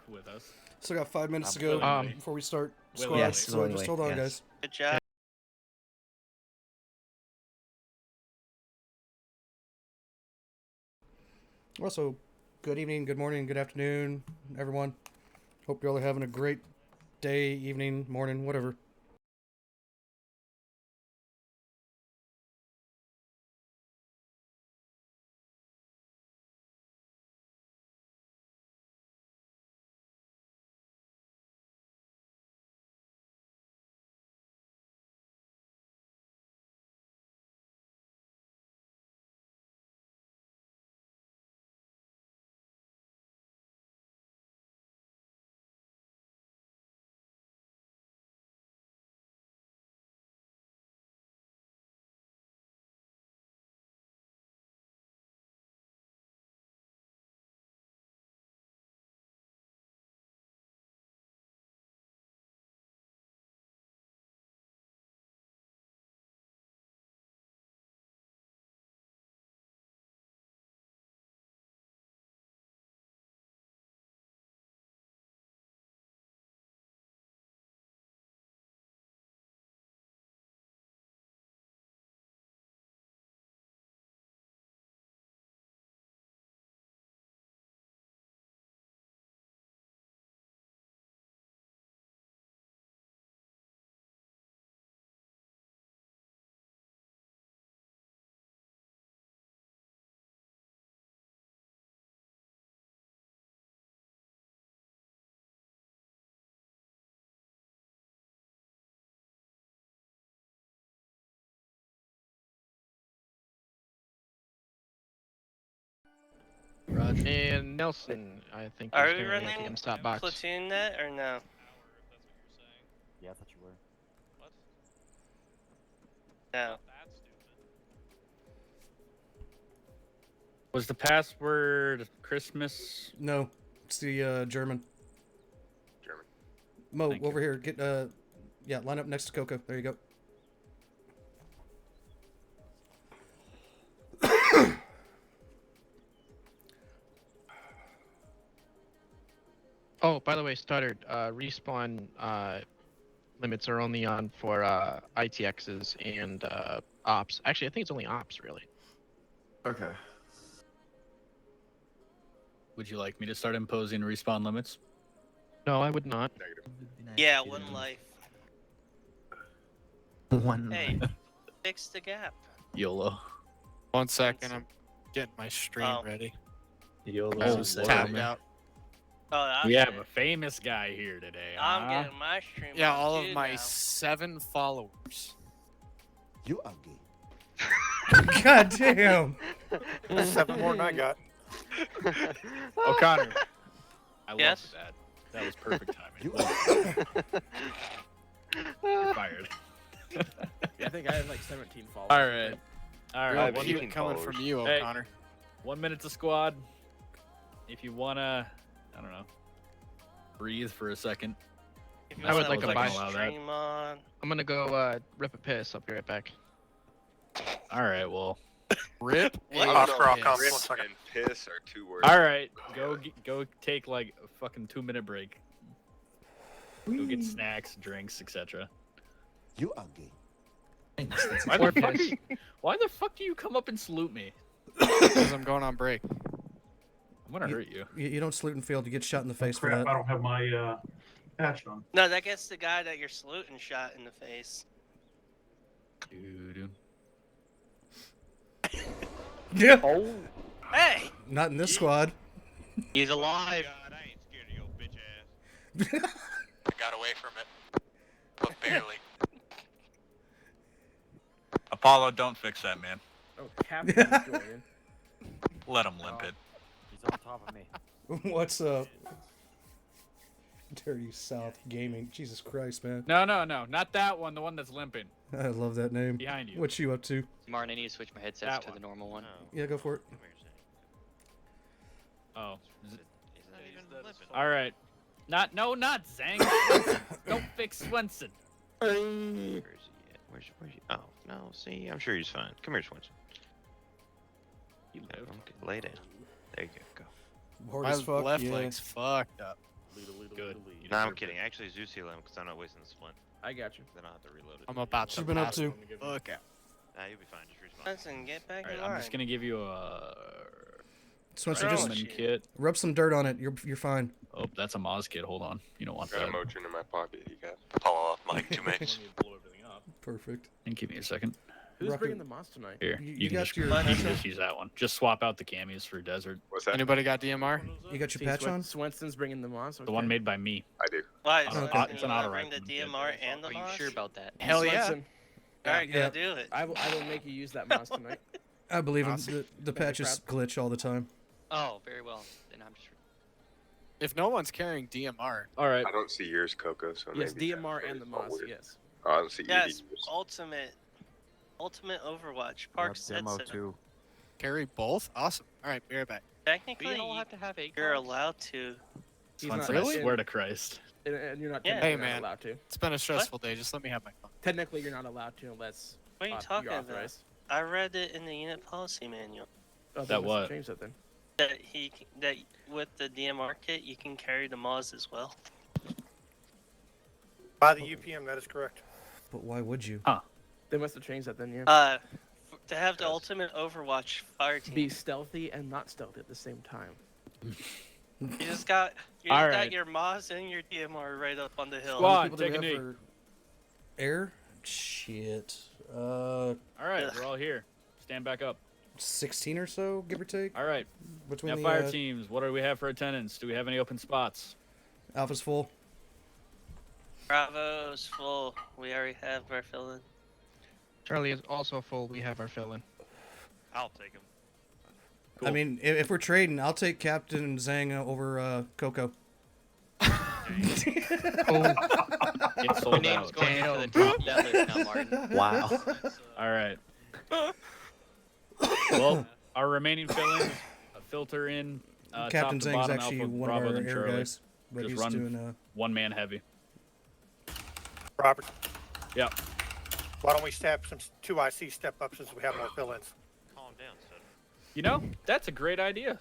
with us. Still got 5 minutes to go before we start squad, Yes, so just hold on, guys. Good job. Also, good evening, good morning, good afternoon, everyone. Hope you all are having a great day, evening, morning, whatever. And Nelson, I think. Are is we gonna be at running the M-Stop box. platoon net or no? Yeah, I thought you were. What? No. Not that stupid. Was the password Christmas? No, it's the German. German. Mo, Thank over here. Get yeah, line up next to Coco. There you go. Oh, by the way, Stuttard, respawn limits are only on for ITXs and ops. Actually, I think it's only ops, really. Okay. Would you like me to start imposing respawn limits? No, I would not. Yeah, one life. One. Hey, fix the gap. YOLO. 1 second, I'm getting my stream ready. YOLO. Tapped out. Oh, We have a famous guy here today. I'm getting my stream. Yeah, on all too of my now. 7 followers. You ugly. God damn. 7 more than I got. O'Connor. I Yes? loved that. That was perfect timing. You You're fired. Yeah, I think I had like 17 followers. All right. All Real right. have One, cute 18 coming followers. from you, Hey. O'Connor. 1 minute to squad. If you wanna, I don't know, breathe for a second. If you I would wanna like to put buy- a stream on. I'm gonna go rip a piss. I'll be right back. All right. Well. Rip. What? and Oscar, I'll piss. come. 1 second. And piss are 2 words. All right. Go take like a fucking 2-minute break. Go get snacks, drinks, etc. You ugly. Or piss. Why the fuck do you come up and salute me? Because I'm going on break. I'm gonna hurt you. You don't salute in field. You get shot in the face for Crap, that. I don't have my patch on. No, that gets the guy that you're saluting shot in the face. Doo-doo. Yeah. Oh. Hey! Not in this squad. He's alive. God, I ain't scared of your bitch ass. I got away from it. But barely. Apollo, don't fix that, man. Oh, Captain Jordan. Let him limp it. He's on top of me. What's up? Dirty South Gaming. Jesus Christ, man. No, not that one. The one that's limping I love that name. behind you. What you up to? Martin, I need to switch my headsets That to one. the normal one. Yeah, go for it. Oh. Limping. All right. Not Zhang. Don't fix Swenson. Where is he at? Where's he? Oh, no, see, I'm sure he's fine. Come here, Swenson. He lived. Okay, lay down. There you go. Hard My as fuck. left Yeah. leg's fucked up. Good. You No, I'm deserved kidding. it. Actually, Zeus heal him because I'm not wasting the splint. I got you. Then I'll have to reload it. I'm about to You've been up pass to? one give me- Look at. Nah, you'll be fine. Just respawn. Listen, get back All in right, I'm line. just gonna give you a Spencer, Throw just it. Roman kit. rub some dirt on it. You're fine. Oh, that's a Moz kit. Hold on. You don't want Got a that. Motrin in my pocket. You got. Follow off mic, two mates. Perfect. And give me a second. Who's Rocket- bringing the moss tonight? Here, You you, can, got just, your- you can just use that one. Just swap out the camis for desert. What's that? Anybody got DMR? You got your See, patch on? Swenson's bringing the moss. The one made by me. I do. Why? It's So an you auto wanna rifle bring the kit. DMR and the moss? about that? Hell yeah. Swenson, Alright, Yeah. go do it. I will make you use that moss tonight. I believe him. Awesome. The patches glitch all the time. Oh, very well. Then I'm just. If no one's carrying DMR, All right. I don't see yours, Coco. So Yes, maybe DMR that's and the all moss. weird. Yes. Oh, I don't see Yes, yours. ultimate Overwatch. Park said demo so. too. carry both? Awesome. All right, be right back. Technically, to have a. you're allowed to. He's Swenson, not- I and- swear to Christ. And you're not Yeah. technically Hey, not man. allowed to. It's been a stressful day. Just let me have my phone. Technically, you're not allowed to unless What are you you're talking about? authorized. I read it in the unit policy manual. Oh, That then let's what? Change that then. That with the DMR kit, you can carry the Moz as well. By the UPM, that is correct. But why would you? They must have changed that then, yeah. To have the ultimate Overwatch fire team, Be stealthy and not stealthy at the same time. you just got Alright. your Moz and your DMR right up on the hill. Squad. How many people do take we a have knee. for air? Shit. All right, Ugh. we're all here. Stand back up. 16 or so, give or take. All right. Between Now, the fire teams. What do we have for attendance? Do we have any open spots? Alpha's full. Bravo's full. We already have our fill-in. Charlie is also full. We have our fill-in. I'll take him. I mean, if we're trading, I'll take Captain Zhang over Coco. It's My sold name's out. going into the top dead list now, Martin. Wow. All right. Well, our remaining fill-ins filter in Captain top to Zhang's bottom, actually Alpha, one Bravo, of our then air Charlie. guys. But Just he's run doing one man heavy. Robert, Yep. why don't we step some 2IC step up since we have more fill-ins? Calm down, son. You know, that's a great idea.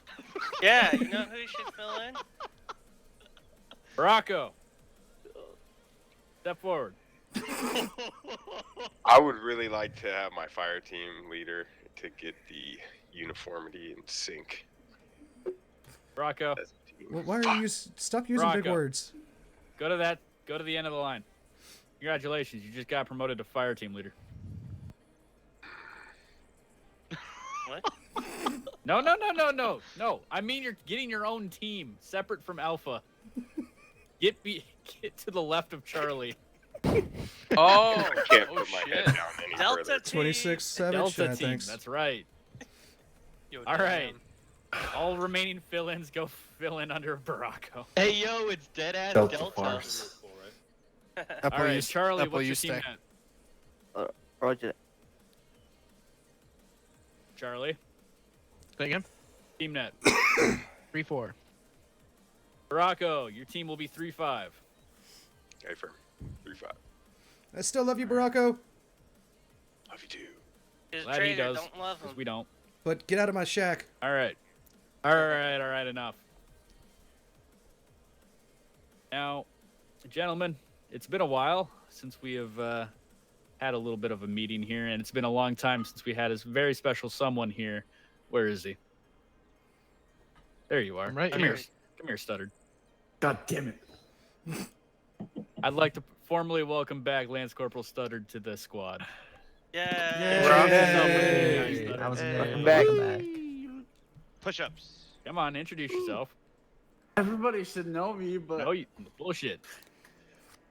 Yeah, you know who should fill in? Rocco. Step forward. I would really like to have my fire team leader to get the uniformity and sync. Rocco, As a team. Why are you stop using big Rocco. words? go to the end of the line. Congratulations, you just got promoted to fire team leader. What? No. I mean, you're getting your own team, separate from Alpha. Get to the left of Charlie. Oh, I can't put my head down any Delta further. team. 26 Savage. Delta team. Thanks. That's right. All right. All remaining fill-ins go fill in under Baracco. Hey, yo, it's dead ass Delta Delta. Force. All right, Charlie, what's your stay. team at? Roger. Charlie, Say again? team net. 3-4. Baracco, your team will be 3-5. Okay, firm. 3-5. I still love you, Baracco, Love you too. His Glad he traitor, does, don't love 'cause him. we don't. but get out of my shack. All right, enough. Now, gentlemen, it's been a while since we have had a little bit of a meeting here, and it's been a long time since we had this very special someone here. Where is he? There you are. I'm right Come here. Come here, Stuttered. God damn it. I'd like to formally welcome back Lance Corporal Stuttered to the squad. Yeah. Yay. Stuttered. I was Hey. back. Push-ups. Come on, introduce yourself. Everybody should know me, but No, you bullshit.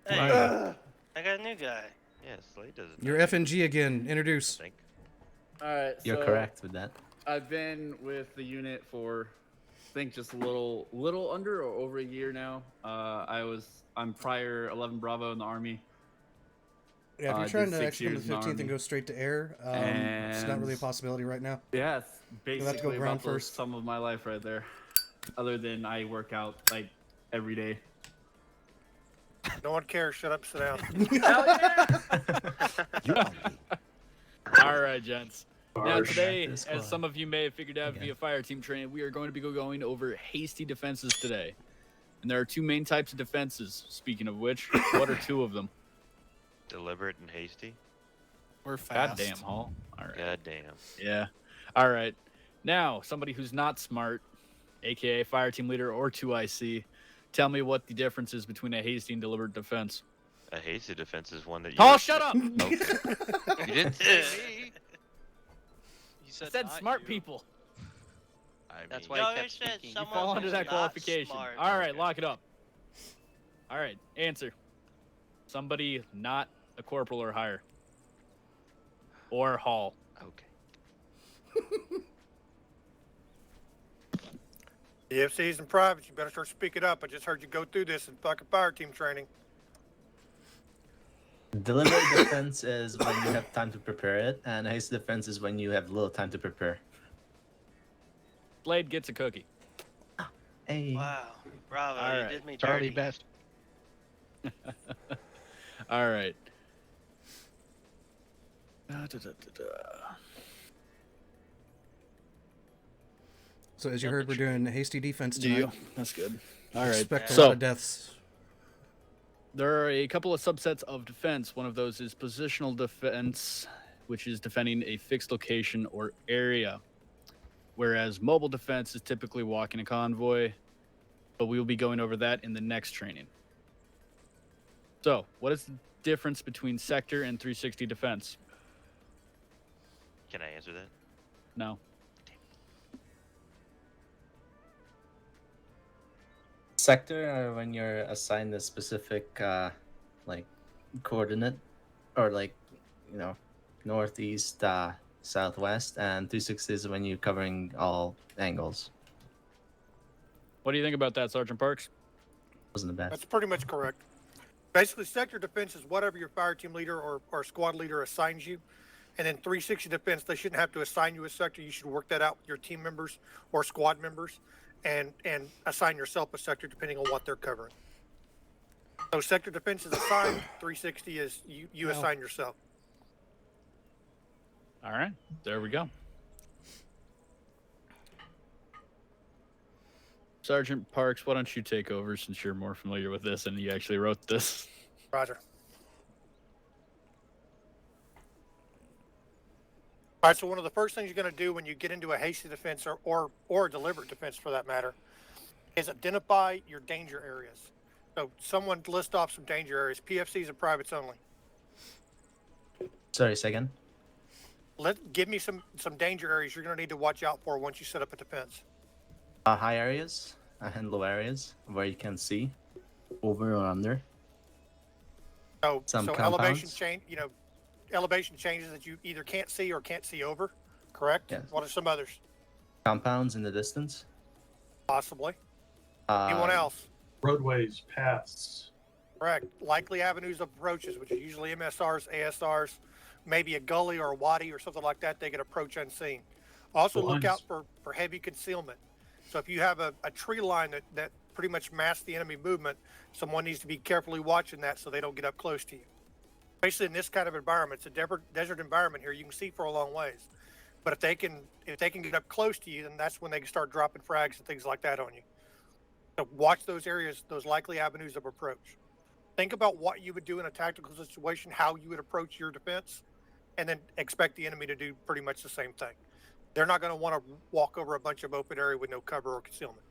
Hey, I got a new guy. Yeah, Slade does it. You're FNG again. Introduce. I think. alright. You're correct with that. I've been with the unit for, I think, just a little under or over a year now. I'm prior 11 Bravo in the Army. Yeah, if you're did trying to 6 actually go to years the in the 15th and Army. go straight to air, it's not really a And- possibility right now. Yeah, it's You'll have to go basically ground about first. some of my life right there. Other than I work out like every day. No one cares. Shut up, sit down. You ugly. All right, gents. Now today, This as squad. some of you may have figured out Again. via fire team training, we are going to be going over hasty defenses today. And there are two main types of defenses. Speaking of which, what are two of them? Deliberate and hasty. We're fast. Goddamn, Hall. All right. Goddamn. Yeah. All right. Now, somebody who's not smart, aka fire team leader or 2IC, tell me what the difference is between a hasty and deliberate defense. A hasty defense is one that you. Hall, shut up! Okay. You didn't say me. You I said, said not smart you. people. That's mean, why no, I kept it said speaking. You someone fall who's under that not qualification. smart. All right, Okay. lock it up. All right, answer. Somebody not a corporal or higher. Or Hall. Okay. EFCs and privates, you better start speaking up. I just heard you go through this in fucking fire team training. Deliberate defense is when you have time to prepare it, and hasty defense is when you have little time to prepare. Blade gets a cookie. Hey. Wow. Bravo. All you right. did me Charlie dirty. best. All right. So as you heard, we're doing hasty defense Do tonight. you? That's good. All right. Expect a So lot of deaths. there are a couple of subsets of defense. One of those is positional defense, which is defending a fixed location or area. Whereas mobile defense is typically walking a convoy, but we will be going over that in the next training. So, what is the difference between sector and 360 defense? Can I answer that? No. Sector are when you're assigned a specific like coordinate, or like, you know, northeast, southwest, and 360 is when you're covering all angles. What do you think about that, Sergeant Parks? Wasn't the best. That's pretty much correct. Basically, sector defense is whatever your fire team leader or squad leader assigns you. And then 360 defense, they shouldn't have to assign you a sector. You should work that out with your team members or squad members and assign yourself a sector depending on what they're covering. So sector defense is assigned, 360 is you assign yourself. All right, there we go. Sergeant Parks, why don't you take over since you're more familiar with this and you actually wrote this? Roger. All right, so one of the first things you're going to do when you get into a hasty defense or a deliberate defense for that matter is identify your danger areas. So someone list off some danger areas, PFCs and privates only. Sorry, second. Give me some danger areas you're going to need to watch out for once you set up a defense. High areas and low areas where you can see over or under. So Some elevation compounds. change, elevation changes that you either can't see or can't see over, correct? Yes. What are some others? Compounds in the distance. Possibly. Anyone else? Roadways, paths. Correct. Likely avenues of approaches, which is usually MSRs, ASRs, maybe a gully or a wadi or something like that. They can approach unseen. Also look out for heavy concealment. So if you have a tree line that pretty much masks the enemy movement, someone needs to be carefully watching that so they don't get up close to you. Especially in this kind of environment, it's a desert environment here. You can see for a long ways, but if they can get up close to you, then that's when they can start dropping frags and things like that on you. So watch those areas, those likely avenues of approach. Think about what you would do in a tactical situation, how you would approach your defense, and then expect the enemy to do pretty much the same thing. They're not going to want to walk over a bunch of open area with no cover or concealment.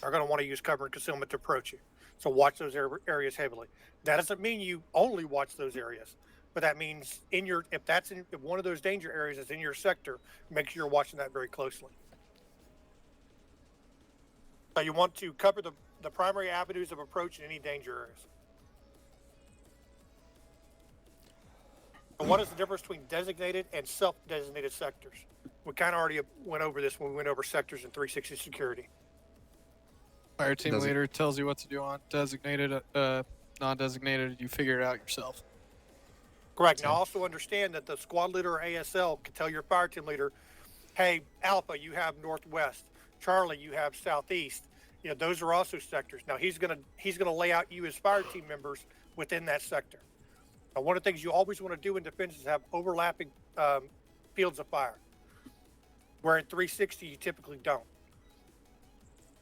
They're going to want to use cover and concealment to approach you. So watch those areas heavily. That doesn't mean you only watch those areas, but that means if one of those danger areas is in your sector, make sure you're watching that very closely. So you want to cover the primary avenues of approach in any danger areas. And what is the difference between designated and self-designated sectors? We kind of already went over this when we went over sectors in 360 security. Fire team leader tells you what to do on designated, non-designated. You figure it out yourself. Correct. Now also understand that the squad leader or ASL can tell your fire team leader, hey, Alpha, you have northwest. Charlie, you have southeast. Those are also sectors. Now he's gonna lay out you as fire team members within that sector. Now, one of the things you always want to do in defense is have overlapping fields of fire, where in 360 you typically don't.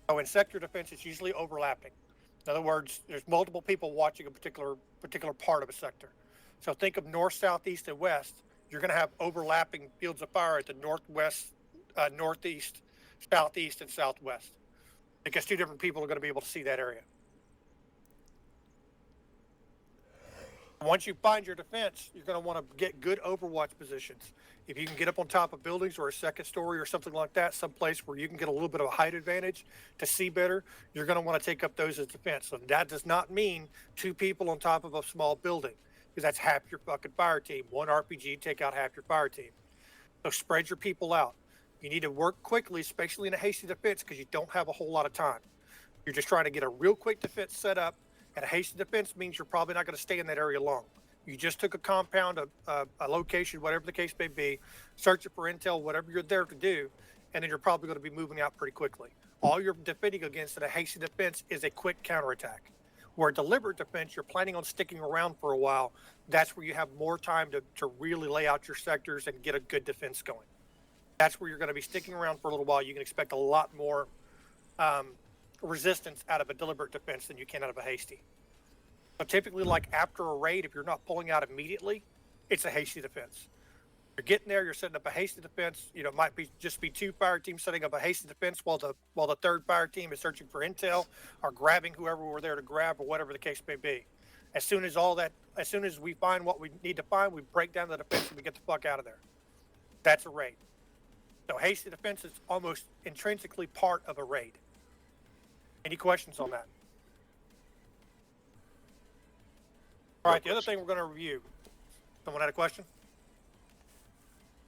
So in sector defense, it's usually overlapping. In other words, there's multiple people watching a particular part of a sector. So think of north, south, east, and west. You're going to have overlapping fields of fire at the northwest, northeast, southeast, and southwest, because two different people are going to be able to see that area. Once you find your defense, you're going to want to get good overwatch positions. If you can get up on top of buildings or a second story or something like that, someplace where you can get a little bit of a height advantage to see better, you're going to want to take up those as defense. So that does not mean two people on top of a small building, because that's half your fucking fire team. One RPG, take out half your fire team. So spread your people out. You need to work quickly, especially in a hasty defense, because you don't have a whole lot of time. You're just trying to get a real quick defense set up. And a hasty defense means you're probably not going to stay in that area long. You just took a compound, a location, whatever the case may be, search it for intel, whatever you're there to do, and then you're probably going to be moving out pretty quickly. All you're defending against in a hasty defense is a quick counterattack. Where a deliberate defense, you're planning on sticking around for a while. That's where you have more time to really lay out your sectors and get a good defense going. That's where you're going to be sticking around for a little while. You can expect a lot more resistance out of a deliberate defense than you can out of a hasty. So typically, like after a raid, if you're not pulling out immediately, it's a hasty defense. You're getting there, you're setting up a hasty defense. You know, it might be just be two fire teams setting up a hasty defense while the third fire team is searching for intel or grabbing whoever we're there to grab or whatever the case may be. As soon as we find what we need to find, we break down the defense and we get the fuck out of there. That's a raid. So hasty defense is almost intrinsically part of a raid. Any questions on that? All right, the other thing we're going to review. Someone had a question?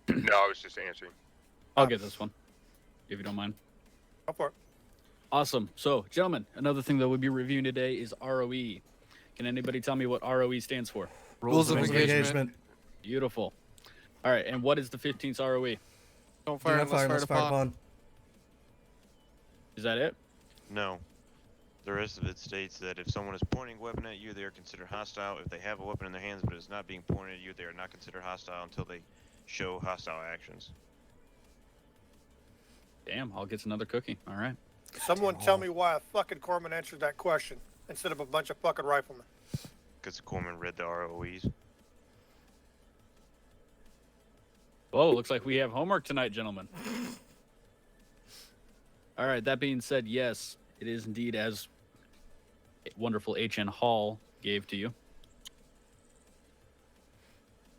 No, I was just answering. I'll get this one, if you don't mind. Go for it. Awesome. So, gentlemen, another thing that we'll be reviewing today is ROE. Can anybody tell me what ROE stands for? Rules of engagement. Beautiful. All right, and what is the 15th ROE? Don't fire unless fired upon. Is that it? No. The rest of it states that if someone is pointing a weapon at you, they are considered hostile. If they have a weapon in their hands but it's not being pointed at you, they are not considered hostile until they show hostile actions. Damn, I'll get another cookie. All right. Someone tell me why a fucking corpsman answered that question instead of a bunch of fucking riflemen. Because the corpsman read the ROEs. Whoa, looks like we have homework tonight, gentlemen. All right, that being said, yes, it is indeed as wonderful H.N. Hall gave to you.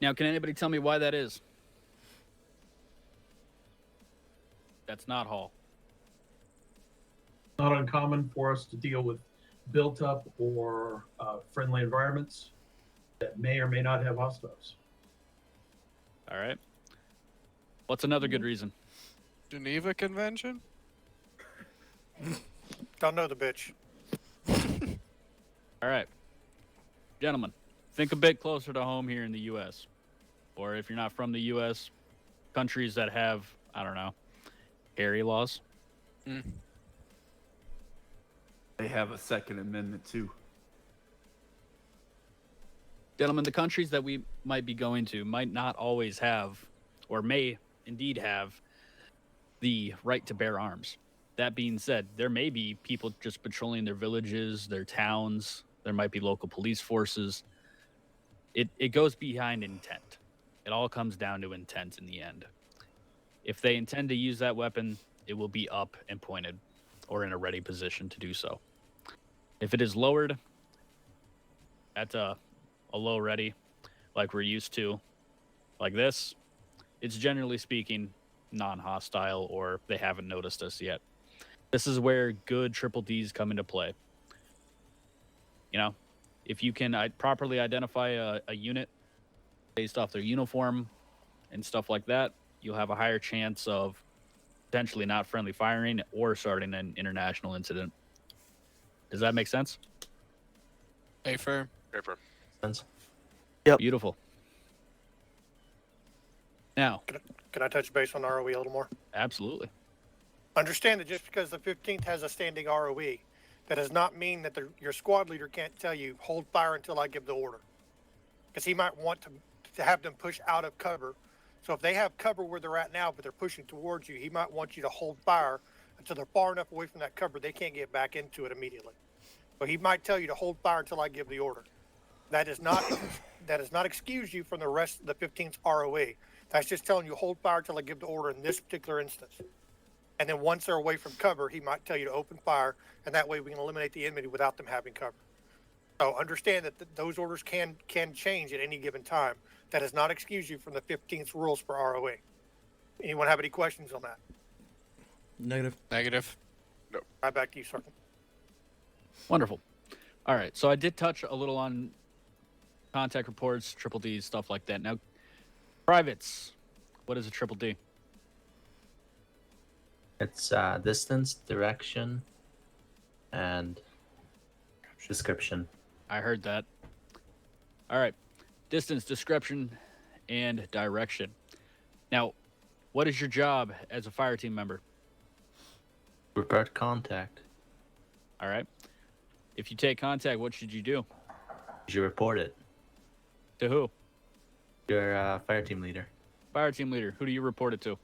Now, can anybody tell me why that is? That's not Hall. Not uncommon for us to deal with built up or friendly environments that may or may not have hostiles. All right. What's another good reason? Geneva Convention? Don't know the bitch. All right. Gentlemen, think a bit closer to home here in the U.S. Or if you're not from the U.S., countries that have, I don't know, Harry laws. They have a Second Amendment too. Gentlemen, the countries that we might be going to might not always have, or may indeed have, the right to bear arms. That being said, there may be people just patrolling their villages, their towns. There might be local police forces. It goes behind intent. It all comes down to intent in the end. If they intend to use that weapon, it will be up and pointed or in a ready position to do so. If it is lowered at a low ready, like we're used to, like this, it's generally speaking non-hostile, or they haven't noticed us yet. This is where good triple Ds come into play. You know, if you can properly identify a unit based off their uniform and stuff like that, you'll have a higher chance of potentially not friendly firing or starting an international incident. Does that make sense? Hey, fair. Very fair. Sense. Yep. Beautiful. Now, Can I touch base on ROE a little more? absolutely. Understand that just because the 15th has a standing ROE, that does not mean that your squad leader can't tell you, hold fire until I give the order. Because he might want to have them push out of cover. So if they have cover where they're at now, but they're pushing towards you, he might want you to hold fire until they're far enough away from that cover they can't get back into it immediately. So he might tell you to hold fire until I give the order. That does not excuse you from the rest of the 15th ROE. That's just telling you hold fire until I give the order in this particular instance. And then once they're away from cover, he might tell you to open fire, and that way we can eliminate the enemy without them having cover. So understand that those orders can change at any given time. That does not excuse you from the 15th rules for ROE. Anyone have any questions on that? Negative. Negative. No. Right back to you, Sergeant. Wonderful. All right, so I did touch a little on contact reports, triple D, stuff like that. Now, privates, what is a triple D? It's distance, direction, and description. I heard that. All right, distance, description, and direction. Now, what is your job as a fire team member? Report contact. All right. If you take contact, what should you do? You report it. To who? Your fire team leader. Fire team leader. Who do you report it to?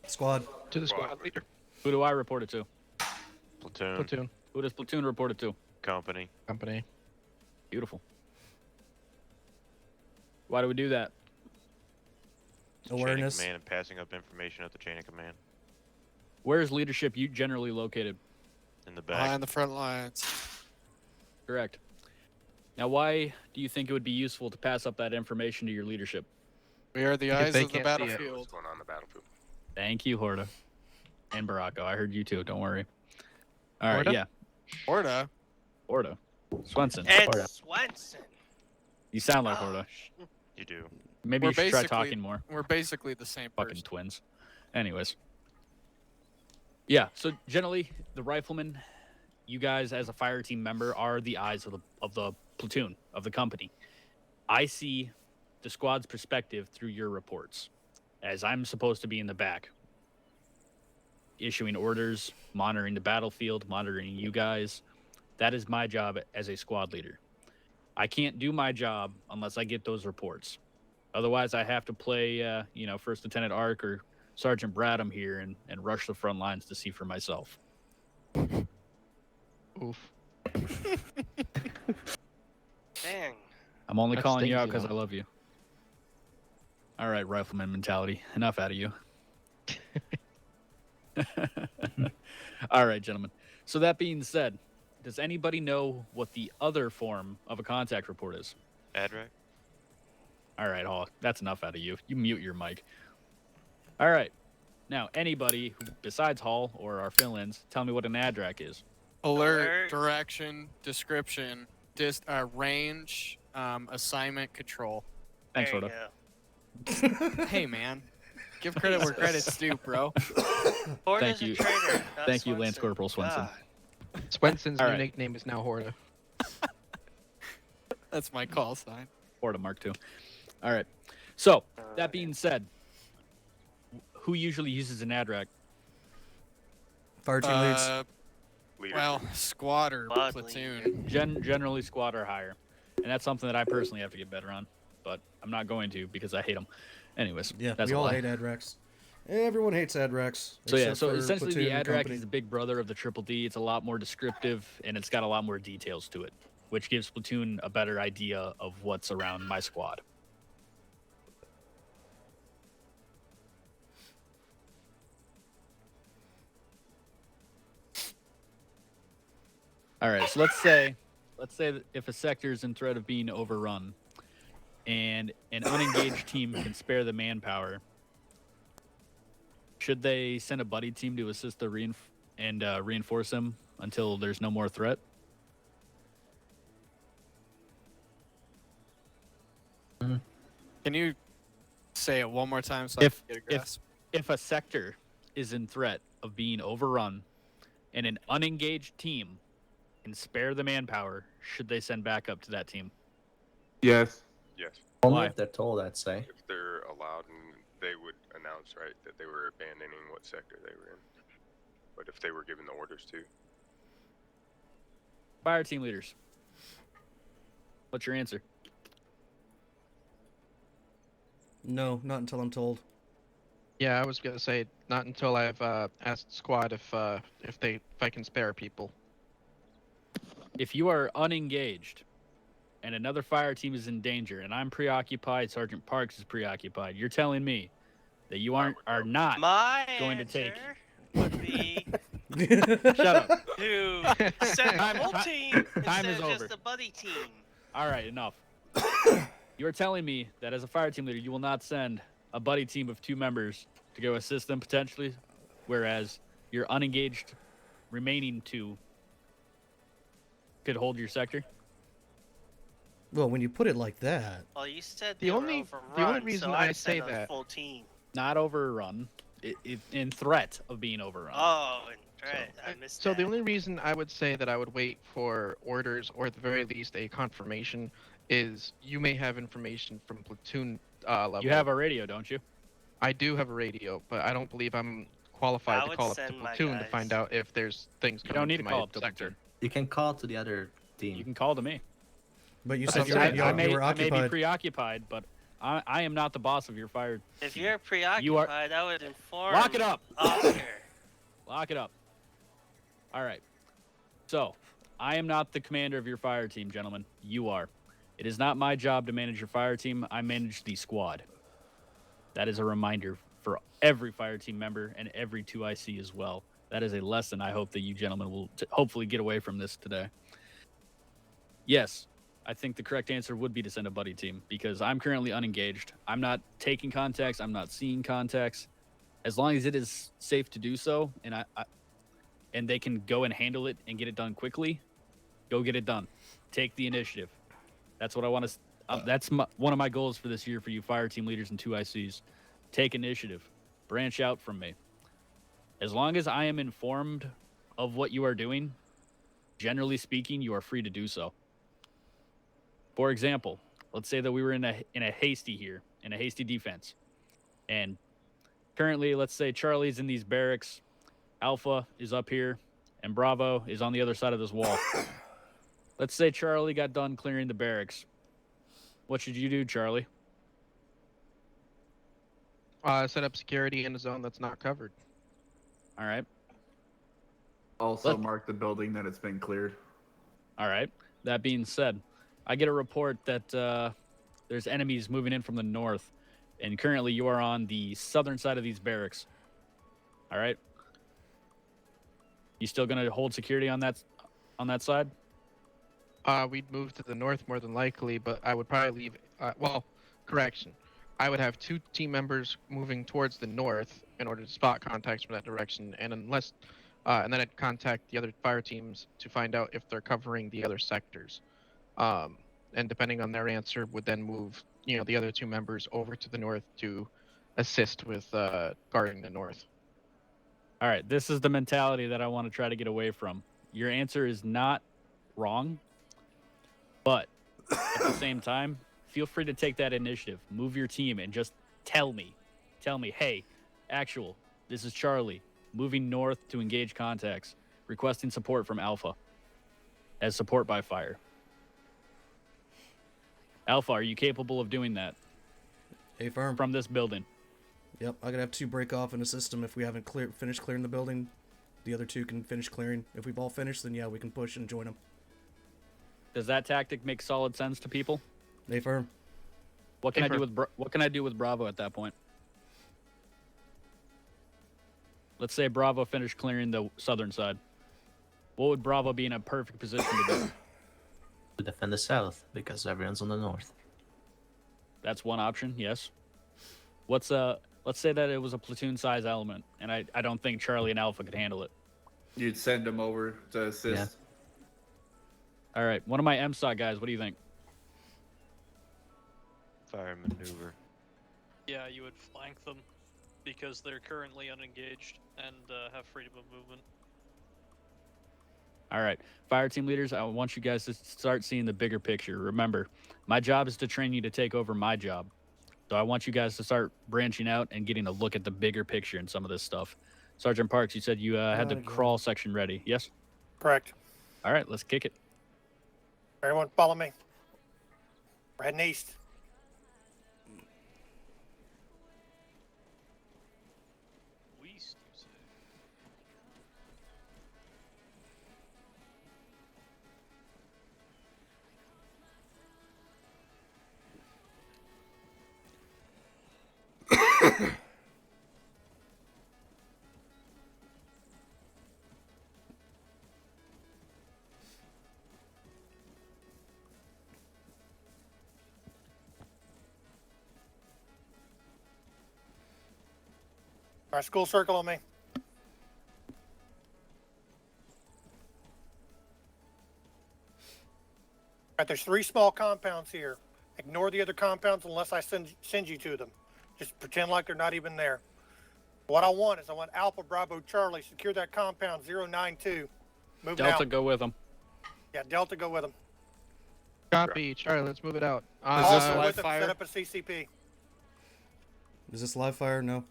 Squad. To the squad leader. Who do I report it to? Platoon. Platoon. Who does platoon report it to? Company. Company. Beautiful. Why do we do that? Awareness. Chain of command and passing up information at the chain of command. Where is leadership generally located? In the back. Behind the front lines. Correct. Now, why do you think it would be useful to pass up that information to your leadership? We are the Because eyes they of the can't see it. battlefield. What's going on in the battlefield? Thank you, Horta. And Baracco. I heard you too. Don't worry. All right, Horta? yeah. Horta. Horta. Swenson. And Horta. Swenson. You sound like Horta. You do. Maybe We're you should try basically- talking more. We're basically the same Fucking person. twins. Anyways. Yeah, so generally, the riflemen, you guys as a fire team member are the eyes of the platoon, of the company. I see the squad's perspective through your reports, as I'm supposed to be in the back, issuing orders, monitoring the battlefield, monitoring you guys. That is my job as a squad leader. I can't do my job unless I get those reports. Otherwise, I have to play, First Lieutenant Ark or Sergeant Bradham here and rush the front lines to see for myself. Oof. Dang. I'm only That calling you stings, out you because know. I love you. All right, rifleman mentality. Enough out of you. All right, gentlemen. So that being said, does anybody know what the other form of a contact report is? ADRAC. All right, Hall. That's enough out of you. You mute your mic. All right. Now, anybody besides Hall or our fill-ins, tell me what an ADRAC is. Alert, direction, description, range, assignment, control. Thanks, There you Horta. go. Hey, man. Give credit where credit's due, bro. Horta's Thank you. a traitor. not Thank you, Lance Swenson. Corporal Swenson. God. Swenson's All new right. nickname is now Horta. That's my call sign. Horta Mark II. All right. So, that being said, who usually uses an ADRAC? Fire team leads. Leader. Well, squad or Squad platoon. Generally squad or higher. And that's something that I personally have to get better on. But I'm not going to because I hate them. Anyways, Yeah, that's we a all lie. hate ADRACs. Everyone hates ADRACs. So yeah, except so for essentially the platoon and ADRAC company. is the big brother of the Triple D. It's a lot more descriptive and it's got a lot more details to it, which gives platoon a better idea of what's around my squad. All right, so let's say that if a sector is in threat of being overrun and an unengaged team can spare the manpower, should they send a buddy team to assist the reinforce them until there's no more threat? Can you say it one more time so If- I can get a grasp? If a sector is in threat of being overrun and an unengaged team can spare the manpower, should they send backup to that team? Yes. Yes. Only Why? if they're told, I'd say. If they're allowed, and they would announce, right, that they were abandoning what sector they were in. But if they were given the orders to, Fire team leaders, what's your answer? No, not until I'm told. Yeah, I was gonna say not until I've asked squad if I can spare people. if you are unengaged and another fire team is in danger and I'm preoccupied, Sergeant Parks is preoccupied, you're telling me that you are not My going to take. answer would be Shut up. to send the whole team Time instead is of over. just the buddy team. All right, enough. You're telling me that as a fire team leader, you will not send a buddy team of 2 members to go assist them potentially, whereas your unengaged remaining 2 could hold your sector? Well, when you put it like that, Well, you said The they only- were the only overrun, reason so I I'd say send a that- full team. Not overrun, in threat of being overrun. Oh, and right, I missed So that. the only reason I would say that I would wait for orders, or at the very least a confirmation, is you may have information from platoon level. You have a radio, don't you? I do have a radio, but I don't believe I'm qualified I to would call up the send my platoon to guys. find out if there's things You coming don't need to to my call up the sector. platoon. You can call to the other team. You can call to me. but you I, said you I were may occupied. be preoccupied, but I am not the boss of your fire. If you're You are- preoccupied, I would inform. Lock it up. Oscar. Lock it up. All right. So, I am not the commander of your fire team, gentlemen. You are. It is not my job to manage your fire team. I manage the squad. That is a reminder for every fire team member and every 2IC as well. That is a lesson I hope that you gentlemen will hopefully get away from this today. Yes, I think the correct answer would be to send a buddy team because I'm currently unengaged. I'm not taking contacts. I'm not seeing contacts. As long as it is safe to do so, and and they can go and handle it and get it done quickly, go get it done. Take the initiative. That's what I want to. That's one of my goals for this year for you fire team leaders and 2ICs. Take initiative. Branch out from me. As long as I am informed of what you are doing, generally speaking, you are free to do so. For example, let's say that we were in a hasty here, in a hasty defense. And currently, let's say Charlie's in these barracks, Alpha is up here, and Bravo is on the other side of this wall. Let's say Charlie got done clearing the barracks. What should you do, Charlie? Set up security in a zone that's not covered. All right. Also mark the building that it's been cleared. All right. That being said, I get a report that there's enemies moving in from the north, and currently you are on the southern side of these barracks. All right. You still gonna hold security on that side? We'd move to the north more than likely, but I would probably leave. Well, correction. I would have 2 team members moving towards the north in order to spot contacts from that direction, and and then I'd contact the other fire teams to find out if they're covering the other sectors. And depending on their answer, would then move, the other 2 members over to the north to assist with guarding the north. All right. This is the mentality that I want to try to get away from. Your answer is not wrong, but at the same time, feel free to take that initiative. Move your team and just tell me, hey, actual, this is Charlie, moving north to engage contacts, requesting support from Alpha as support by fire. Alpha, are you capable of doing that? Affirm. From this building. Yep, I'm gonna have 2 break off in a system if we haven't finished clearing the building. The other 2 can finish clearing. If we've all finished, then yeah, we can push and join them. Does that tactic make solid sense to people? Affirm. What can I do with what can I do with Bravo at that point? Let's say Bravo finished clearing the southern side. What would Bravo be in a perfect position to do? To defend the south because everyone's on the north. That's one option, yes. Let's say that it was a platoon size element, and I don't think Charlie and Alpha could handle it. You'd send them over to assist. Yeah. All right, one of my MSOC guys, what do you think? Fire maneuver. Yeah, you would flank them because they're currently unengaged and have freedom of movement. All right, fire team leaders, I want you guys to start seeing the bigger picture. Remember, my job is to train you to take over my job. So I want you guys to start branching out and getting a look at the bigger picture in some of this stuff. Sergeant Parks, you said you had the crawl section ready, yes? Correct. All right, let's kick it. Everyone follow me. We're heading east. East, you say? All right, school circle on me. All right, there's 3 small compounds here. Ignore the other compounds unless I send you to them. Just pretend like they're not even there. What I want is I want Alpha Bravo Charlie secure that compound 092. Move it Delta, out. go with them. Yeah, Delta, go with them. Copy, Charlie. Let's move it out. Also with them, set up a CCP. Is this live fire? No.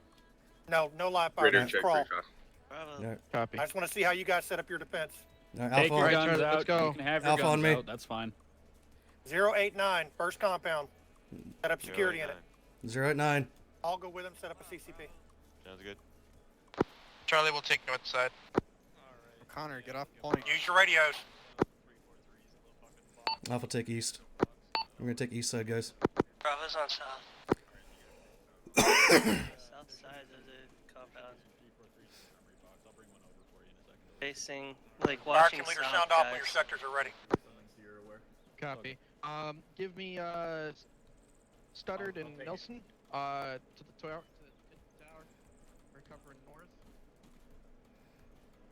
No, no live fire. Radar Just check crawl. precon. Yeah. Copy. I just want to see how you guys set up your defense. All right, Take Alpha your on. guns Charlie, out. let's go. You can have your Alpha guns on me. out. That's fine. 089, first compound. Set up security in it. 089. I'll go with them, set up a CCP. Sounds good. Charlie will take north side. Connor, get off point. Use your radios. Alpha take east. We're gonna take east side, guys. Bravo's on south. South side of the compound. Facing, like Fire watching team leader, south, sound off guys. when your sectors are ready. Copy. Give me Studdard and Nelson. To the tower. To the tower. We're covering north.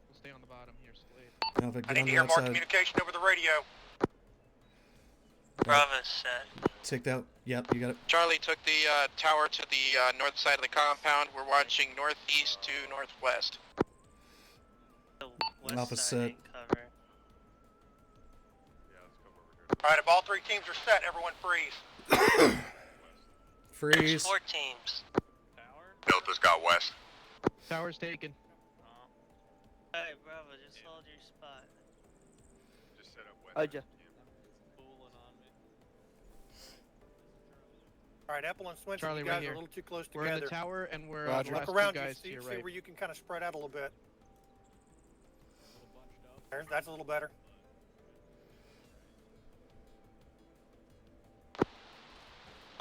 We'll stay on the bottom here, Slade. Alpha, I get need on to the hear more outside. communication over the radio. Bravo's set. Take that. Yep, you got it. Charlie took the tower to the north side of the compound. We're watching northeast to northwest. The west Alpha side set. ain't covered. All right, if all 3 teams are set, everyone freeze. Freeze. There's 4 teams. Delta's got west. Tower's taken. Alright, Bravo, just hold your spot. Just set up west. All right, Apple and Swinson, Charlie, you right guys are here. a little too close We're in together. the tower and we're Roger. the Look last around two you, guys to see, your see right. where you can kind of spread out a little bit. That's a little better.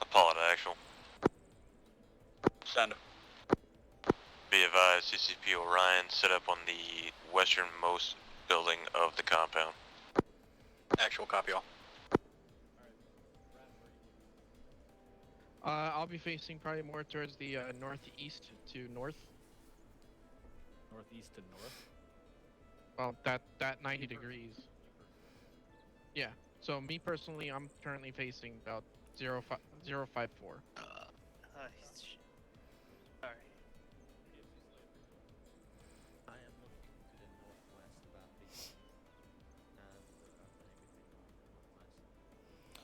Apollo to actual. Send. Be advised, CCP Orion set up on the westernmost building of the compound. Actual copy all. I'll be facing probably more towards the northeast to north. Northeast to north. Well, that 90 degrees. Yeah. So me personally, I'm currently facing about 054. Sorry. I am looking to the northwest about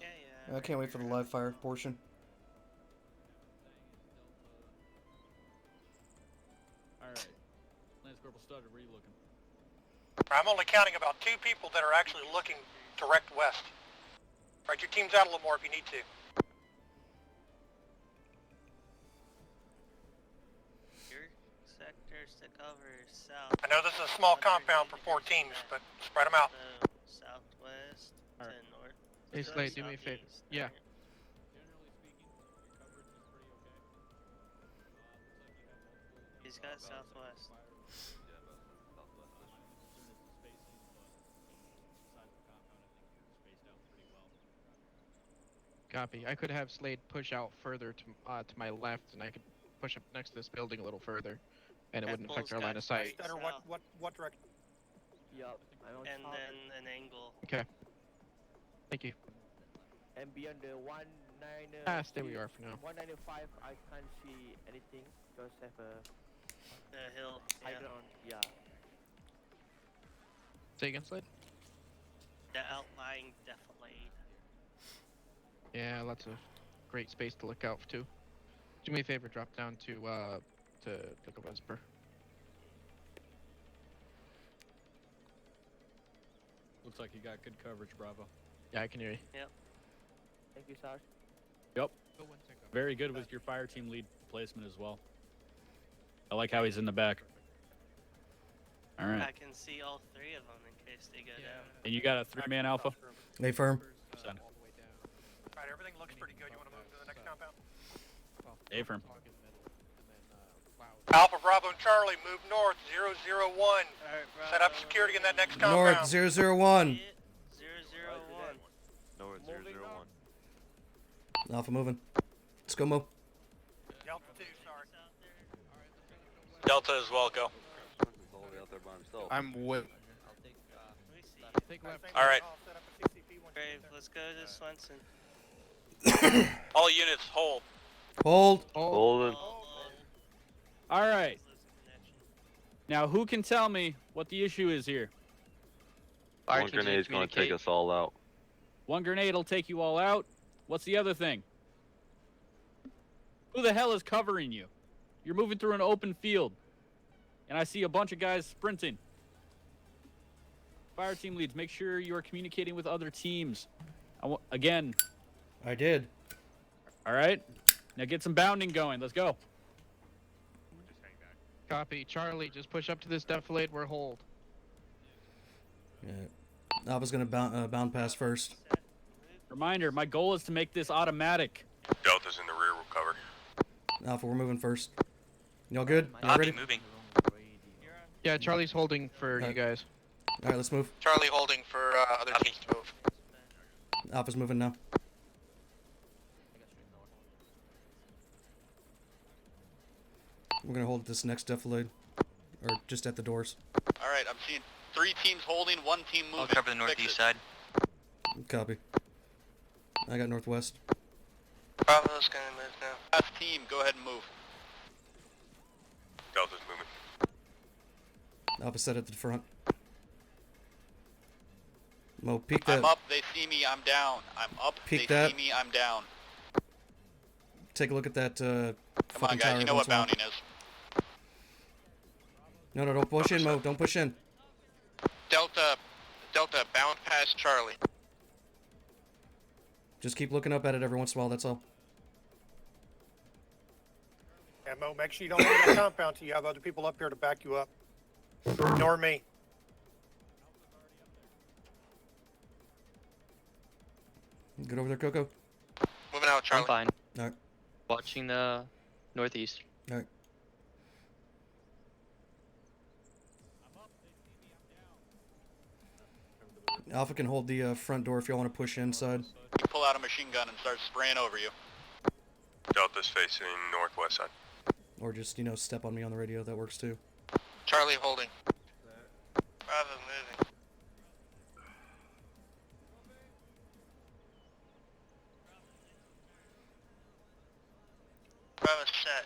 the Yeah. I can't wait for the live fire portion. All right. Lance Corporal Studdard, where are you looking? I'm only counting about 2 people that are actually looking direct west. Spread your teams out a little more if you need to. Your sectors to cover south. I know this is a small compound for 4 teams, but spread them out. Southwest All to right. north. Hey Slade, do me a favor. Southeast. Yeah. Generally speaking, your coverage is pretty okay. He's got southwest. Copy. I could have Slade push out further to my left, and I could push up next to this building a little further, and it wouldn't affect our line of sight. Stutter, what direction? Yup. And then an angle. Okay. Thank you. And beyond the 19. Stay where you are for now. 195, I can't see anything because I have a The hill. high Yeah. ground. Yeah. Say again, Slade? The outlying defilade. Yeah, lots of great space to look out to. Do me a favor, drop down to the Whisper. Looks like you got good coverage, Bravo. Yeah, I can hear you. Yep. Thank you, Sarge. Yep. Very good with your fire team lead placement as well. I like how he's in the back. All right. I can see all 3 of them in case they go down. And you got a 3-man alpha? Hey, firm. Send. All right, everything looks pretty good. You want to move to the next compound? A firm. Alpha Bravo and Charlie, move north, 001. Set up security in that next compound. North 001. 001. North 001. Alpha moving. Let's go, Mo. Delta 2, sorry. Delta as well, go. I'm with. Take left. All right. Brave, let's go to Swenson. All units, hold. Hold. Hold. All right. Now, who can tell me what the issue is here? One grenade's going to take us all out. One grenade will take you all out. What's the other thing? Who the hell is covering you? You're moving through an open field, and I see a bunch of guys sprinting. Fire team leads, make sure you are communicating with other teams. Again. I did. All right. Now get some bounding going. Let's go. Copy. Charlie, just push up to this defilade. We're hold. Yeah. Alpha's gonna bound pass first. Reminder, my goal is to make this automatic. Delta's in the rear, will cover. Alpha, we're moving first. Y'all good? Y'all Copy, ready? moving. Yeah, Charlie's holding for you guys. All right, let's move. Charlie holding for other teams to move. Alpha's moving now. We're gonna hold this next defilade, or just at the doors. All right, I'm seeing 3 teams holding, 1 team moving. I'll cover the northeast side. Copy. I got northwest. Bravo's gonna move now. Last team, go ahead and move. Delta's moving. Alpha set at the front. Mo, peek that. I'm up, they see me, I'm down. I'm up, Peek they that. see me, I'm down. Take a look at that. Come fucking on, guys, tower you know what once in a while. bounding is. No, don't push in, Mo. Don't push in. Delta, bound past Charlie. Just keep looking up at it every once in a while. That's all. Yeah, Mo, make sure you don't leave that compound till you have other people up here to back you up. Nor me. Get over there, Coco. Moving out, Charlie. I'm fine. All right. Watching the northeast. All right. Alpha can hold the front door if y'all want to push inside. You pull out a machine gun and start spraying over you. Delta's facing northwest side. Or just, step on me on the radio. That works too. Charlie holding. Bravo moving. Bravo set.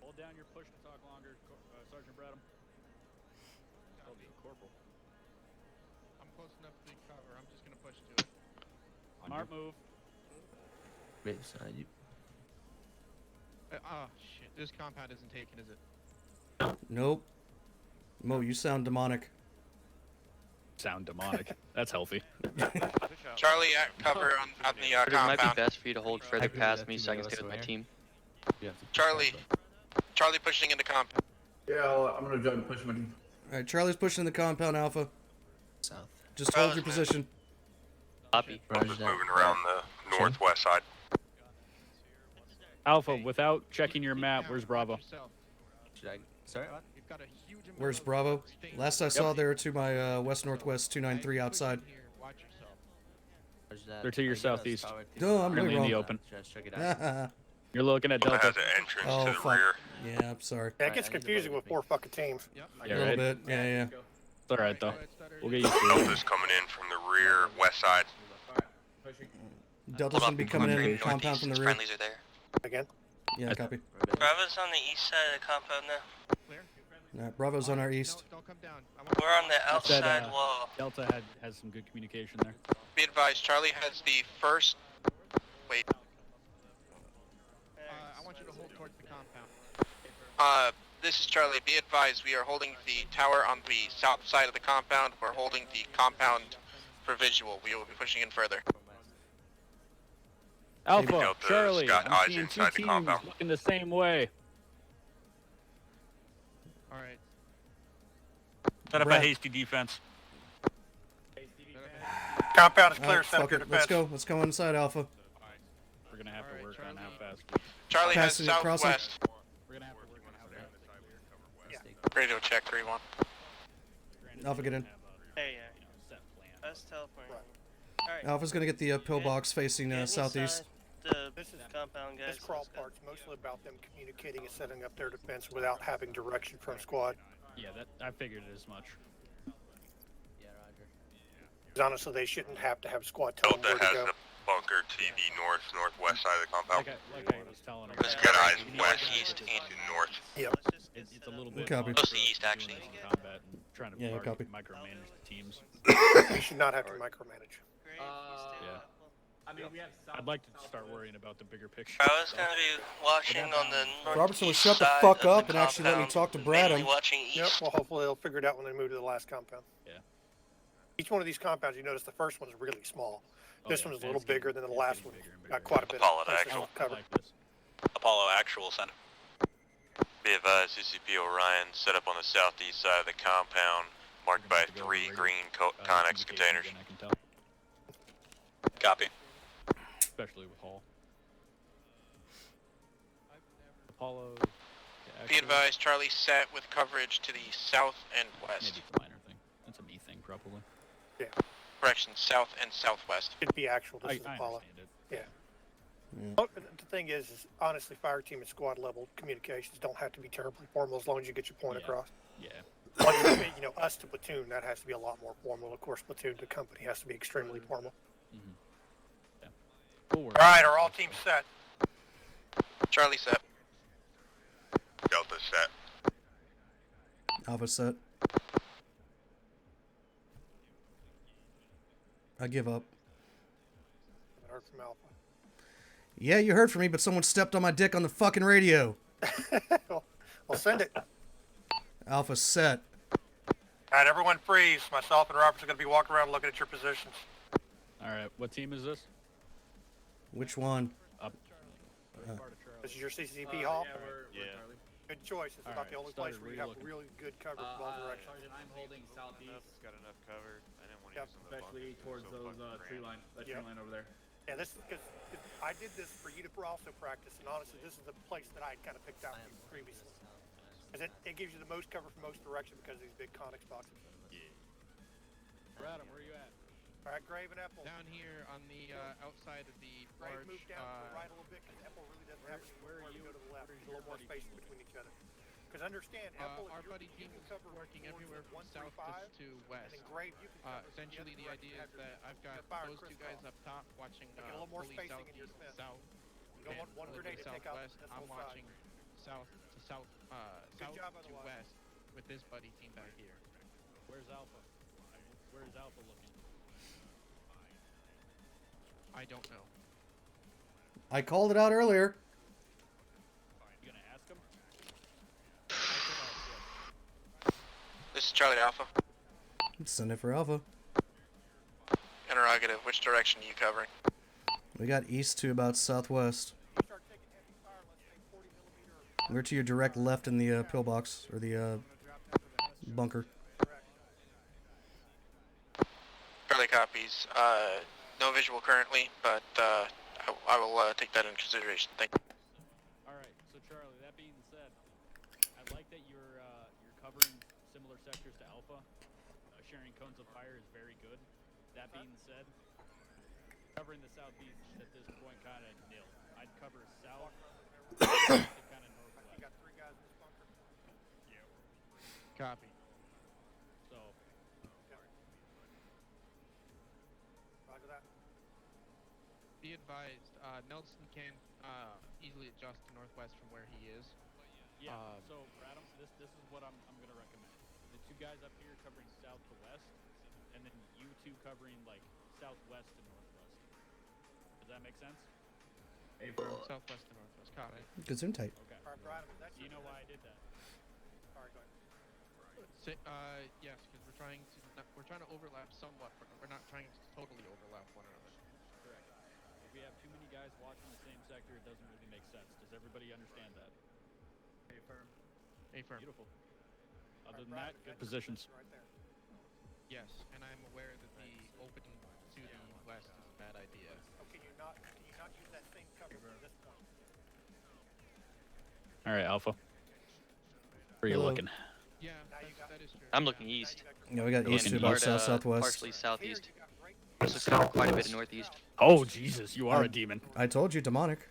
Hold down your push to talk longer, Sergeant Bradham. I'll be a corporal. I'm close enough to cover. I'm just gonna push to it. Smart move. Right beside you. Oh shit! This compound isn't taken, is it? Nope. Mo, you sound demonic. Sound demonic. That's healthy. Charlie, cover on the But it might be compound. best for you to hold further past me so I can stay with my team. Charlie pushing into compound. Yeah, I'm gonna try and push my team. All right, Charlie's pushing the compound, Alpha. South. Just hold your position. Copy. Delta's moving around the northwest side. Alpha, without checking your map, where's Bravo? Should I? Sorry, what? You've got a huge amount Where's of Bravo? things. Last I saw, they were to my west-northwest 293 outside. Here, watch yourself. Where's that? They're to your I guess southeast. power to- No, I'm Currently really in the wrong. open. Just check it out. You're looking at Delta Delta. has an entrance Oh, to the fuck. rear. Yeah, I'm sorry. Yeah, it gets confusing with 4 fucking teams. Yep. A Yeah, little right? bit. Yeah. It's alright, though. We'll get used to it. Delta's coming in from the rear west side. Delta's gonna be coming in compound from the rear. Friendlies are there. Again. Yeah, copy. Bravo's on the east side of the compound now. All right, Bravo's on our east. Don't come down. I want We're on the I said, outside wall. Delta has some good communication there. Be advised, Charlie has the first. Wait. I want you to hold towards the compound. This is Charlie. Be advised, we are holding the tower on the south side of the compound. We're holding the compound for visual. We will be pushing in further. Alpha, Delta's Charlie, got I'm eyes seeing 2 inside the teams compound. looking the same way. All right. Set up a Brad. hasty defense. Compound is clear. Alright, Set up fuck your it. Let's defense. go. Let's go inside, Alpha. on how fast. Charlie has Passing it, crossing. southwest. We're gonna have to work on how fast. Radio check 3-1. Alpha, get in. Hey, that's teleporting. Alright. Alpha's gonna get the pillbox facing Get southeast. inside The compound, guys. This crawl part's mostly about them communicating and setting up their defense without having direction from squad. Yeah, that I figured as much. Yeah, Roger. 'Cause honestly, they shouldn't have to have squad tell them where Delta to has go. the bunker to the northwest side of the compound. Like I was telling him. Let's Got eyes go west east and north. Yep. It's a little bit. Copy. much Mostly for us east, doing actually. this in combat and trying to Yeah, copy. micromanage the teams. You should not have to micromanage. Yeah. I mean, we have. I'd like to start worrying about the bigger picture. I was gonna be watching on the north. Robertson will shut the fuck up and actually let me talk to Brad. Mainly watching east. Yep, well, hopefully they'll figure it out when they move to the last compound. Yeah. Each one of these compounds, you notice the first one's really small. Oh, This yeah, one's a it's little getting- bigger than the it's last getting one. bigger and Got bigger. quite a bit Apollo of to places actual. covered. like this. Apollo actual center. Be advised, CCP Orion set up on the southeast side of the compound, marked by 3 green Connex containers. I can tell, Copy. especially with Hall. Apollo. Be advised, Charlie set with coverage to the south and west. Maybe it's a minor thing. That's a me thing, probably. Correction, south and southwest. It'd be actual. This I is Apollo. understand it. Yeah. Oh, the thing is honestly, fire team and squad level communications don't have to be terribly formal as long as you get your point Yeah. across. Yeah. Once you know, us to platoon, that has to be a lot more formal. Of course, platoon to company has to be extremely formal. Yeah. We'll work. All right, are all teams set? Charlie set. Delta set. Alpha set. I give up. I heard from Alpha. Yeah, you heard from me, but someone stepped on my dick on the fucking radio. I'll send it. Alpha set. All right, everyone freeze. Myself and Roberts are going to be walking around looking at your positions. All right. What team is this? Which one? Up. This is your CCP hall? Yeah. Good choice. It's All about right, the only started place where you have relooking. really good cover from all directions. Sergeant, I'm holding southeast, Got enough cover. I didn't want to Yep. use some of the especially bunkers, towards so those fucking tree cramped. line, that Yep. tree line over there. Yeah, this is because I did this for you to also practice, and honestly, this is the place that I kind of picked out for you previously. Because it gives you the most cover from most direction because of these big Connex boxes. Adam, where are you at? All right, Grave and Apple. Down here on the outside of the Grave, large. move down to the right a little bit because Apple really doesn't have where anywhere are to you? go to the left. Where's There's a little more your space between each other. Because understand, Apple, our if buddy you team can is cover working towards everywhere from 135, south to and west. then Grave, you can cover Essentially, the idea is that I've got fire those two guys crisscross. up top watching Get a little more fully spacing in your southeast, defense. south. You don't want one and grenade to fully take out southwest. this I'm whole side. watching south to south, south job to otherwise. west with this buddy team back here. Where's Alpha? Where's Alpha looking? I don't know. I called it out earlier. You gonna ask him? This is Charlie Alpha. Send it for Alpha. Interrogative. Which direction are you covering? We got east to about southwest. We're to your direct left in the pillbox, or the bunker. Charlie copies. No visual currently, but I will take that into consideration. Thank you. All right. So Charlie, that being said, I like that you're covering similar sectors to Alpha. Sharing cones of fire is very good. That being said, covering the southeast at this point kind of nil. I'd cover south, kind of northwest. You got 3 guys in this bunker. Copy. So Roger that. Be advised, Nelson can easily adjust to northwest from where he is. yeah. So Adam, this is what I'm gonna recommend. The 2 guys up here covering south to west, and then you 2 covering like southwest to northwest. Does that make sense? Southwest to northwest. Copy. Good zoom tight. Okay. All right, Brian, is that Do you know why I did that? Sorry, go ahead. Yes, because we're trying to overlap somewhat, but we're not trying to totally overlap one another. Correct. If we have too many guys watching the same sector, it doesn't really make sense. Does everybody understand that? Affirm. Beautiful. Other than Brian, that, is good your positions. Right there. Yes, and I'm aware that the opening to the west is a bad idea. Oh, can you not use that same cover from this point? All right, Alpha. Where you Hello. looking? Yeah, that is true. I'm looking east. Yeah, we got east to Looking about east. south-southwest. Partially southeast. Also cover quite a bit of northeast. Oh Jesus, you are a demon. I told you, demonic.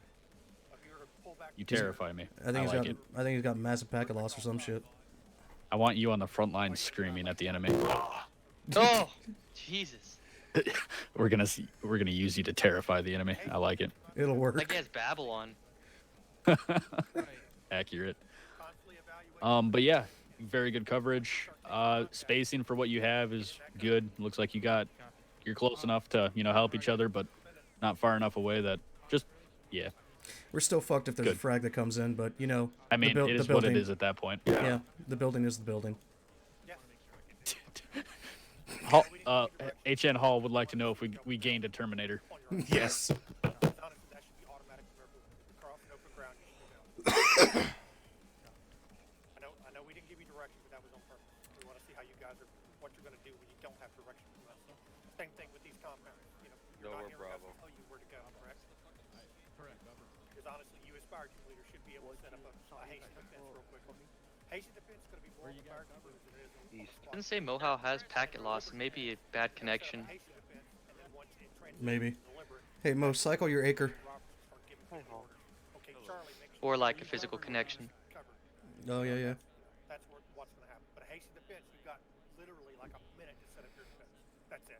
You terrify me. I think I he's like got. it. I think he's got massive packet loss or some shit. I want you on the front line screaming at the enemy. Oh, Jesus. We're gonna use you to terrify the enemy. I like it. It'll work. That guy's Babylon. Accurate. But yeah, very good coverage. Spacing for what you have is good. Looks like you're close enough to help each other, but not far enough away that yeah. We're still fucked if there's Good. a frag that comes in, but I mean, the it is building, what it is at that point. Yeah, the building is the building. Hall, HN Hall would like to know if we gained a Terminator. Yes. I know we didn't give you direction, but that was on purpose. We want to see how you guys are, what you're going to do when you don't have direction from us. Same thing with these compounds. You're not hearing us tell you where to go, correct? Correct. Because honestly, you as fire team leader should be able to set up a Haitian defense real quick. Haitian defense is going to be more of a fire team leader than it is on Didn't say Mohau has packet loss. Maybe a bad connection. Maybe. Hey Mo, cycle your acre. Or like a physical connection. Oh yeah. That's what's going to happen. But a Haitian defense, you've got literally like a minute to set up your defense. That's it.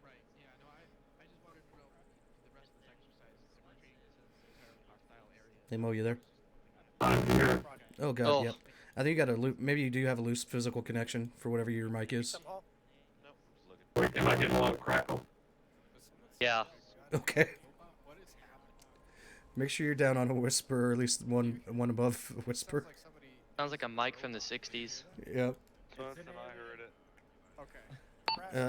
Right. Yeah. No, I just wanted to know the rest of this exercise is we're treating this as an entirely hostile area. Hey Mo, you there? I'm here. Oh god, Oh. yep. I think you got a maybe you do have a loose physical connection for whatever your mic is. Wait, am I getting a lot of crackle? Yeah. Okay. Make sure you're down on a whisper, or at least one above a whisper. Sounds like a mic from the 60s. Yep. I heard it. Okay.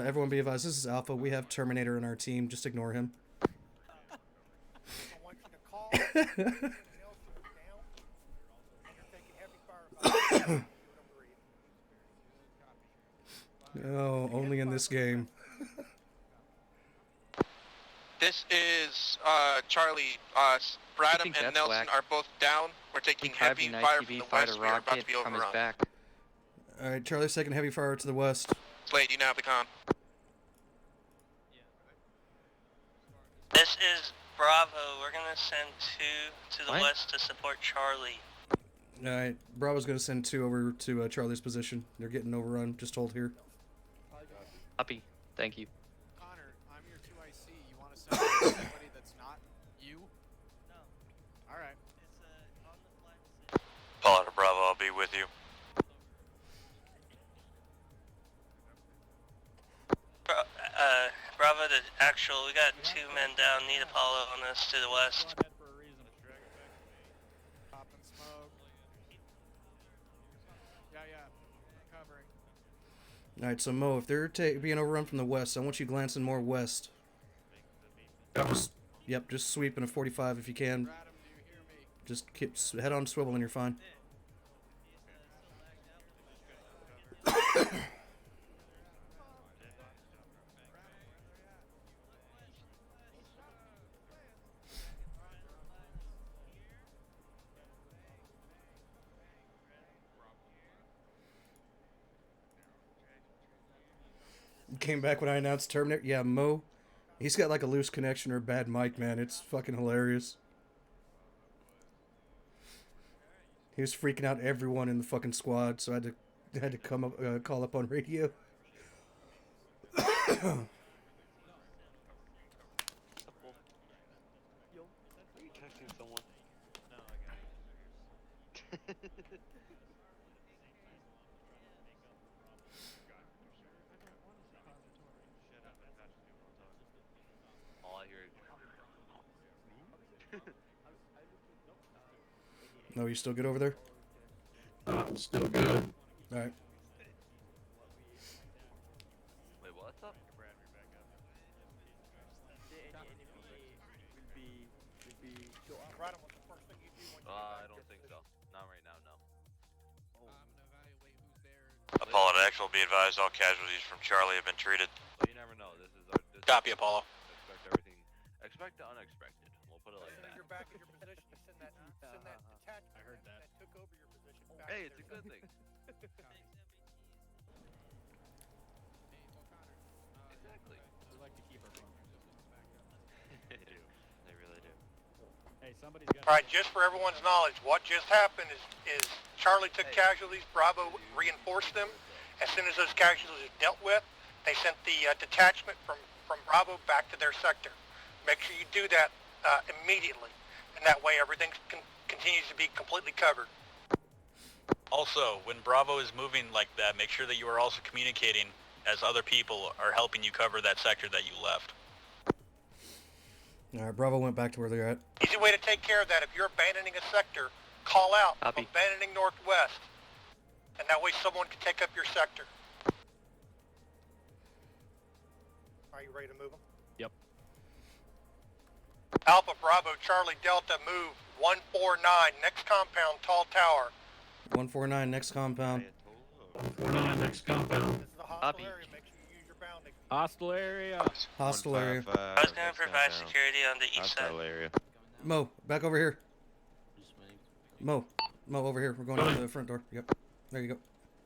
Everyone be advised, this is Alpha. We have Terminator in our team. Just ignore him. I want you to call everything else down, and you're taking heavy fire. No, only in this game. This is Charlie. Bradham think and that's Nelson whack. are both down. We're taking heavy Nice fire TV from the fired west. a We are about rocket to be from his overrun. back. All right, Charlie, second heavy fire to the west. Slade, you now have the con. This is Bravo. We're gonna send 2 to the What? west to support Charlie. All right, Bravo's gonna send 2 over to Charlie's position. They're getting overrun. Just hold here. Copy. Thank you. Connor, I'm your 2IC. You want to send somebody that's not you? No. All right. It's on the flag. Apollo to Bravo, I'll be with you. Bravo to actual. We got 2 men down. Need Apollo on us to the west. Pop and smoke. Yeah. Covering. All right, so Mo, if they're being overrun from the west, I want you glancing more west. Just sweep in a 45 if you can. Bradham, do you hear me? Just keep head on swivel and you're fine. Came back when I announced Terminator. Yeah, Mo, he's got like a loose connection or a bad mic, man. It's fucking hilarious. He was freaking out everyone in the fucking squad, so I had to come up, call up on radio. Yo, are you texting someone? No, I got it. All I hear is. No, you still good over there? Still good. All right. Wait, what's up? I don't think so. Not right now, no. Apollo to actual, be advised, all casualties from Charlie have been treated. But you never know. This is our. Copy, Apollo. Expect everything. Expect the unexpected. We'll put it like that. You're back in your position. You send that Hey, it's a good thing. Exactly. We like to keep our bunkers. They do. They really do. Hey, somebody's got. All right, just for everyone's knowledge, what just happened is Charlie took casualties, Bravo reinforced them. As soon as those casualties were dealt with, they sent the detachment from Bravo back to their sector. Make sure you do that immediately, and that way everything continues to be completely covered. Also, when Bravo is moving like that, make sure that you are also communicating as other people are helping you cover that sector that you left. All right, Bravo went back to where they're at. Easy way to take care of that, if you're abandoning a sector, call out, Copy. abandoning Northwest, and that way someone can take up your sector. Are you ready to move them? Yep. Alpha Bravo Charlie Delta move 149 next compound tall tower. 149 next compound. 149 next compound. This is a hostile area. Make sure you use your bounding. Hostile area. Hostile area. I was going to provide security on the east side. Hostile area. Mo, back over here. Mo, over here. We're going to the front door. Yep. There you go.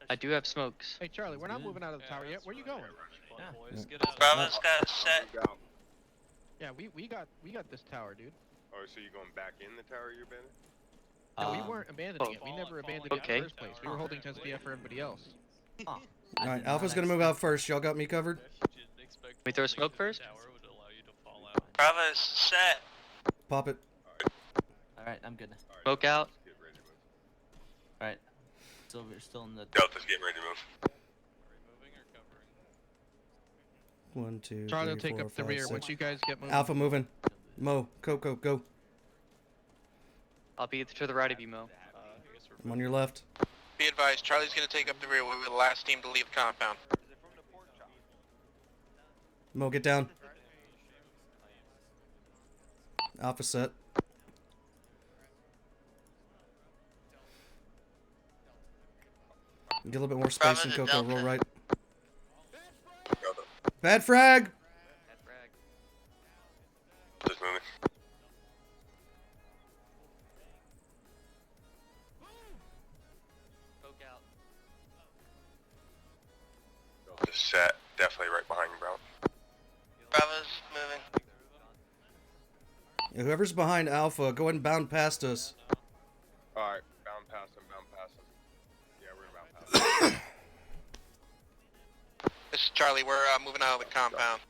I do have smokes. Hey, Charlie, we're not moving out of the tower yet. Where you going? Boys, get out. Bravo's got set. Yeah, we got this tower, dude. Oh, so you're going back in the tower you abandoned? No, we weren't abandoning it. We never abandoned it in the first place. We were holding SDF for everybody else. All right, Alpha's gonna move out first. Y'all got me covered. We throw smoke first? Bravo's set. Pop it. Alright, I'm good. Smoke out. Alright. So we're still in the... Delta's getting ready to move. 1, 2, Charlie will 3, take 4, up the 5, rear 6. once you guys get moving. Alpha moving. Mo, go. I'll be to the right of you, Mo. I'm on your left. Be advised, Charlie's going to take up the rear. We'll be the last team to leave the compound. Mo, get down. Alpha set. Get a little bit more space in Coco. Roll right. Bad frag! Just moving. Smoke out. Delta's set. Definitely right behind you, Brown. Bravo's moving. Yeah, whoever's behind Alpha, go ahead and bound past us. Alright, bound past him. Yeah, we're gonna bound past him. This is Charlie. We're moving out of the compound.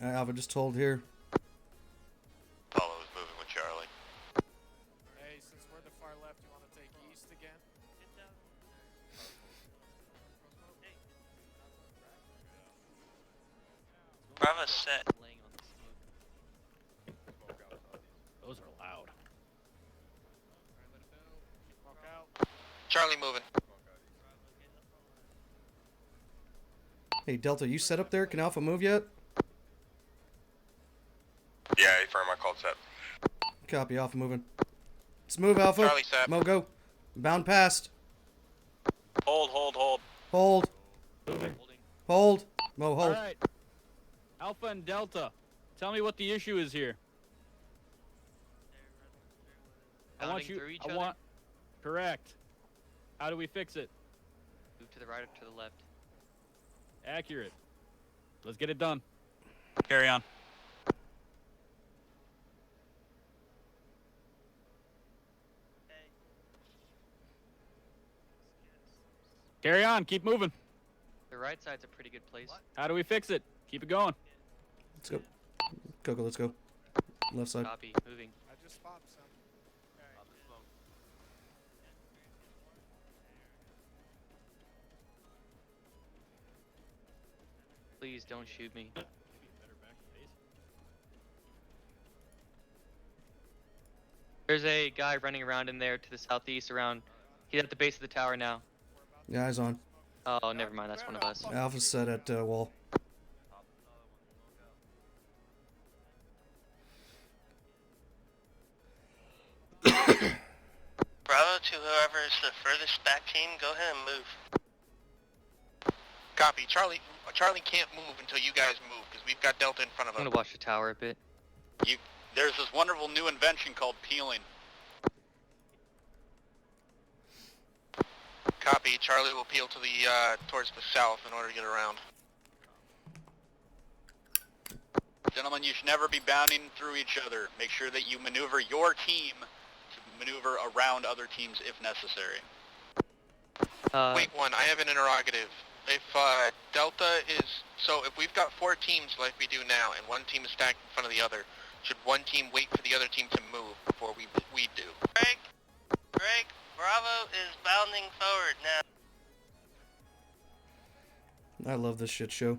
Alpha just hold here. Apollo is moving with Charlie. Hey, since we're the far left, you want to take east again? Bravo's set. Laying on the smoke. Those are loud. Walk out. Charlie moving. Hey, Delta, you set up there? Can Alpha move yet? Yeah, affirm, I called set. Copy, Alpha moving. Let's move, Alpha. Charlie set. Mo, go. Bound past. Hold. Hold. Moving. Hold. Mo, hold. All right. Alpha and Delta, tell me what the issue is here. Bounding through each other? Correct. How do we fix it? Move to the right or to the left. Accurate. Let's get it done. Carry on. Carry on. Keep moving. The right side's a pretty good place. How do we fix it? Keep it going. Let's go. Coco, let's go. Left side. Copy. Moving. I just spotted some. Please don't shoot me. There's a guy running around in there to the southeast around. He's at the base of the tower now. Yeah, eyes on. Oh, never mind. That's one of us. Alpha's set at wall. Bravo to whoever is the furthest back team, go ahead and move. Copy. Charlie can't move until you guys move because we've got Delta in front of I'm us. gonna watch the tower a bit. There's this wonderful new invention called peeling. Copy. Charlie will peel to the towards the south in order to get around. Gentlemen, you should never be bounding through each other. Make sure that you maneuver your team to maneuver around other teams if necessary. Wait, one. I have an interrogative. If Delta is if we've got 4 teams like we do now, and one team is stacked in front of the other, should one team wait for the other team to move before we do? Greg, Bravo is bounding forward now. I love this shit show.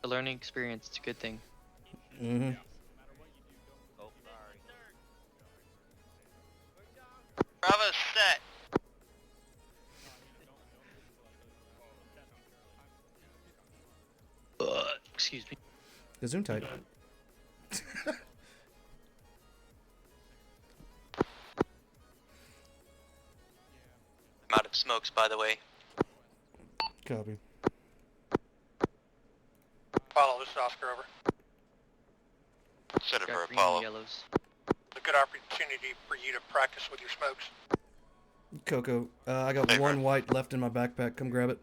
A learning experience. It's a good thing. Mm-hmm. Bravo's set. Excuse me. Zoom tight. I'm out of smokes, by the way. Copy. Apollo, this is Oscar, over. Set it for Got green Apollo. and yellows. A good opportunity for you to practice with your smokes. Coco, I got one white left in my backpack. Come grab it.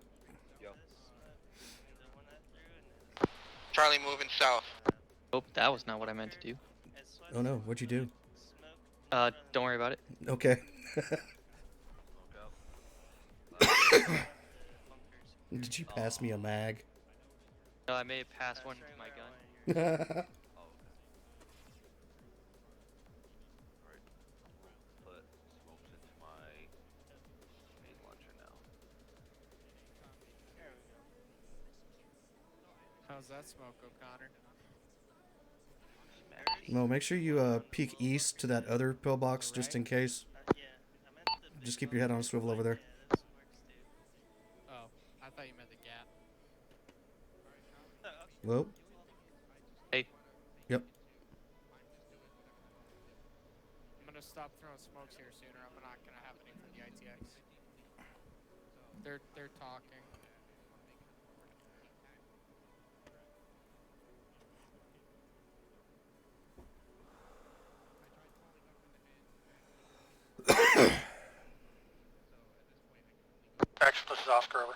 Charlie moving south. Oh, that was not what I meant to do. Oh no, what'd you do? Don't worry about it. Okay. Did you pass me a mag? No, I may have passed one into my gun. How's that smoke, O'Connor? Mo, make sure you peek east to that other pillbox just in case. Just keep your head on a swivel over there. Oh, I thought you meant the gap. Whoa. Hey. Yep. I'm gonna stop throwing smokes here sooner. I'm not gonna have any from the ITX. They're talking. Actually, this is Oscar, over.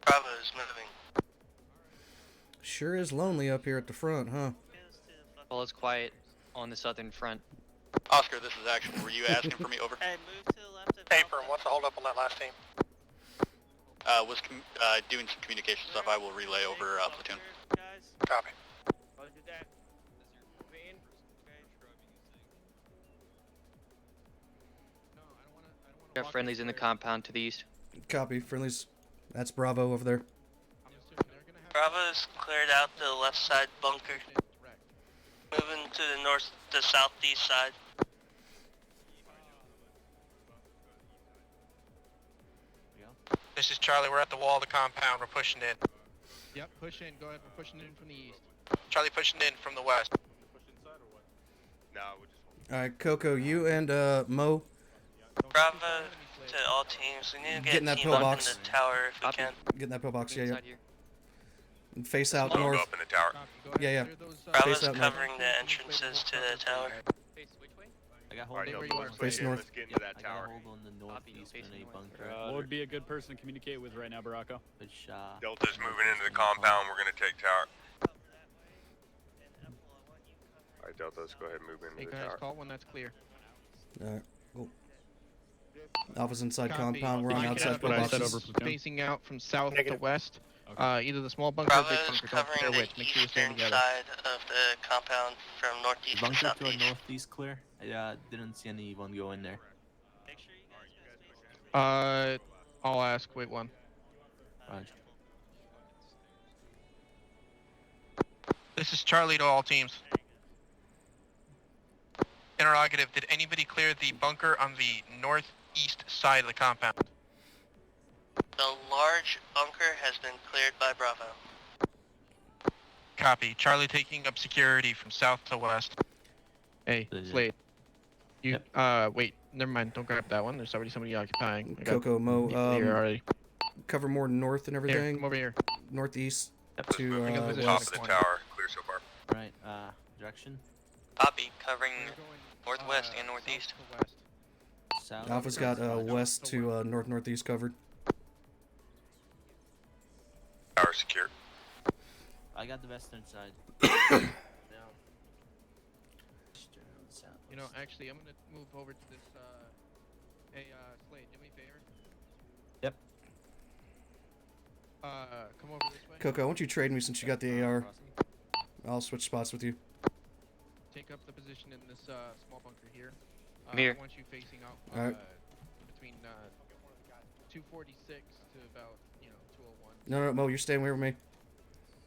Bravo is moving. Sure is lonely up here at the front, huh? Well, it's quiet on the southern front. Oscar, this is action. Were you asking for me? Over. Hey, move to the left of Paper, what's the hold up on that last team? Was doing some communication stuff. I will relay over platoon. Copy. Got friendlies in the compound to the east. Copy, friendlies. That's Bravo over there. Bravo's cleared out the left side bunker. Moving to the southeast side. This is Charlie. We're at the wall of the compound. We're pushing in. Yep, push in. Go ahead. We're pushing in from the east. Charlie pushing in from the west. No, we just. Alright, Coco, you and Mo, Bravo to all teams. We need to Get get in a that team up in pillbox. the tower if we can. get in that pillbox, yeah, yeah. Inside here. And face out We'll go north. up in the tower. Yeah, yeah. Bravo's Face out north. covering the entrances to the tower. Face which way? I got Alright, hold no, on. let's Face push in, north. Let's get into that I got tower. hold on the northeast face in a north. bunker. What would be a good person to communicate with right now, Baracco? Which, Delta's moving into the compound. We're gonna take tower. Alright, Delta, let's go ahead and move Hey into the guys, tower. call when that's clear. Alright, cool. Alpha's inside Copy. compound, we're on Line outside up and Set pillboxes. over platoon. Facing out from south to Negative. west. Okay. Either the small bunker or big Bravo's bunker. Don't care covering the which. Make sure you stand eastern together. side of the compound from northeast to bunker to our southeast. northeast clear. I didn't see anyone go in there. Make sure you guys go space. I'll ask. Wait one. Roger. This is Charlie to all teams. Interrogative, did anybody clear the bunker on the northeast side of the compound? The large bunker has been cleared by Bravo. Copy. Charlie taking up security from south to west. Hey, Slade. You wait. Never mind. Don't grab that one. There's already somebody occupying. I got Coco, Mo, people here already. cover more north and Here, everything. come over here. Northeast Let's to move into the west. top of the tower. Clear so far. Right, direction. Copy, covering northwest and northeast. Alpha's got west to northeast covered. Tower secure. I got the western side. You know, actually, I'm gonna move over to this. Hey, Slade, do me a favor. Yep. Come over this way. Coco, why don't you trade me since you got the AR? I'll switch spots with you. Take up the position in this small bunker here. I'm here. I want you facing out Alright. between 246 to about 201. No, Mo, you're staying here with me.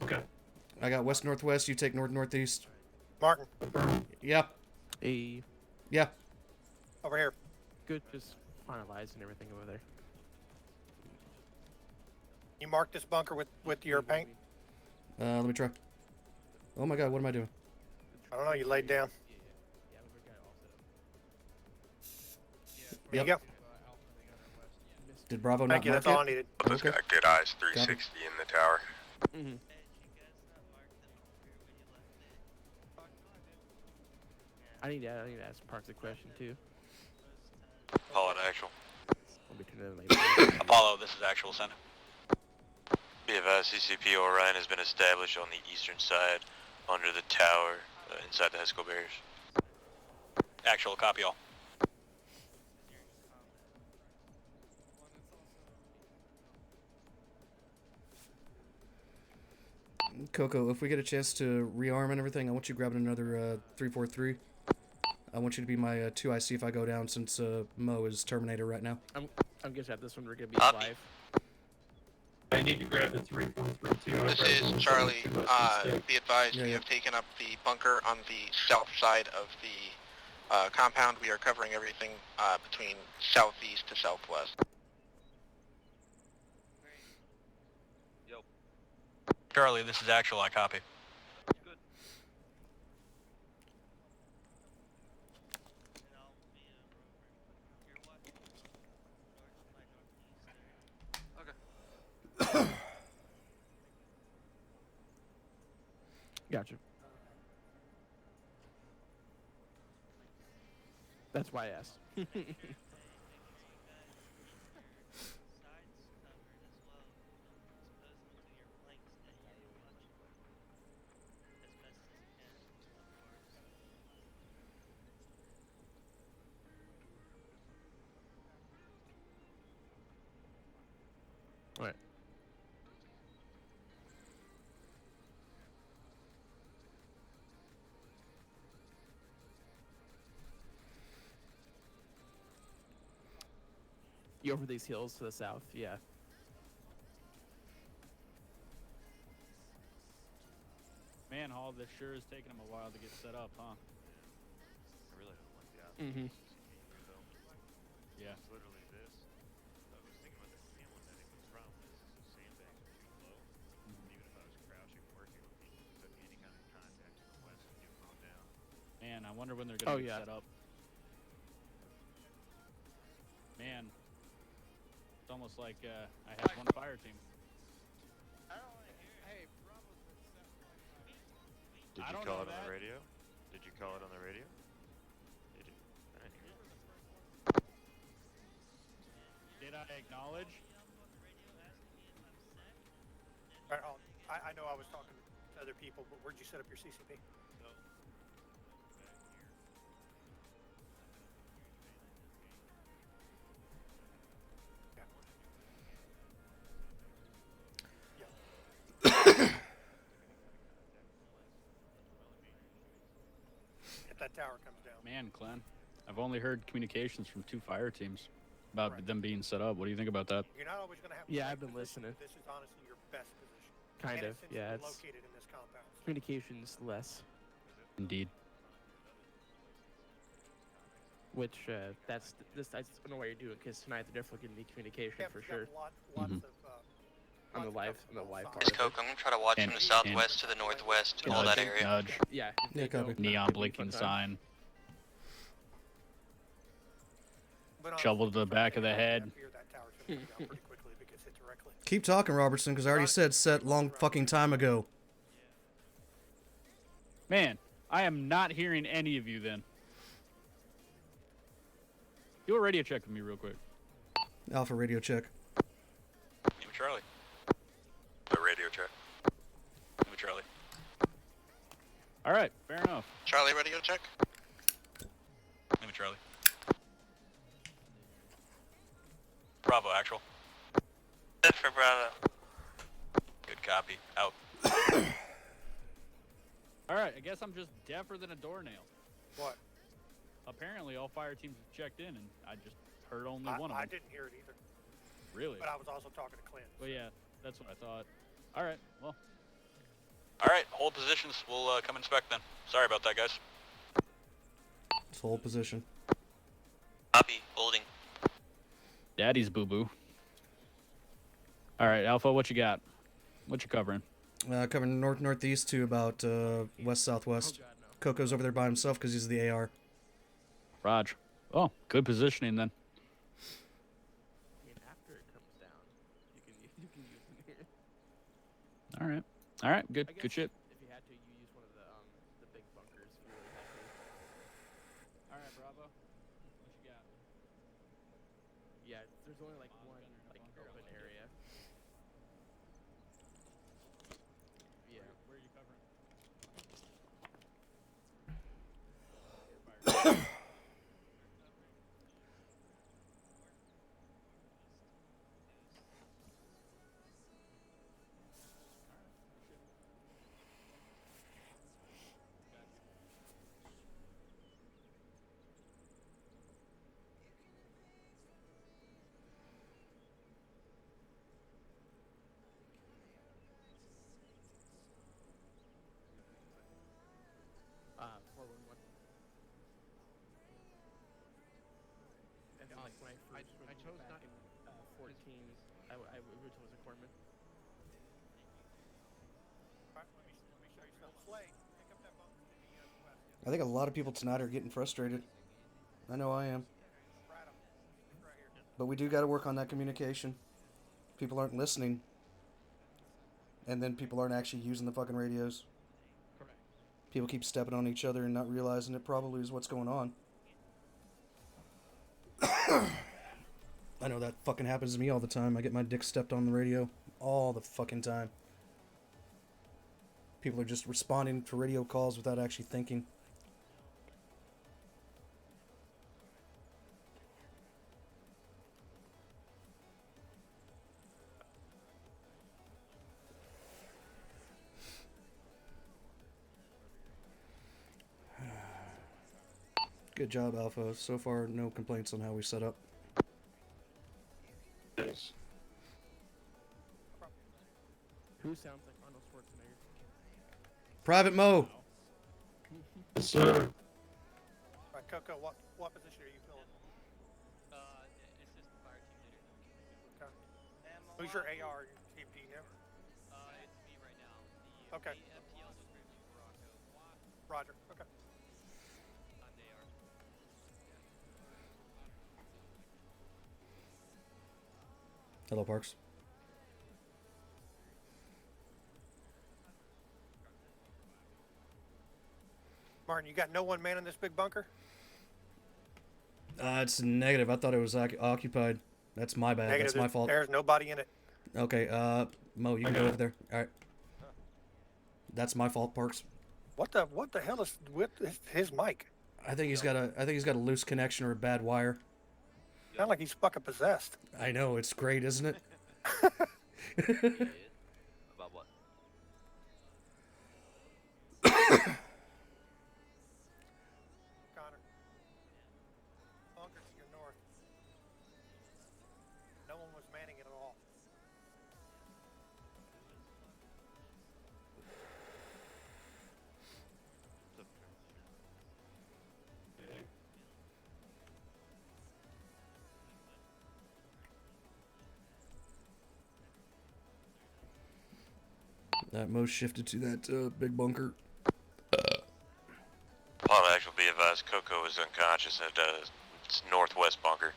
Okay. I got west northwest. You take northeast. Martin, Yeah. Hey. Yeah. over here. Good, just finalizing everything over there. You mark this bunker with your paint? Let me try. Oh my god, what am I doing? I don't know, you laid down. There Yep. you go. Did Bravo Thank not you, mark that's all I it? needed. Alpha's got good eyes, 360 in the tower. Mm-hmm. I need to ask Parks a question too. Apollo to actual. I'll be turning it later. Apollo, this is actual center. Be advised, CCP Orion has been established on the eastern side under the tower inside the Hesco barriers. Actual, copy all. Coco, if we get a chance to rearm and everything, I want you grabbing another 343. I want you to be my 2IC if I go down, since Mo is Terminator right now. I'm guessing at this one we're gonna be Copy. live. I need to grab the 3432. This is Charlie. Be advised, we have taken up the bunker on the south side of the compound. We are covering everything between southeast to southwest. Charlie, this is actual, I copy. Gotcha. That's why I asked. Right. You over these hills to the south, yeah. Man, Hall, this sure is taking them a while to get set up, huh? I really don't like the Mm-hmm. Yeah. It's literally this. I was thinking about the concealment netting. The problem is the sandbags are too low. Even if I was crouching, working with people, took any kind of contact to the west and get mowed down. Man, I wonder when they're gonna get set up. Man, it's almost like I have one fire team. Did you call it on the radio? Did you call it on the radio? Did you? I didn't hear it. Did I acknowledge? All right, I know I was talking to other people, but where'd you set up your CCP? If that tower comes down. Man, Glenn, I've only heard communications from 2 fire teams about them being set up. What do you think about that? You're not always going to have. Yeah, I've been listening. This is honestly your best position. Kind And of, it's yeah. centrally It's located in this compound. communications less, Indeed. which that's this. I don't know why you're doing because tonight they're definitely going to need communication Yeah, for we've sure. got lots of. On the live part. This Coke, I'm gonna try to watch from the southwest to the northwest, all that area. Nudge. Yeah. Yeah, copy. Neon blinking sign. Shovel to the back of the head. Keep talking, Robertson, because I already said set long fucking time ago. Man, I am not hearing any of you then. Do a radio check with me real quick. Alpha radio check. Lima Charlie. The radio check. Lima Charlie. All right, fair enough. Charlie, radio check. Lima Charlie. Bravo, actual. Good for Bravo. Good copy. Out. All right, I guess I'm just deafer than a doornail. What? Apparently, all fire teams have checked in, and I just heard only one of them. I didn't hear it either. Really? But I was also talking to Clint. Well, yeah, that's what I thought. All right, well. All right, hold positions. We'll come inspect then. Sorry about that, guys. Let's hold position. Copy. Holding. Daddy's boo-boo. All right, Alpha, what you got? What you covering? Covering northeast to about west-southwest. Coco's over there by himself because he's the AR. Raj. Oh, good positioning then. I mean, after it comes down, you can use them here. All right. All right, good shit. If you had to, you use one of the big bunkers if you really had to. All right, Bravo. What you got? Yeah, there's only like one like open area. Yeah. Where are you covering? And like when I chose back in 14, I originally was a corpsman. All right, let me show you something. Slade, pick up that bunker to the west. I think a lot of people tonight are getting frustrated. I know I am. But we do got to work on that communication. People aren't listening. And then people aren't actually using the fucking radios. Correct. People keep stepping on each other and not realizing it probably is what's going on. I know that fucking happens to me all the time. I get my dick stepped on the radio all the fucking time. People are just responding to radio calls without actually thinking. Good job, Alpha. So far, no complaints on how we set up. Yes. Who sounds like Arnold Schwarzenegger? Private Mo! Yes, sir. Right, Coco, what position are you filling? Assistant fire team leader. Okay. Who's your AR, your TMD now? It's me right now. Okay. FTL was previously Morocco. Roger. Okay. I'm the AR. Hello, Parks. Martin, you got no one man in this big bunker? It's negative. I thought it was occupied. That's my bad. Negative. That's my fault. There's nobody in it. Okay, Mo, you can go over there. All right. That's my fault, Parks. What the hell is with his mic? I think he's got a loose connection or a bad wire. Sound like he's fucking possessed. I know, it's great, isn't it? About what? Connor. Bunker to your north. No one was manning it at all. That Mo shifted to that big bunker. Upon actual be advised, Coco is unconscious at it's northwest bunker.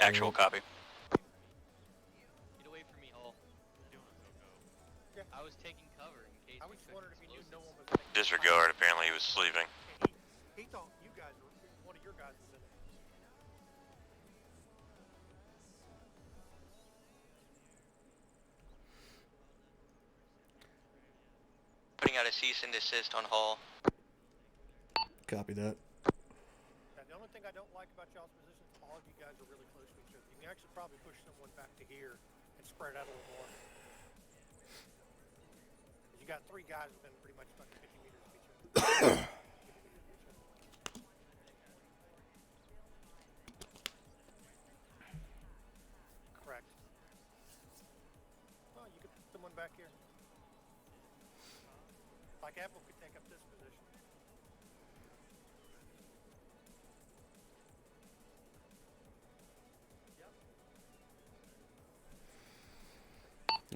Actual copy. Get away from me, Hall. I was taking cover in case I was just wondering if you knew no one was in it. Disregard, apparently he was sleeping. He thought you guys were, one of your guys was in it. Putting out a cease and desist on Hall. Copy that. Now, the only thing I don't like about y'all's positions, all of you guys are really close to each other. You can actually probably push someone back to here and spread out a little more. You got 3 guys within pretty much about 50 meters of each other. Correct. Well, you could put someone back here. Like Apple could take up this position.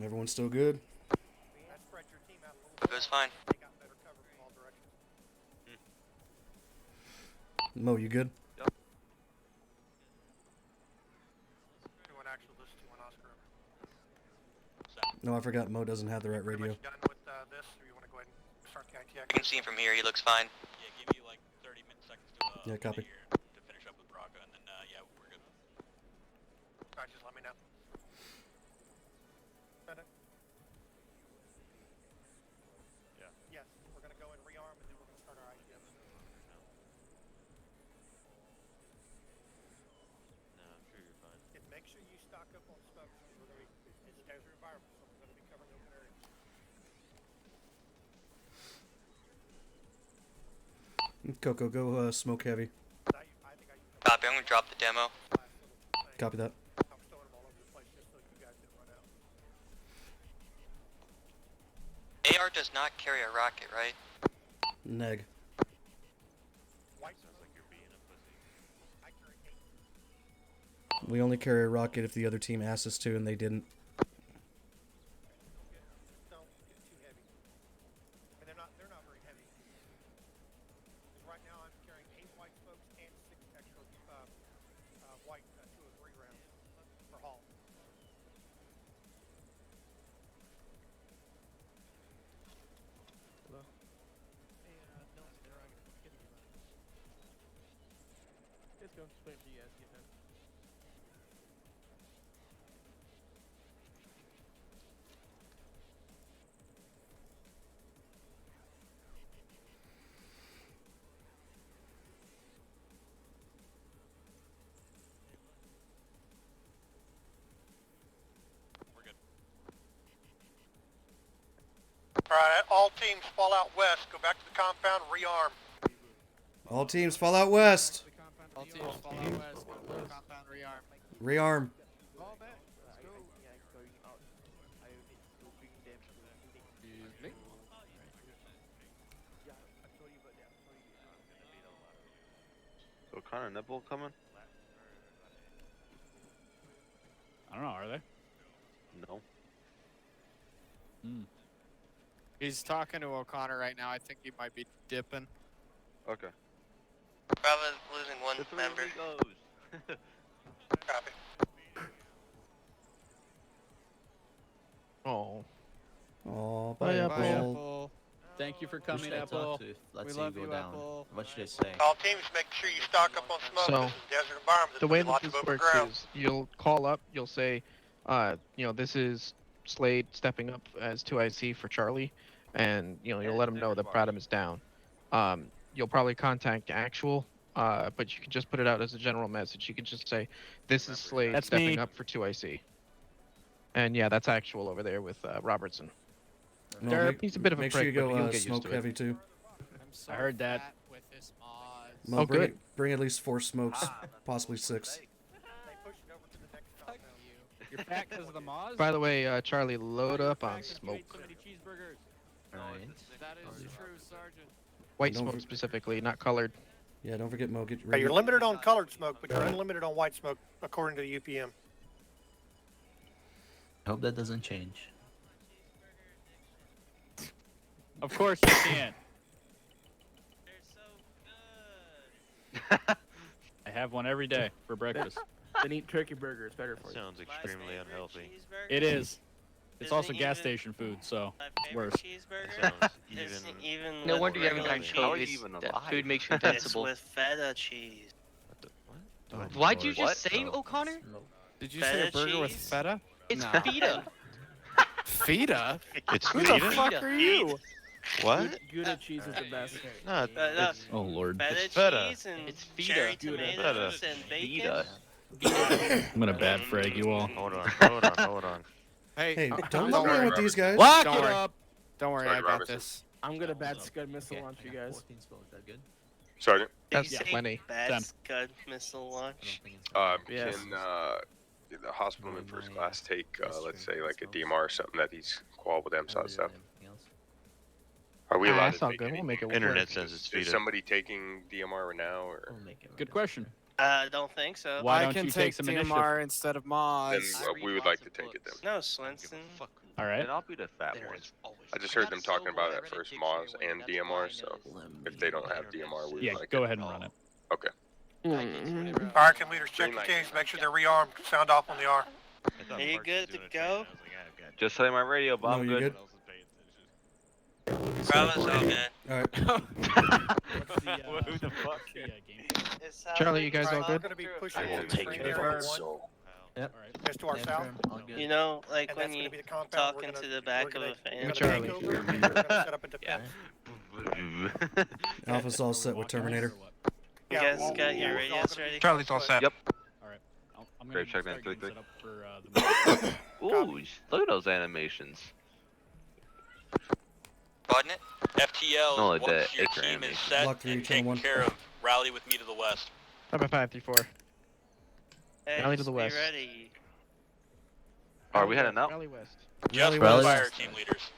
Everyone's still good? That spread your team out a little bit. It was fine. They got better cover from all directions. Mo, you good? Anyone actually listen to one Oscar? No, I forgot Mo doesn't have the right Pretty radio. much done with this, or you want to go ahead and start the IT You can see him from here. He looks fine. Yeah, give me like 30 seconds to Yeah, copy. to finish up with Braca, and then yeah, we're good. Alright, just let me know. Yeah. Yes, we're going to go and rearm, and then we're going to start our ITF. No, I'm sure you're fine. And make sure you stock up on smokes, because we're going to be, it's a desert environment, so we're going to be covering open areas. Coco, go smoke heavy. Copy. I'm gonna drop the demo. Copy that. I'm throwing them all over the place just so you guys didn't run out. AR does not carry a rocket, right? Neg. White Sounds like you're being a pussy. I carry 8. We only carry a rocket if the other team asked us to, and they didn't. Don't get too heavy. And they're not very heavy. Because right now I'm carrying 8 white smokes and 6 extra white 203 rounds for Hall. Hello? Hey, Nelson, they're all getting you. Let's go. Just waiting for you guys to get done. We're good. Alright, all teams fall out west. Go back to the compound, rearm. All teams fall out west. All teams fall out west. Go to the compound rearm. Rearm. Fall back. Let's go. I think going out. I need to bring them to the meeting. Excuse me? Yeah, I told you about that. I told you. So Connor Nibble coming? I don't know. Are they? No. Hmm. He's talking to O'Connor right now. I think he might be dipping. Okay. Bravo's losing one member. Copy. Oh. Oh, Bye, bye, Apple. Apple. Thank you for Who coming, should I Apple. talk to if let's We say love you you, go down? Apple. What should I say? All teams, make sure you stock up on smoke. So, This is a desert environment. The There's way gonna be that lots this of open works ground. is you'll call up, you'll say, this is Slade stepping up as 2IC for Charlie, and you'll let him know that Bradham is down. You'll probably contact Actual, but you can just put it out as a general message. You can just say, this is Slade That's stepping me. up for 2IC. And yeah, that's Actual over there with Robertson. No, make, He's a bit of a make prick, sure you but go he'll get used smoke to it. heavy too. I'm so I heard that. fat with this mod. Mo, Oh, bring, good. bring at least 4 smokes, possibly 6. They push it over to the next compound. You're fat because of the Moz? By the way, Charlie, load up on Fat 'cause you smoke. ate so many cheeseburgers. Alright. That is true, Sergeant. White Don't smoke for- specifically, not colored. Yeah, don't forget Mo. Get Right, ready. you're limited on colored smoke, but you're unlimited on white smoke, according to the UPM. I hope that doesn't change. Of course you can't. I have one every day for breakfast. Then eat turkey burger. It's better for you. Sounds extremely unhealthy. It is. It's also gas station food, so it's worse. Cheeseburger isn't even No with wonder you haven't regular gotten cheese. COVID. That food makes you It's invincible. with feta cheese. Why'd you just say, O'Connor? Did you say a burger with feta? It's Nah. feta. Feta? It's Who the feta? fuck are you? What? Gouda cheese is the best. No, it's, Oh lord. Feta it's feta. cheese and It's feta. cherry Feta. tomatoes and bacon. I'm gonna bad frag you all. Hold on. Hey, don't don't worry. let me in with these guys. Lock Don't it worry. up. Don't worry, Sergeant I got Robertson. this. I'm gonna bad scud missile launch you guys. Sergeant, That's Did you say plenty. bad Done. scud missile launch? Yes. can the hospital in first class take, let's say, like a DMR or something that he's qual with them sort of stuff? Are we allowed That's to all take good. any? We'll make it work. Internet says it's Is feta. somebody taking DMR now, or Good question. I don't think so. Why I don't can you take take some DMR initiative? instead of then Moz. we would like to take it then. No, Swenson. All right. I'll be the fat one. I just heard them talking about it at first, Moz and DMR, so if they don't have DMR, we would Yeah, like go it. ahead and run it. Okay. Fire team leaders, check the teams, make sure they're rearmed. Sound off on the arm. Are you good to go? Just say my radio, but No, I'm you good. Bravo's all good. All right. Who the fuck? Charlie, you guys all We're good? gonna be pushing I will into take train your area vote, one, so. Yep. just to our south. You know, like And when that's you gonna be the compound. talk We're into gonna- the back we're of gonna- a fan. we're Charlie. gonna take over, and we're gonna set up a defense. Alpha's all set with Terminator. You guys got your radios ready? Charlie's all set. Yep. All right. I'm Great, check start that, getting 3-3. set up for the Ooh, look at those animations. Coordinate? FTL, Oh, once your team is set Block 3, and channel taken 1. care of, rally with me to the west. 5-5-3-4. Hey, Rally to the be west. ready. Are we heading out? Rally west. Rally Just west. fire team leaders.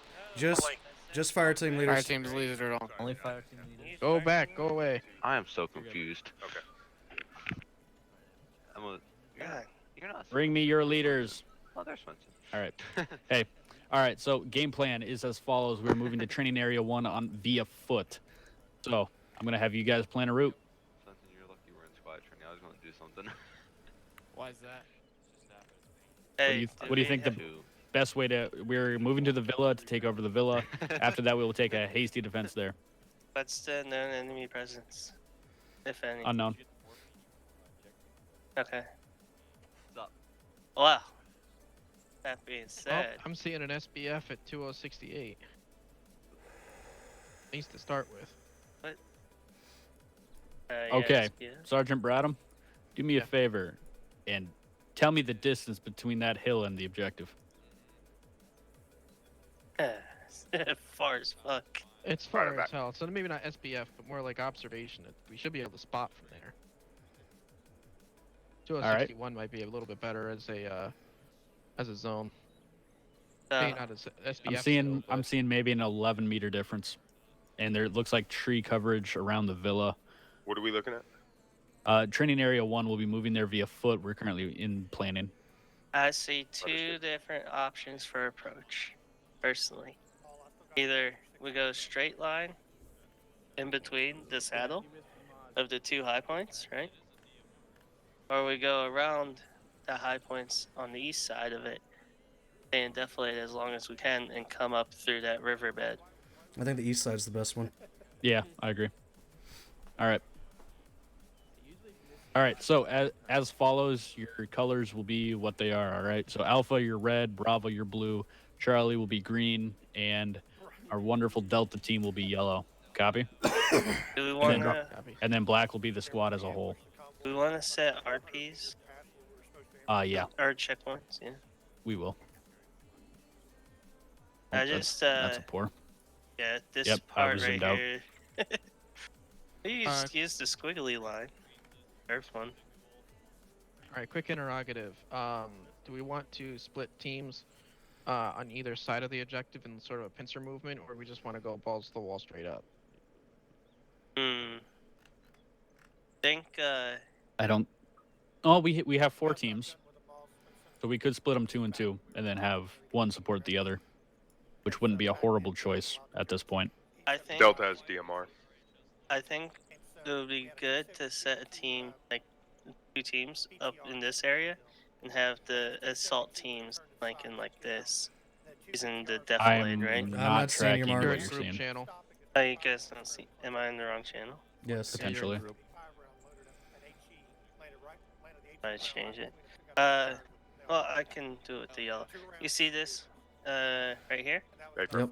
Just fire team Fire leaders. team's leader at all. Only fire team leaders. Go back. Go away. I am so confused. Okay. You're not. Bring me your leaders. Oh, there's Swenson. All right. Hey. All right. So game plan is as follows: we're moving to training area 1 on via foot. So I'm gonna have you guys plan a route. Swenson, you're lucky we're in squad training. I was going to do something. Why is that? Hey, What do you think the best way to? We're moving to the villa to take over the villa. After that, we will take a hasty defense there. What's the known enemy presence? If any. Unknown. Okay. What's up? Wow. That being Oh, said, I'm seeing an SBF at 2068. Needs to start with. yeah, Okay, yeah. Sergeant Bradham, do me a favor and tell me the distance between that hill and the objective. Far as fuck. It's far as hell. So maybe not SBF, but more like observation. We should be able to spot from there. 2061 might be a little bit better as a zone. Maybe not as SBF. I'm seeing maybe an 11-meter difference, and there looks like tree coverage around the villa. What are we looking at? Training area 1 will be moving there via foot. We're currently in planning. I see two different options for approach, personally. Either we go straight line in between the saddle of the two high points, right? Or we go around the high points on the east side of it and deflate as long as we can and come up through that riverbed. I think the east side's the best one. Yeah, I agree. All right. All right, so as follows, your colors will be what they are, all right? So Alpha, you're red, Bravo, you're blue, Charlie will be green, and our wonderful Delta team will be yellow. Copy? Do we want to And then black will be the squad as a whole. set RPs Yeah, or checkpoints? Yeah. we will. I That's- just That's a poor. yeah, this Yep, I part was right zoomed out. here. You use the squiggly line. First one. Alright, quick interrogative. Do we want to split teams on either side of the objective in sort of a pincer movement, or we just want to go balls to the wall straight up? Think I don't. Oh, we have 4 teams, so we could split them 2 and 2, and then have one support the other, which wouldn't be a horrible choice at this point. I think Delta has DMR. I think it would be good to set a team, like 2 teams up in this area, and have the assault teams like in like this. Using the defilade, right? I'm not not seeing your tracking mark. what Group you're seeing. channel. Oh, you guys don't see. Am I in the wrong channel? Yes. Potentially. I change it. Well, I can do it with the yellow. You see this? Right here? Yep.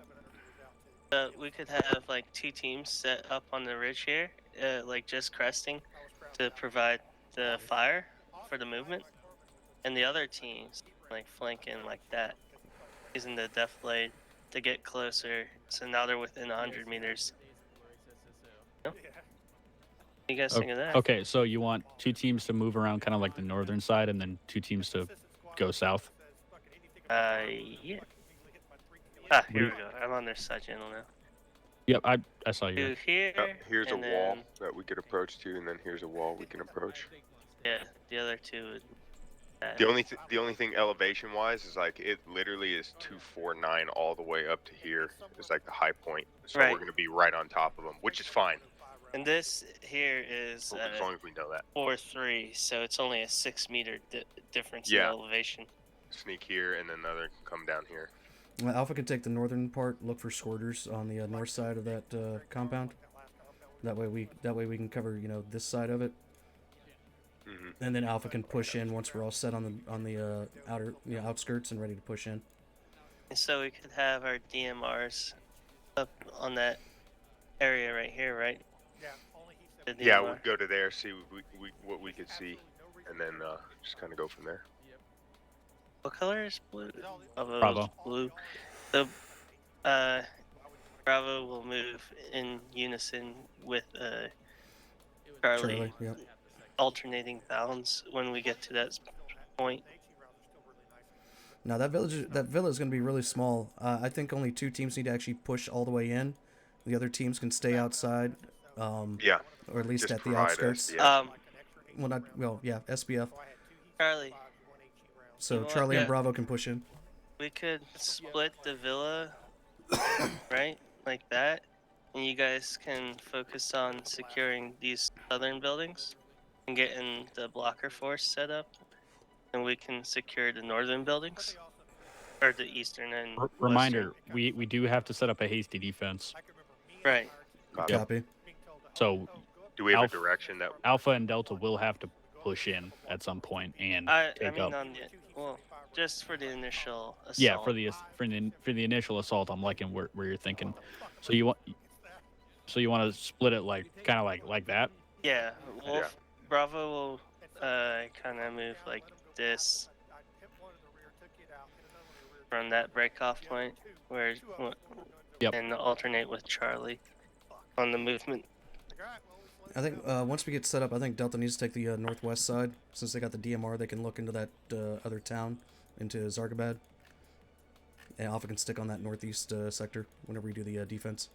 We could have like 2 teams set up on the ridge here, like just cresting, to provide the fire for the movement, and the other teams like flanking like that, using the defilade to get closer. So now they're within 100 meters. What do you guys think of that? Okay, so you want 2 teams to move around kind of like the northern side and then 2 teams to go south? Yeah. Ah, here we go. I'm on their side channel now. Yep, I saw you. To here. Here's a and wall then- that we could approach to, and then here's a wall we can approach. Yeah, the other 2 would. The only thing elevation wise is like it literally is 249 all the way up to here. It's like the high point, so Right. we're gonna be right on top of them, which is fine. And this here is As long as we know that. 4-3, so it's only a 6-meter difference Yeah. in elevation. Sneak here, and then the other can come down here. Well, Alpha can take the northern part, look for squirters on the north side of that compound. That way we can cover this side of it, and then Alpha can push in once we're all set on the outer outskirts and ready to push in. And so we could have our DMRs up on that area right here, right? The Yeah, DMR. we'd go to there, see what we could see, and then just kind of go from there. What color is blue? Bravo. Is blue. So, Bravo will move in unison with Charlie, yeah. alternating bounds when we get to that point. Now that villa is going to be really small. I think only 2 teams need to actually push all the way in. The other teams can stay outside. Yeah. Or at least Just at the provide outskirts. SBF. SBF. Charlie. So You know what? Charlie and Yeah. Bravo can push in. We could split the villa, right? Like that. And you guys can focus on securing these southern buildings and getting the blocker force set up. And we can secure the northern buildings. Or the eastern and Reminder, we do have to set up a hasty defense. Right. Copy. So do we have a direction that Alpha and Delta will have to push in at some point and I take mean, up? well, just for the initial assault. Yeah, for the initial assault, I'm liking where you're thinking. So you want to split it kind of like that? Yeah, Bravo will kind of move like this from that break-off point, and alternate with Charlie on the movement. I think once we get set up, I think Delta needs to take the northwest side. Since they got the DMR, they can look into that other town, into Zargabad. And Alpha can stick on that northeast sector whenever we do the defense.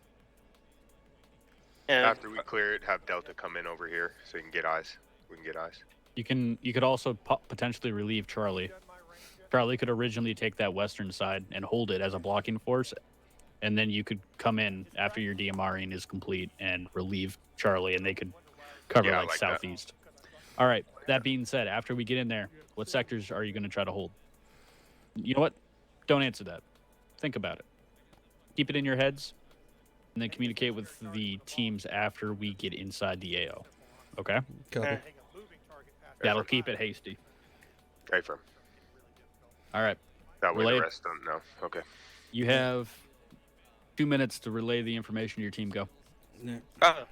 after we clear it, have Delta come in over here so you can get eyes. We can get eyes. You could also potentially relieve Charlie. Charlie could originally take that western side and hold it as a blocking force, and then you could come in after your DMRing is complete and relieve Charlie, and they could cover Yeah, I like like that. southeast. All right. That being said, after we get in there, what sectors are you going to try to hold? You know what? Don't answer that. Think about it. Keep it in your heads, and then communicate with the teams after we get inside the AO. Okay? Copy. That'll keep it hasty. Okay, firm. All right. That way Relay. the rest don't know. Okay. You have 2 minutes to relay the information to your team. Go. Yeah. Bravo.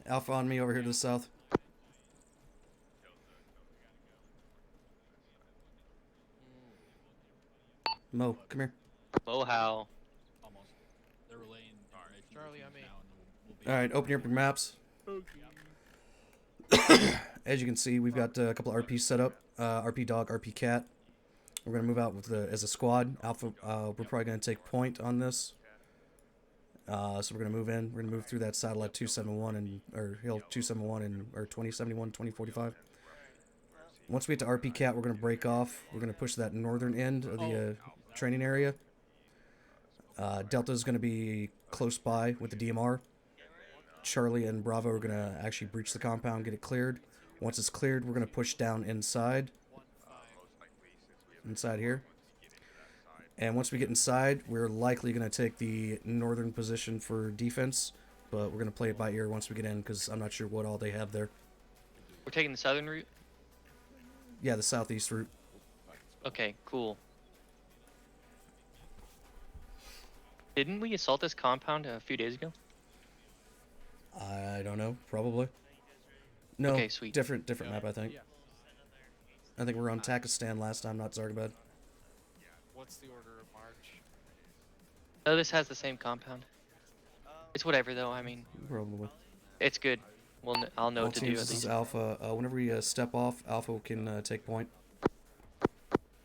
Alpha on me over here to the south. Mo, come here. Oh, how? Charlie, on me. All right, open your maps. As you can see, we've got a couple of RPs set up. RP Dog, RP Cat. We're going to move out with as a squad. Alpha, we're probably going to take point on this. So we're going to move in. We're going to move through that satellite 271 or hill 271 or 2071, 2045. Once we get to RP Cat, we're going to break off. We're going to push that northern end of the training area. Delta is going to be close by with the DMR. Charlie and Bravo are going to actually breach the compound, get it cleared. Once it's cleared, we're going to push down inside here. And once we get inside, we're likely going to take the northern position for defense, but we're going to play it by ear once we get in because I'm not sure what all they have there. We're taking the southern route? Yeah, the southeast route. Okay, cool. Didn't we assault this compound a few days ago? I don't know, probably. No, Okay, sweet. different map, I think. I think we were on Takistan last time, not Zargabad. What's the order of march? Oh, this has the same compound. It's whatever, though. I mean, Probably. it's good. Well, I'll know All what to do teams, at this is least. Alpha. Whenever we step off, Alpha can take point.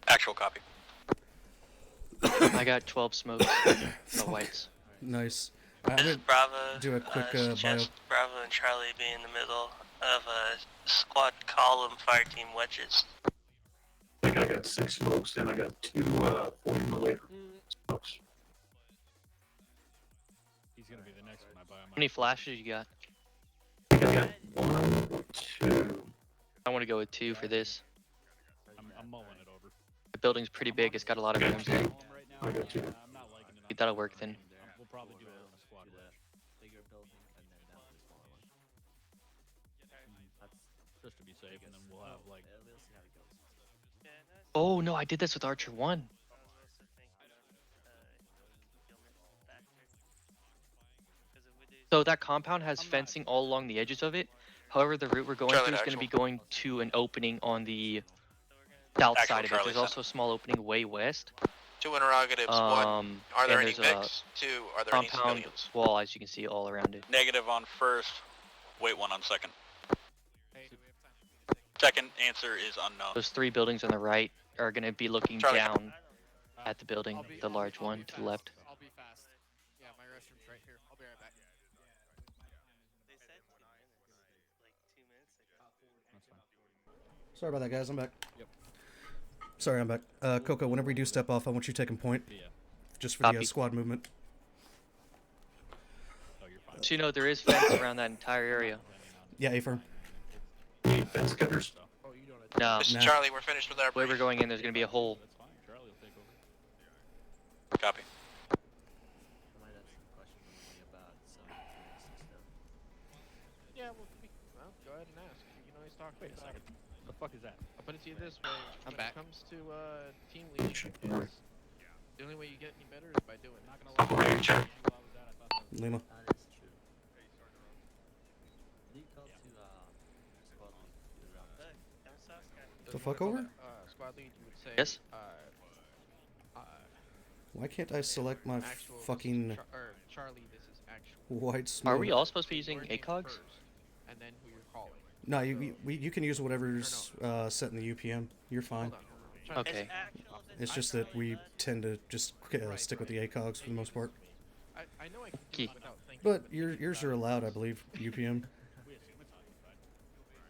Actual copy. I got 12 smokes. No whites. Nice. I'm This is gonna Bravo. do a quick bio. Suggest Bravo and Charlie be in the middle of a squad column fire team wedges. I think I got 6 smokes and I got 2 40mm smokes. He's gonna be the next one I buy. How many flashes you got? I think I got 1, 2. I want to go with 2 for this. I'm mulling it over. The building's pretty big. It's got a lot of rooms in it. I got 2. I'm not liking it. That'll work then. We'll probably do a squad rush. Bigger building and then down to the smaller one. That's Just to be safe, and then we'll have like. we'll see how it goes. Oh, no, I did this with Archer 1. So that compound has fencing all along the edges of it. However, the route we're going Charlie through is to going to be actual. going to an opening on the south Actual side of it. Charlie There's center. also a small opening way west. 2 interrogatives. 1. Are there and any there's a VICs? 2. Are there any compound civilians? wall, as you can see, all around it. Negative on first. Wait 1 on second. Second answer is unknown. Those 3 buildings on the right are going to be looking Charlie. down at the building, the large one to the left. I'll be fast. Yeah, my restroom's right here. I'll be right back. Sorry about that, guys. I'm back. Yep. Sorry, I'm back. Coco, whenever we do step off, I want you taking point. Yeah. Just for the Copy. squad movement. Oh, you're fine. So you know there is fence around that entire area. Yeah, A-firm. Need fence cutters. Oh, you don't No, This is Nah. Charlie. We're finished with our where brief. we're going in, there's going to be a hole. That's fine. Charlie will take over. Copy. I might have some questions about some stuff. Yeah, well, go ahead and ask. You can always talk. Wait a second. The fuck is that? I'll put it to you this way. I'm when back. it comes to team leadership, Alright. is the only way you get any better is by doing it. Not gonna lie. Wait, check. While I was out, I thought that was- Lima. That is true. Did you tell to squad lead around? The fuck over? Squad lead, you would say. Yes? Why can't I select my Actual, fucking Charlie, this is actual. white smoke? Are we all supposed to be using Your name ACOGs? first, and then who you're calling. No, you can use whatever's set in the UPM. You're fine. Hold on. I'm trying to- Okay. It's just that we tend to just stick with the ACOGs for the most part. I know I can do Key. it without thinking. But yours are allowed, I believe, UPM.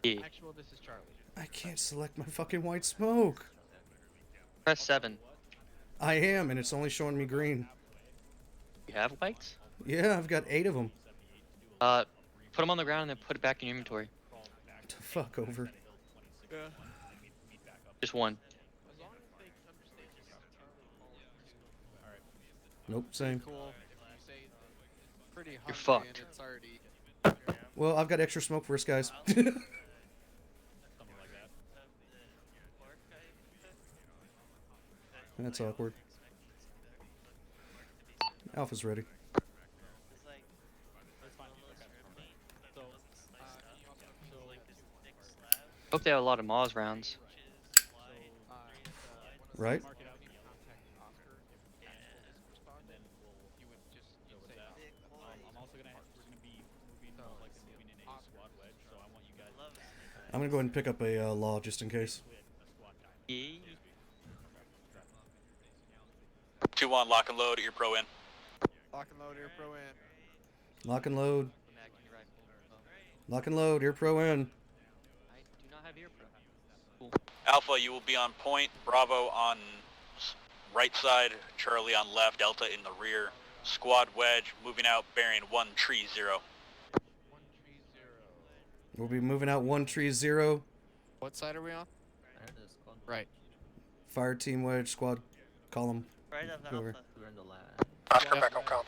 Yeah. Actual, this is Charlie. I can't select my fucking white smoke. Press 7. I am, and it's only showing me green. You have whites? Yeah, I've got 8 of them. Put them on the ground and then put it back in your inventory. To fuck over. Just one. As long as they understand this is Charlie calling. Nope, same. Cool. You say that pretty hungry fucked. and it's already. Well, I've got extra smoke for us, guys. Something like that. That's awkward. Alpha's ready. That's fine. Okay. So, Hope they have a lot of Moz rounds. Right? mark it out. I'm also gonna. We're gonna be moving. Like moving in a squad wedge. So I want you guys. I'm gonna go ahead and pick up a law just in case. Yeah. 2-1, lock and load at your pro in. Lock and load, air pro in. Lock and load. Lock and load. Ear pro in. I do not have ear pro. Cool. Alpha, you will be on point. Bravo on right side. Charlie on left. Delta in the rear. Squad wedge moving out. Bearing 130. We'll be moving out 130. What side are we on? I heard the squad. Right. Fire team wedge squad column. Right of Go over. Alpha. We're in the lab. Oscar back on comms.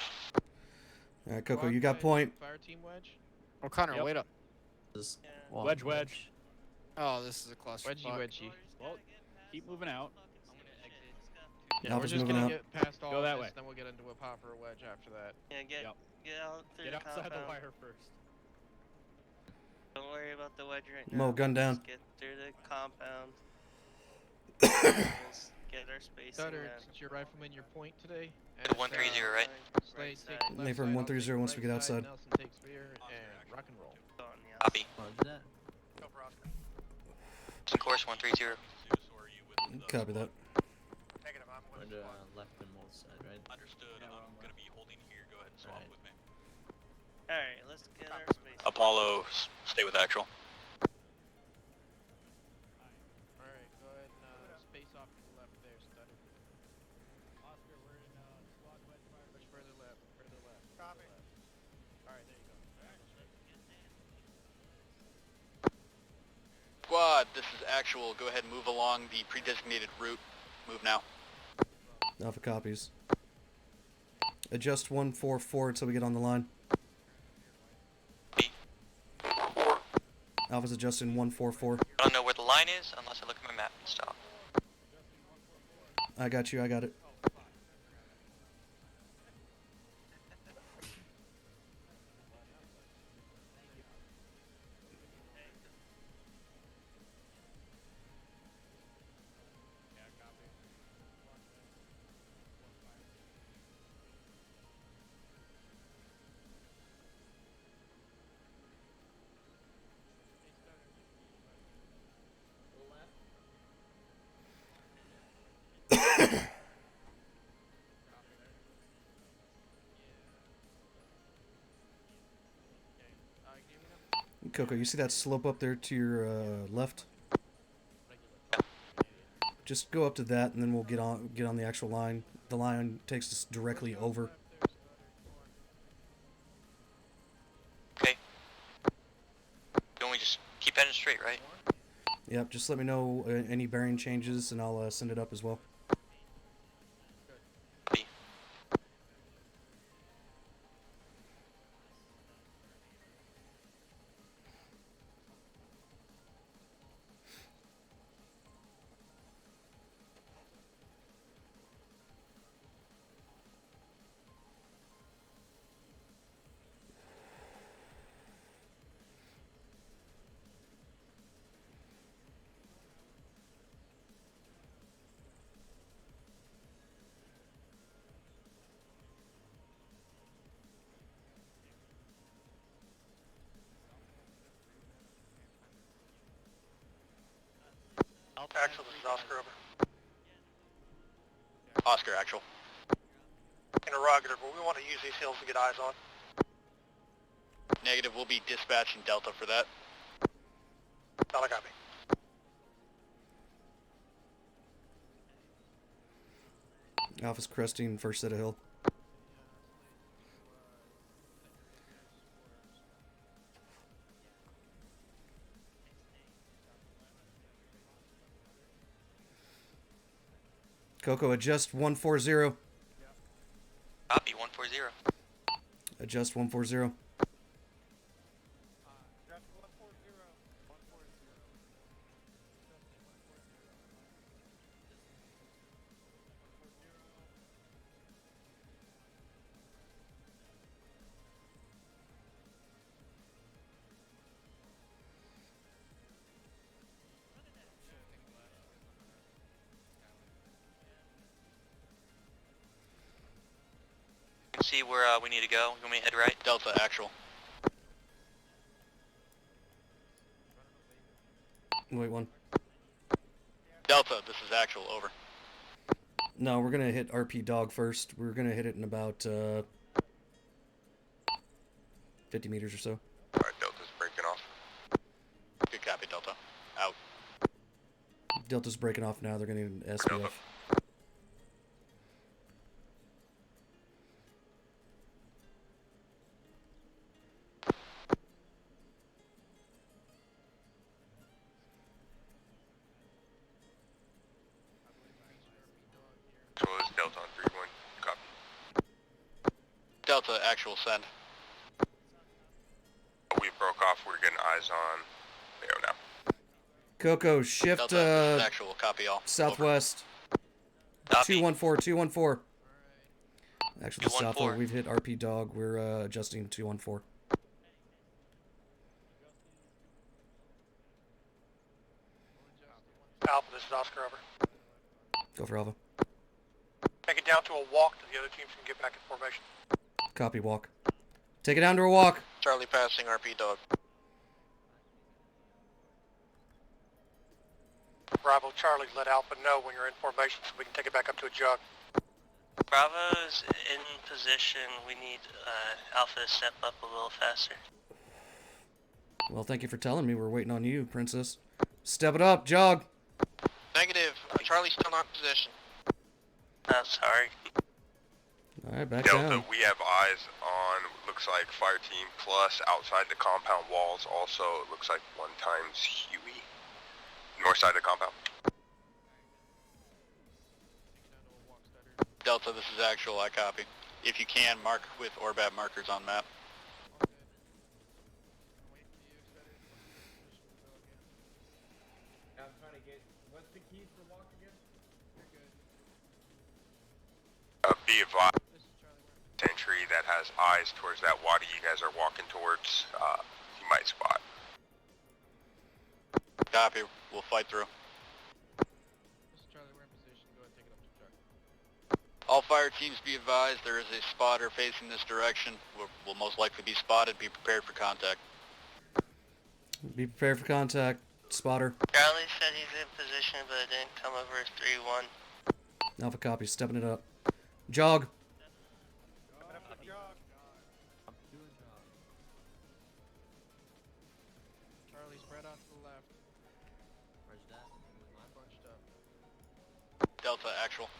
All right, Coco, Squad you got wedge, point. Fire team wedge. O'Connor, Yep. wait up. This Wedge. Oh, this is a cluster. Wedgie. Well, keep moving out. Yeah, we're Alpha's just moving gonna out. get past all Go of that this, way. then we'll get into a popper or wedge after that. Yeah, get out through Get the outside compound. the wire first. Don't worry about the wedge right Mo, now. gun down. Just get through the compound. Let's get our spacing Stutter, down. it's your rifleman your point today. The 130, right? Slade side. takes left Name from side, I'll 130 take once right we get side, outside. Nelson takes rear, and rock and roll. Copy. Roger that. Go for Oscar. It's in course 130. Copy that. Negative, I'm We're with the squad. left and most side, right? Understood. I'm gonna be holding here. Go ahead and swap Alright. with me. Alright, let's get our spacing. Apollo, stay with actual. Alright, go ahead and space off to the left there, Stutter. Oscar, we're in squad wedge fire. Much further left. Copy. Alright, there you go. Squad, this is actual. Go ahead and move along the pre-designated route. Move now. Alpha copies. Adjust 144 until we get on the line. Alpha's adjusting 144. I don't know where the line is unless I look at my map and stop. I got you. I got it. Coco, you see that slope up there to your left? Just go up to that, and then we'll get on the actual line. The line takes us directly over. Okay. Don't we just keep heading straight, right? Yep. Just let me know any bearing changes, and I'll send it up as well. Copy. Axel, this is Oscar over. Oscar, actual. Interrogative, but we want to use these hills to get eyes on. Negative, we'll be dispatching Delta for that. Solid copy. Alpha's cresting first set of hill. Coco, adjust 140. Copy, 140. Adjust 140. You can see where we need to go. You want me to head right? Delta, actual. Wait, one. Delta, this is actual, over. No, we're gonna hit RP dog first. We're gonna hit it in about 50 meters or so. Alright, Delta's breaking off. Good copy, Delta. Out. Delta's breaking off now. They're gonna need an SBF. So is Delta on 3. Delta, actual send. We broke off. We're getting eyes on Leo now. Coco, shift Delta, this is actual. Copy all. southwest. Copy. 214, 214. Actually, 214. south. We've hit RP dog. We're adjusting 214. Alpha, this is Oscar, over. Go for Alpha. Take it down to a walk so the other teams can get back in formation. Copy, walk. Take it down to a walk. Charlie passing RP dog. Bravo, Charlie, let Alpha know when you're in formation so we can take it back up to a jog. Bravo's in position. We need Alpha to step up a little faster. Well, thank you for telling me. We're waiting on you, Princess. Step it up, jog. Negative. Charlie's still not in position. I'm sorry. All right, back Delta, down. we have eyes on, looks like fire team plus outside the compound walls. Also, it looks like 1 times Huey. North side of the compound. Delta, this is actual. I copy. If you can, mark with Orbat markers on map. I'm trying to get. What's the keys for walk again? You're good. Be advised, sentry that has eyes towards that water you guys are walking towards, you might spot. Copy. We'll fight through. Charlie, we're in position. Go ahead and take it up to truck. All fire teams be advised, there is a spotter facing this direction. We'll most likely be spotted. Be prepared for contact. Be prepared for contact. Spotter. Charlie said he's in position, but it didn't come over as 3-1. Alpha copy. Stepping it up. Jog. Charlie, spread out to the left. Bunched up. Delta, actual.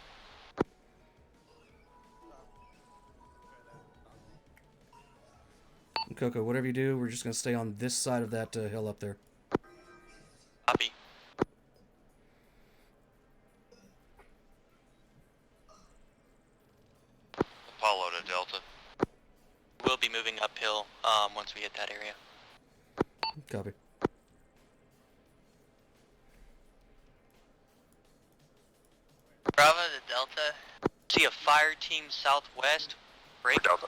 Coco, whatever you do, we're just going to stay on this side of that hill up there. Copy. Apollo to Delta. We'll be moving uphill once we hit that area. Copy. Bravo to Delta. See a fire team southwest. Break. Delta.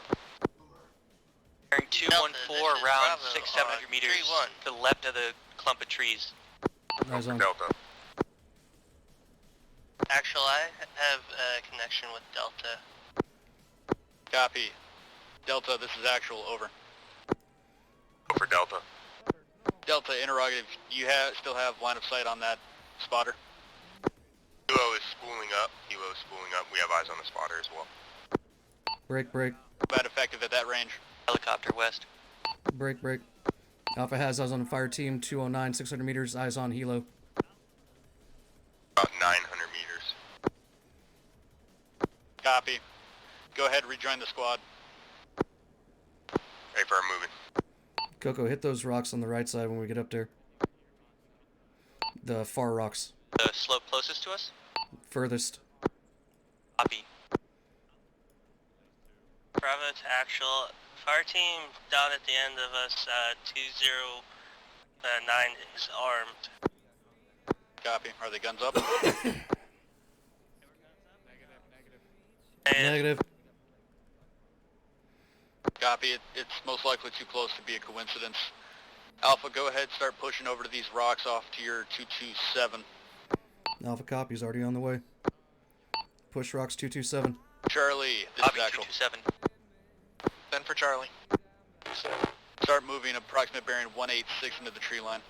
Bearing 214 around 600-700 meters to the left of the clump of trees. Eyes on. Delta. Actually, I have a connection with Delta. Copy. Delta, this is actual. Over. Go for Delta. Delta, interrogative. You still have line of sight on that spotter? Duo is spooling up. Duo is spooling up. We have eyes on the spotter as well. Break, break. About effective at that range. Helicopter west. Break, break. Alpha has eyes on the fire team. 209, 600 meters. Eyes on helo. About 900 meters. Copy. Go ahead, rejoin the squad. Ready for our moving. Coco, hit those rocks on the right side when we get up there. The far rocks. The slope closest to us? Furthest. Copy. Bravo to actual. Fire team down at the end of us, 209 is armed. Copy. Are the guns up? Negative. Copy. It's most likely too close to be a coincidence. Alpha, go ahead, start pushing over to these rocks off to your 227. Alpha copy's already on the way. Push rocks 227. Charlie, this Copy, is actual. 227. Send for Charlie. Start moving approximate bearing 186 into the tree line.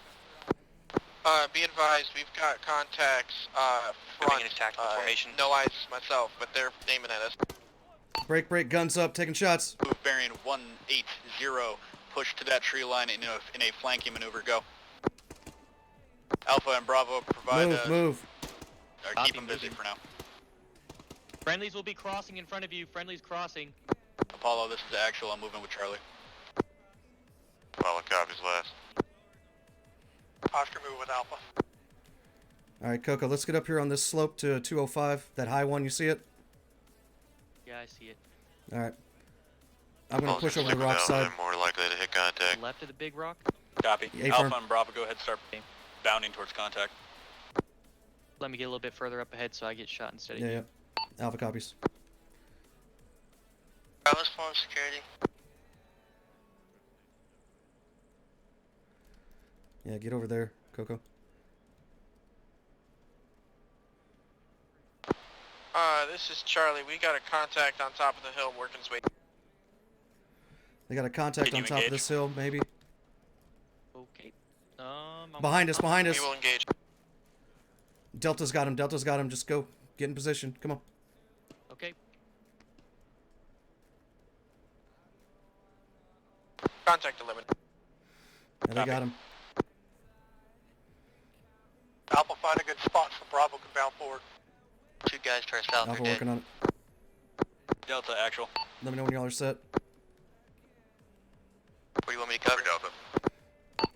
Be advised, we've got contacts, Moving front. into tactical formation. No eyes myself, but they're aiming at us. Break, break. Guns up. Taking shots. Move bearing 180. Push to that tree line in a flanking maneuver. Go. Alpha and Bravo provide. Move. Or keep them busy for now. Friendlies will be crossing in front of you. Friendlies crossing. Apollo, this is actual. I'm moving with Charlie. Apollo copies last. Oscar, move with Alpha. All right, Coco, let's get up here on this slope to 205. That high one, you see it? Yeah, I see it. All right. I'm gonna push over the rock side. More likely to hit contact. Left of the big rock. Copy. A Alpha firm. and Bravo, go ahead and start bounding towards contact. Let me get a little bit further up ahead so I get shot instead of Yeah, you. yeah. Alpha copies. Bravo's form security. Yeah, get over there, Coco. This is Charlie. We got a contact on top of the hill working his way. They got a contact Can on you top of engage? this hill, maybe. Okay. Behind us, behind us. We will engage. Delta's got him, Delta's got him. Just go. Get in position. Come on. Okay. Contact eliminated. Yeah, they got him. Alpha, find a good spot so Bravo can bound forward. 2 guys to our south Alpha are dead. working on it. Delta actual. Let me know when y'all are set. What do you want me to cover? Delta.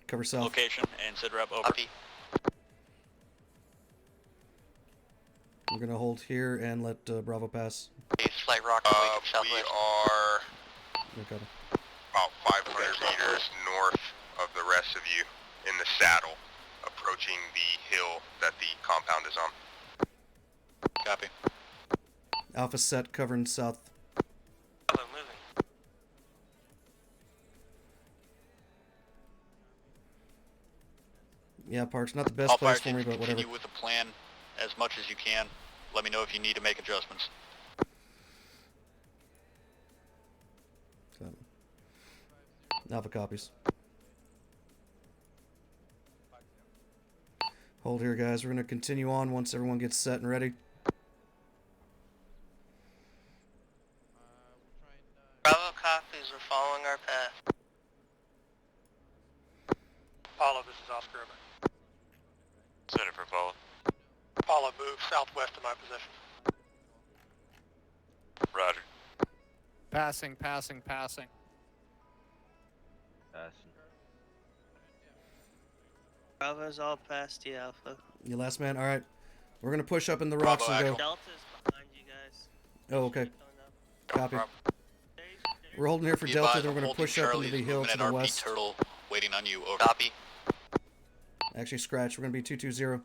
Cover south. Location and sit rep over. Copy. We're gonna hold here and let Bravo pass. Slight rock away to southwest. We are Okay. about 500 meters north of the rest of you in the saddle, approaching the hill that the compound is on. Copy. Alpha set, covering south. Bravo moving. Yeah, Parks, not the best All place fire for me, teams but whatever. continue with the plan as much as you can. Let me know if you need to make adjustments. Alpha copies. Hold here, guys. We're gonna continue on once everyone gets set and ready. Bravo copies, we're following our path. Apollo, this is Oscar. Center for follow. Apollo, move southwest of my position. Roger. Passing, passing, passing. Bravo's all past you, Alpha. You last man? Alright. We're gonna push up in the rocks and go. Delta's behind you guys. Oh, okay. Copy. We're holding here for Be Delta, advised, then we're gonna holding push up Charlie into the is hill moving to at the RP west. Turtle, waiting on you. Over. Copy. Actually, scratch. We're gonna be 220.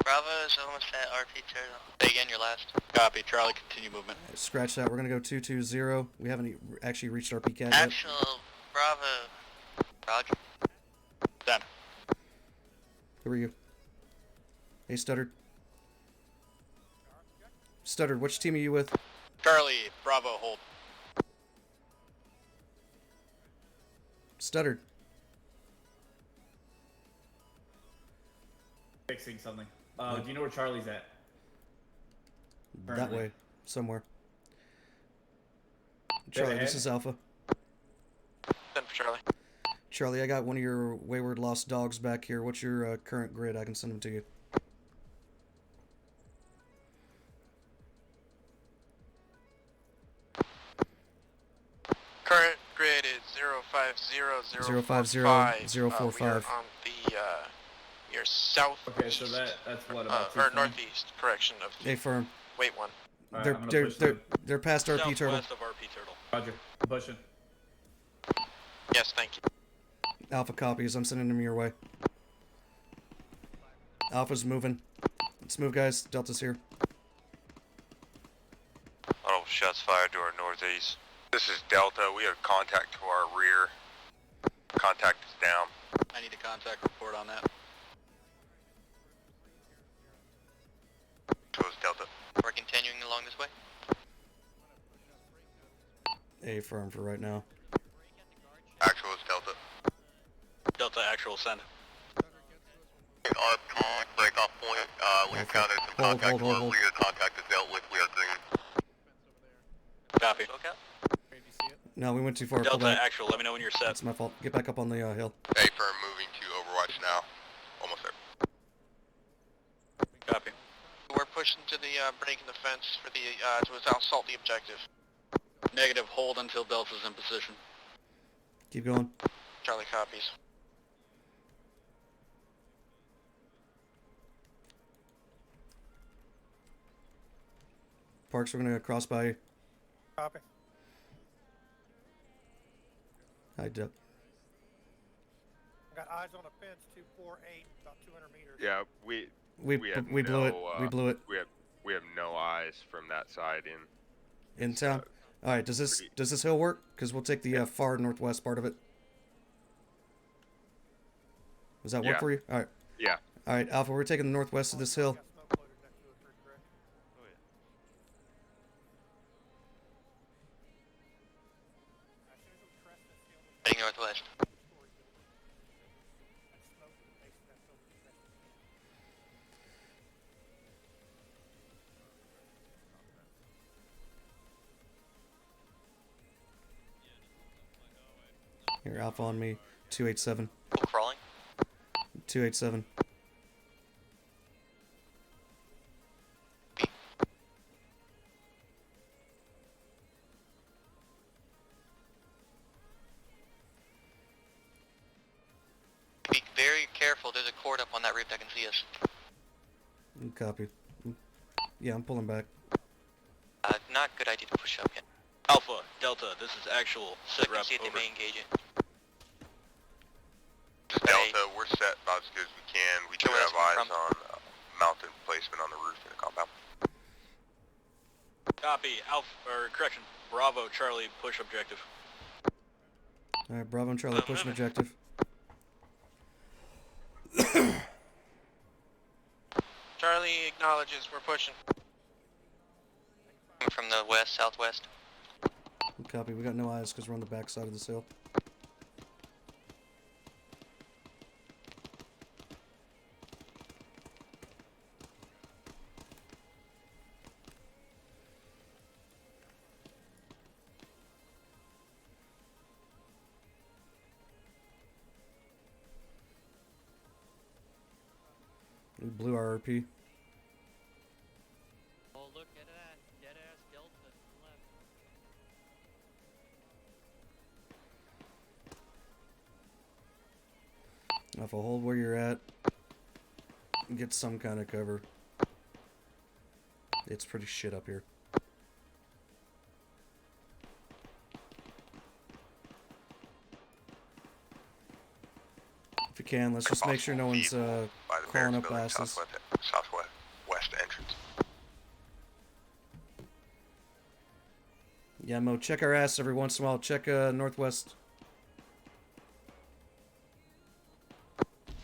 Bravo is almost at RP Turtle. Say again, your last. Copy. Charlie, continue movement. Scratch that. We're gonna go 220. We haven't actually reached RP cat yet. Actual Bravo. Roger. Done. Who are you? Hey, Stuttered. Stuttered, which team are you with? Charlie, Bravo, hold. Stuttered. Fixing something. Do you know where Charlie's at? That Currently. way. Somewhere. Dead Charlie, this ahead? is Alpha. Send for Charlie. Charlie, I got one of your wayward lost dogs back here. What's your current grid? I can send them to you. Current grid is 050045. 050045. We are on the your south. Okay, so that's what about or northeast correction of. Hey, firm. Wait one. Alright, They're I'm gonna they're push they're them. they're past RP Turtle. Southwest of RP Turtle. Roger. I'm pushing. Yes, thank you. Alpha copies. I'm sending them your way. Alpha's moving. Let's move, guys. Delta's here. Auto shots fired to our northeast. This is Delta. We have contact to our rear. Contact is down. I need a contact report on that. Chose Delta. We're continuing along this way. A firm for right now. Actual is Delta. Delta actual, send. RP breakoff point. We Okay. encountered some Hold, contact hold, to hold, our hold. rear. Contact is dealt with. We are green. Copy. No, we went too far. Pull Delta back. actual, let me know when you're set. That's my fault. Get back up on the hill. A firm moving to Overwatch now. Almost there. Copy. We're pushing to the break in the fence for the to assault the objective. Negative, hold until Delta's in position. Keep going. Charlie copies. Parks, we're gonna cross by. Copy. Hi, Dep. I got eyes on a fence 248, about 200 meters. Yeah, we have we blew it. no, We blew it. We have no eyes from that side in. In town. All right. Does this hill work? Because we'll take the far northwest part of it. Does that work for you? All right. Yeah. All right, Alpha. We're taking the northwest of this hill. Heading northwest. Here, Alpha on me. 287. Crawling. 287. Be very careful. There's a cord up on that roof that can see us. Copy. Yeah, I'm pulling back. Not good idea to push up yet. Alpha, Delta, this is actual So sit I can rep see if they over. may engage it. Delta, we're set about as good as we can. We do have eyes on mountain placement on the roof in the compound. Copy, Alpha, or correction, Bravo, Charlie, push objective. All right, Bravo and Charlie pushing objective. Charlie acknowledges we're pushing. From the west, southwest. Copy. We got no eyes because we're on the back side of this hill. We blew our RP. Oh, look at that. Dead ass Delta to the left. Alpha, hold where you're at. Get some kind of cover. It's pretty shit up here. If you can, let's just make sure no one's crawling up asses. Southwest entrance. Yeah, Mo, check our ass every once in a while. Check northwest.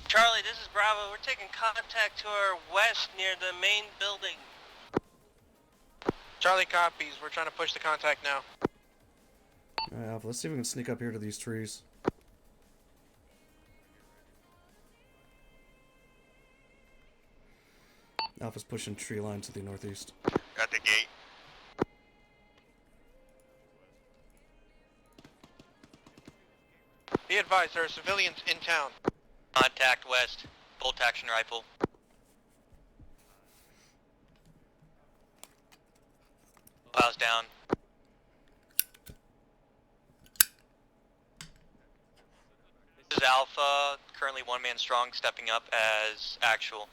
Charlie, this is Bravo. We're taking contact to our west near the main building. Charlie copies. We're trying to push the contact now. Alright, Alpha, let's see if we can sneak up here to these trees. Alpha's pushing tree line to the northeast. At the gate. Be advised, there are civilians in town. Contact west. Bolt action rifle. Plows down. This is Alpha, currently one man strong, stepping up as actual.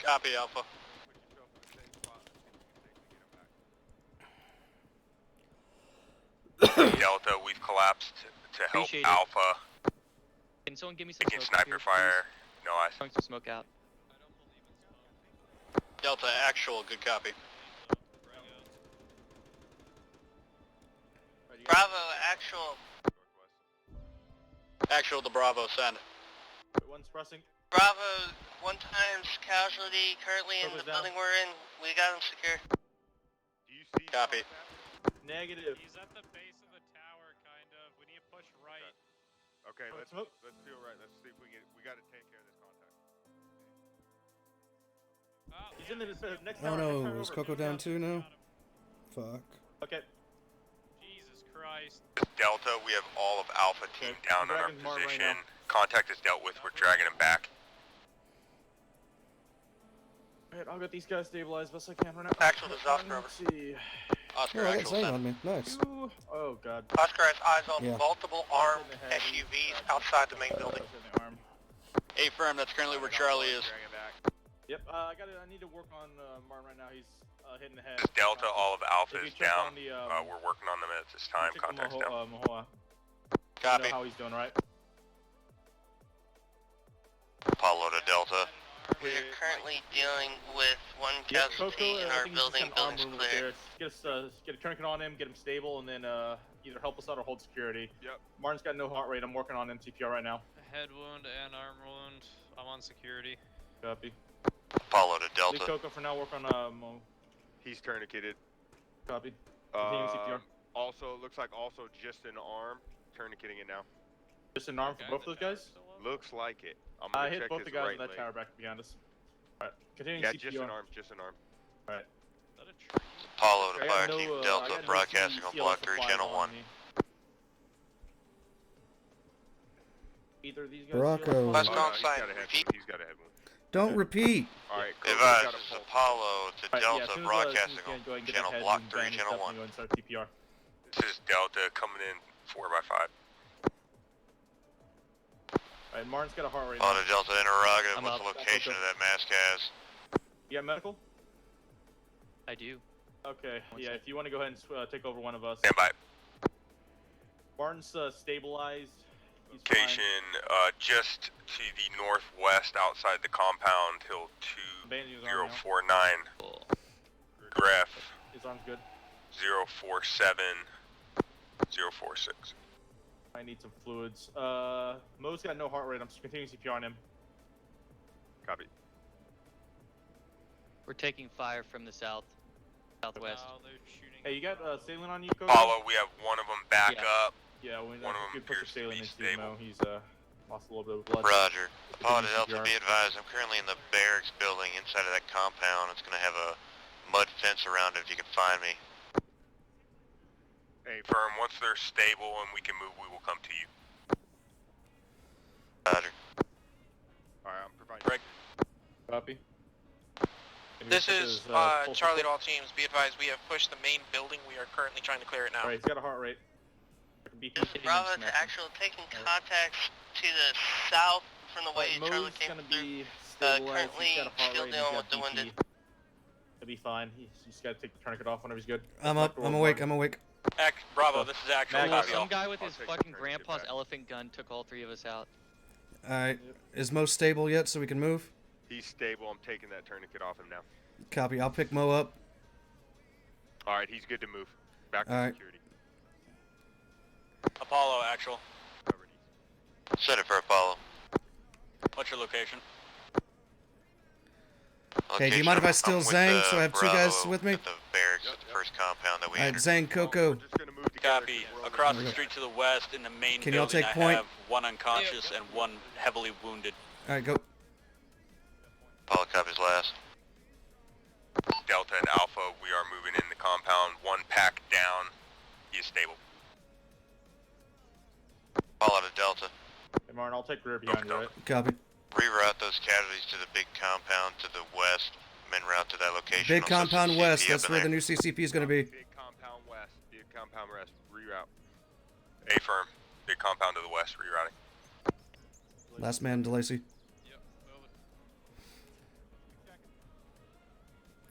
Copy, Alpha. Delta, we've collapsed to help Appreciate it. Alpha Can someone give me some against smoke up sniper here, fire. please? No eyes. Throwing some smoke out. Delta, actual, good copy. Bravo, actual. Actual to Bravo, send. One's pressing. Bravo, one times casualty currently in the building we're in. We got him secure. Do you see? Copy. Negative. He's at the base of the tower, kind of. We need to push right. Okay, let's do it right. Let's see if we gotta take care of this contact. He's in the next Oh tower. no, is Coco down too now? Fuck. Okay. Jesus Christ. Delta, we have all of Alpha team down on our Dragon's marked right position. now. Contact is dealt with. We're dragging him back. Alright, I'll get these guys stabilized best I can right now. Actual to Oscar, over. Let's see. Oscar, Oh, I got actual, Zane send. on me. Nice. Oh god. Oscar has eyes on Yeah. multiple armed SUVs outside the main building. Arm. A firm, that's currently where Charlie is. Yep, I need to work on Martin right now. He's hitting the head. This is Delta, all of Alpha If you is check down. on the, We're working on them at this time. check the Contact's down. Mahoa. Copy. You know how he's doing, right? Apollo to Delta. We are currently dealing with one casualty in our building. Building's clear. Get a tourniquet on him, get him stable, and then either help us out or hold security. Yep. Martin's got no heart rate. I'm working on him CPR right now. Head wound and arm wound. I'm on security. Copy. Apollo to Delta. Leave Coco for now. Work on Mo. He's tourniqueted. Copy. Continue CPR. Also, it looks like also just an arm. Tourniqueting it now. Just an arm for both those guys? Looks like it. I'm gonna hit check both his the guys right in that leg. tower back behind us. Alright, continuing Yeah, CPR. just an arm. Just an arm. Alright. Apollo to I Fire got Team no, I Delta, got no broadcasting on Block 3, CLS Channel on 1. me. Either of these guys. Brocco. Last Oh, call no, sign. Repeat. He's got a head wound. Don't repeat. Alright, Advise, this is Apollo to Alright, Delta, as soon as broadcasting you can, go ahead and on get Channel that head Block wound 3, done, Channel definitely 1. Go ahead and start CPR. This is Delta coming in 4x5. Alright, Martin's got a heart rate. Apollo to Delta, interrogative. I'm What's up. the location of that mass cast? You got medical? I do. Okay, yeah, if you want to go ahead and take over one of us. Stand by. Martin's stabilized. He's Location just to the northwest outside the compound, Hill Bandaging his arm now. 2049. Graph His arm's good. 047 046. I need some fluids. Mo's got no heart rate. I'm just continuing CPR on him. Copy. We're taking fire from the southwest. Now they're shooting. Hey, you got saline on you, Coco? Apollo, we have one of them back Yeah. up. Yeah, when One of them you put the appears to saline be into stable. Mo, he's lost a little bit of blood. Roger. Apollo to Continue Delta, CPR. be advised, I'm currently in the barracks building inside of that compound. It's going to have a mud fence around it if you can find me. Hey, firm, once they're stable and we can move, we will come to you. Roger. Alright, I'm providing. Greg. Copy. This is Charlie to all teams. Be advised, we have pushed the main building. We are currently trying to clear it now. Alright, he's got a heart rate. This is Bravo to actual taking contacts to the south from the way Charlie Mo's came gonna through. be stabilized. Currently He's got a heart still rate. dealing He's with the got wounded. BP. He'll be fine. He's just got to take the tourniquet off whenever he's good. I'm up. I'm awake. I'm awake. Bravo, this is actual. Mag- Copy Some all. guy with his take fucking the grandpa's back. elephant gun took all three of us out. Alright. Is Mo stable yet so we can move? He's stable. I'm taking that tourniquet off him now. Copy. I'll pick Mo up. Alright, he's good to move. Back to Alright. security. Apollo, actual. Set it for Apollo. What's your location? Hey, do you mind if I steal I'm with, Zhang so I have two guys Bravo with me? at the barracks at the first compound that we Alright, entered. Zhang, Coco. We're just gonna move together. Copy. Across the street to the west in the main Can y'all building, take I point? have one unconscious and one heavily wounded. Alright, go. Apollo copies last. Delta and Alpha, we are moving in the compound. One pack down. He is stable. Apollo to Delta. Hey, Martin, I'll take rear behind you, right? Copy. Reroute those casualties to the big compound to the west. Men route to that location. Big Also, compound some west. CP That's up in where the there. new CCP is going to be. Big compound west. Big compound west. Reroute. A firm. Big compound to the west. Rerouting. Last man, DeLacy.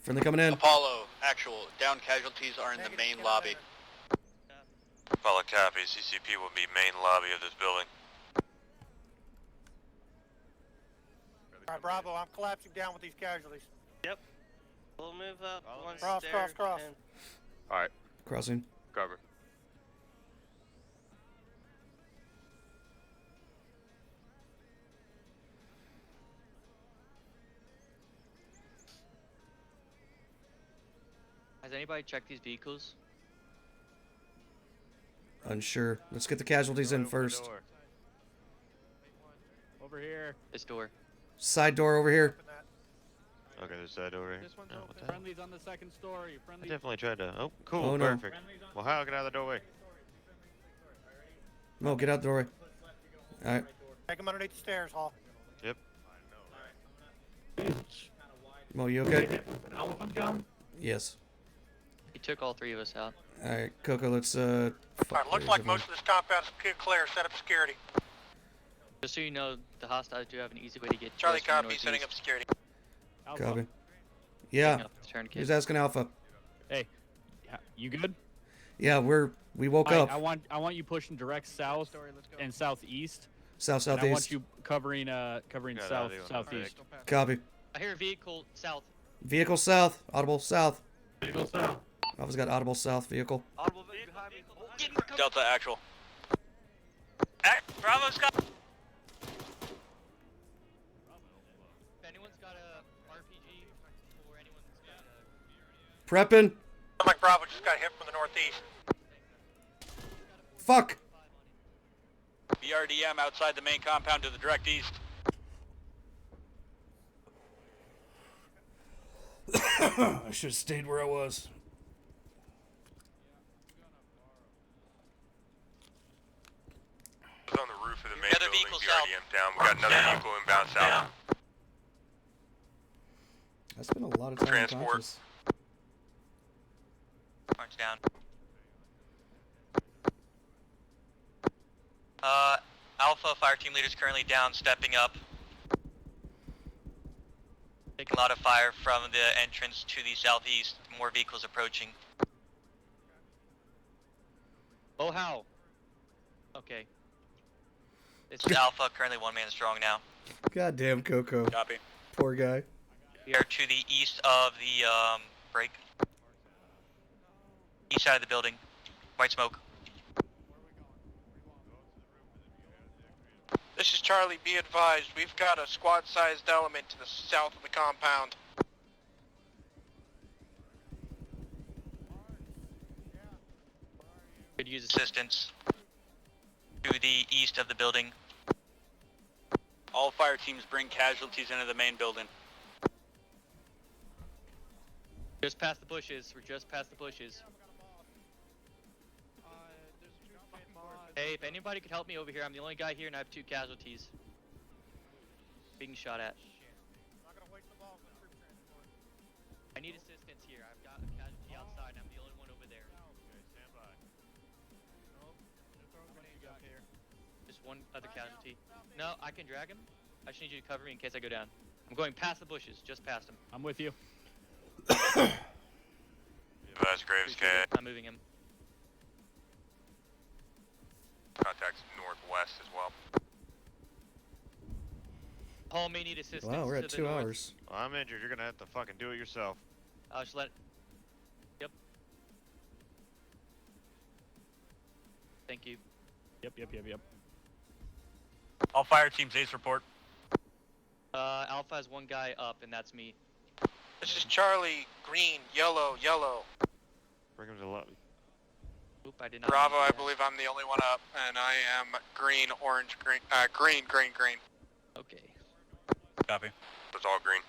Friendly coming in. Apollo, actual. Down casualties are in the main lobby. Apollo copy. CCP will be main lobby of this building. Alright, Bravo, I'm collapsing down with these casualties. Yep. We'll move up one Cross, stair. cross, cross. and- Alright. Crossing. Cover. Has anybody checked these vehicles? Unsure. Let's get the casualties in first. Over here. This door. Side door over here. Okay, there's that over here. This one's Oh, open. what the hell? Friendly's on the second story. I Friendly's definitely tried to. Oh, cool. Oh, no. Perfect. Well, how? Get out of the doorway. Mo, get out the doorway. Alright. Take him underneath the stairs, Hall. Yep. Mo, you okay? Yes. He took all three of us out. Alright, Coco, let's fuck, Alright, looks there's like a- most of this compound's clear. Set up security. Just so you know, the hostiles do have an easy way to get to Charlie us from the copy. Setting up northeast. security. Alpha. Copy. Yeah. Picking up the tourniquet. Who's asking Alpha? Hey, you good? Yeah, we woke All right, up. I want you pushing direct south and southeast. South And I want southeast. you covering south southeast. Copy. I hear a vehicle south. Vehicle south. Audible south. Vehicle south. Alpha's got audible south vehicle. Audible behind me. Delta actual. Bravo, Scott. If anyone's got a RPG or anyone's got a... Prepping. Mike Bravo just got hit from the northeast. Fuck. BRDM outside the main compound to the direct east. I should have stayed where I was. I was on the roof of the main Another building, vehicle BRDM down. We got another vehicle inbound south. I spent a lot of time Transport. unconscious. Orange down. Alpha fire team leader's currently down, stepping up. Taking a lot of fire from the entrance to the southeast. More vehicles approaching. Oh, how? Okay. This is Alpha, currently one man strong now. Goddamn Coco. Copy. Poor guy. We are to the east of the break. East side of the building. White smoke. This is Charlie, be advised, we've got a squad-sized element to the south of the compound. Could use assistance to the east of the building. All fire teams bring casualties into the main building. Just past the bushes. We're just past the bushes. Hey, if anybody could help me over here, I'm the only guy here and I have 2 casualties. Being shot at. I need assistance here. I've got a casualty outside and I'm the only one over there. Okay, stand by. Just one other casualty. No, I can drag him. I just need you to cover me in case I go down. I'm going past the bushes, just past him. I'm with you. That's Graves K. I'm moving him. Contacts northwest as well. Paul may need assistance. Wow, we're at to the 2 north. hours. Well, I'm injured. You're gonna have to fucking do it yourself. I'll just let. Yep. Thank you. Yep. All fire teams, ace report. Alpha has 1 guy up, and that's me. This is Charlie, green, yellow, yellow. Bring him to the lobby. Oop, I did not. Bravo, mean I to do believe I'm the only one up, and I am green, orange, green, green. that. Okay. Copy. It's all green.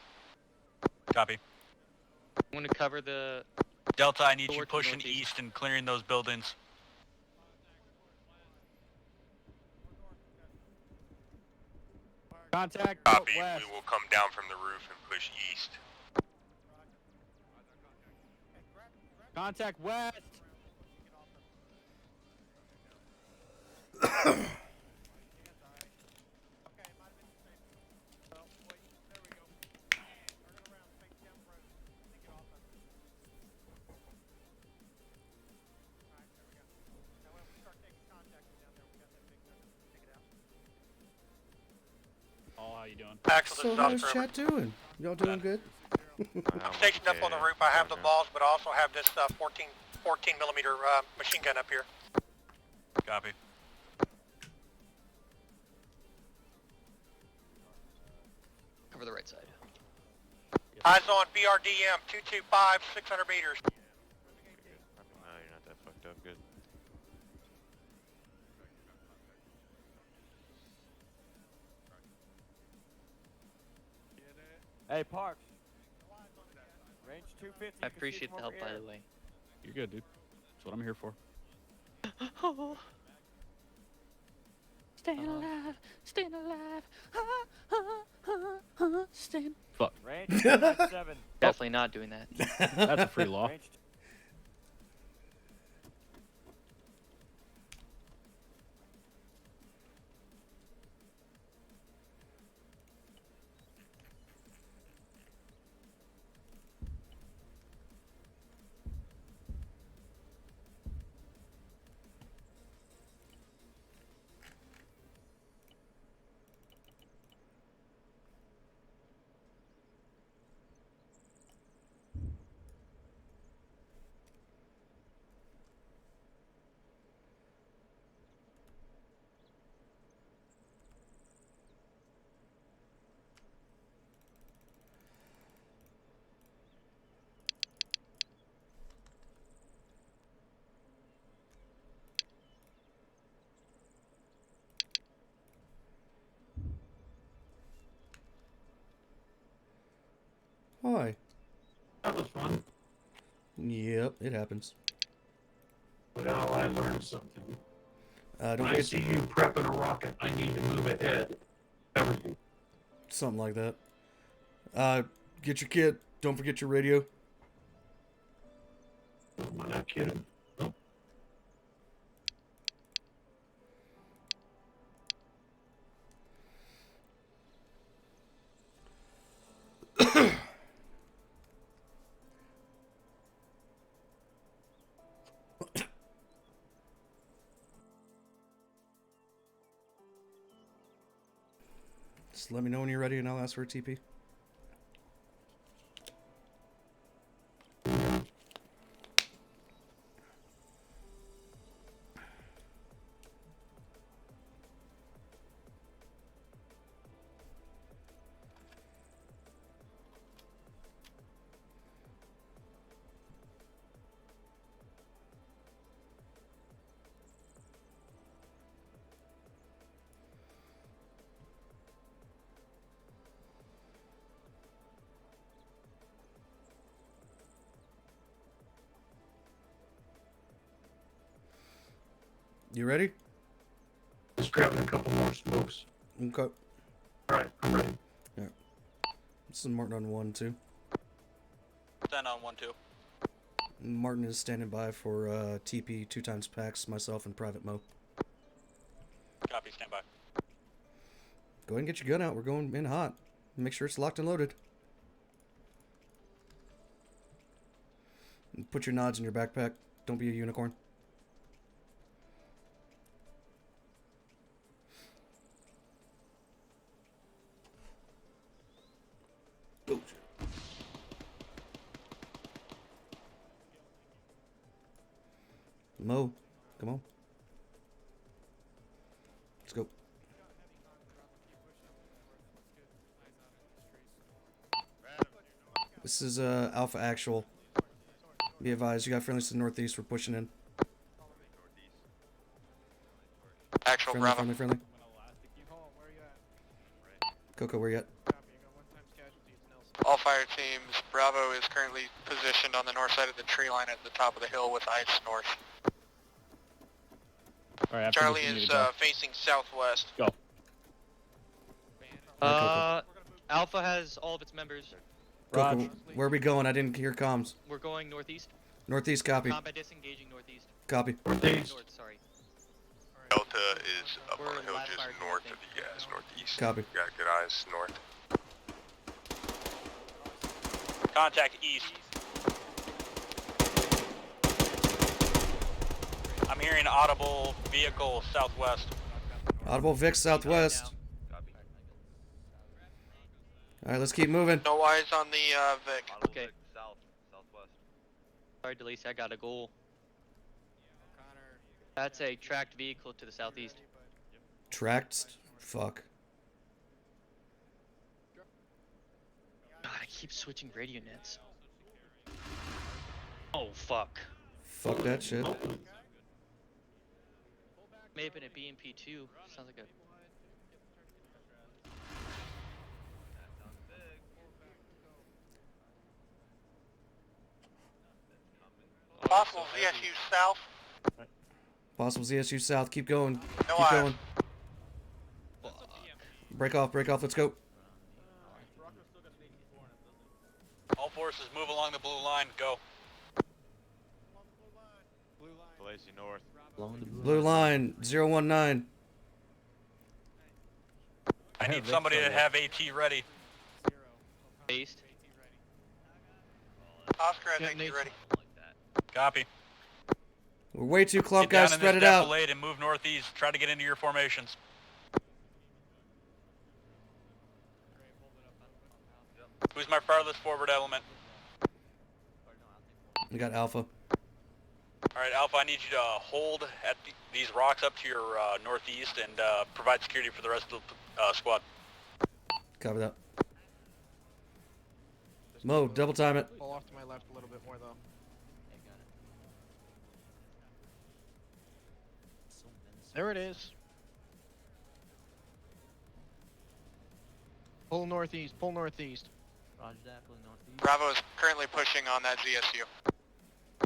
Copy. I'm gonna cover the. Delta, I need Door you to pushing northeast. east and clearing those buildings. Contact Copy. west. We will come down from the roof and push east. Contact west. Oh, how you doing? Axel, this So is how's Officer chat doing? Y'all doing good? I'm stationed up on the roof. I have the balls, but I also have this 14 millimeter machine gun up here. Copy. Cover the right side. Eyes on BRDM 225, 600 meters. No, you're not that fucked up. Good. Hey, Parks. Range 250. I appreciate the help, by the way. You're good, dude. That's what I'm here for. Staying alive, staying alive. Staying. Fuck. Range 297. Definitely not doing that. That's a free law. Range Why? That was fun. Yep, it happens. Well, I learned something. Don't When I forget see you prepping a rocket, I need to move ahead. Everything. something like that. Get your kit. Don't forget your radio. Am I not kidding? Nope. Just let me know when you're ready and I'll ask for a TP. You ready? Just grabbing a couple more smokes. Okay. Alright, I'm ready. Yeah. This is Martin on 1-2. 10 on 1-2. Martin is standing by for TP 2 times packs, myself and Private Mo. Copy, stand by. Go ahead and get your gun out. We're going in hot. Make sure it's locked and loaded. And put your nods in your backpack. Don't be a unicorn. Oh, shit. Mo, come on. Let's go. This is Alpha Actual. Be advised, you got friendlies to the northeast. We're pushing in. Actual Friendly, Bravo. friendly. Coco, where you at? All fire teams, Bravo is currently positioned on the north side of the tree line at the top of the hill with eyes north. All right, after Charlie this, we need is to go. facing southwest. Go. Alpha has all of its members. Coco, where are we going? I didn't hear comms. We're going northeast. Northeast, copy. Combat disengaging northeast. Copy. North, sorry. Delta is up on the hill just north of you guys, northeast. Copy. You got good eyes north. Contact east. I'm hearing audible vehicle southwest. Audible Vic southwest. All right, let's keep moving. No eyes on the Vic. Okay. Southwest. Sorry, Delise, I got a goal. That's a tracked vehicle to the southeast. Tracked? Fuck. God, I keep switching radio nets. Oh, fuck. Fuck that shit. May have been a BMP2. Sounds like a... Possible ZSU south. Possible ZSU south. Keep going. No Keep eyes. going. Break off, break off. Let's go. All forces move along the blue line. Go. Lazy north. Blue line 019. I need somebody to have AT ready. East. Oscar has AT ready. Copy. We're way too clumped, Get guys. down in Spread this it out. defilade and move northeast. Try to get into your formations. Who's my farthest forward element? We got Alpha. All right, Alpha, I need you to hold at these rocks up to your northeast and provide security for the rest of the squad. Copy that. Mo, double time it. Pull off to my left a little bit more, though. There it is. Pull northeast, pull northeast. Roger that, pulling northeast. Bravo is currently pushing on that ZSU.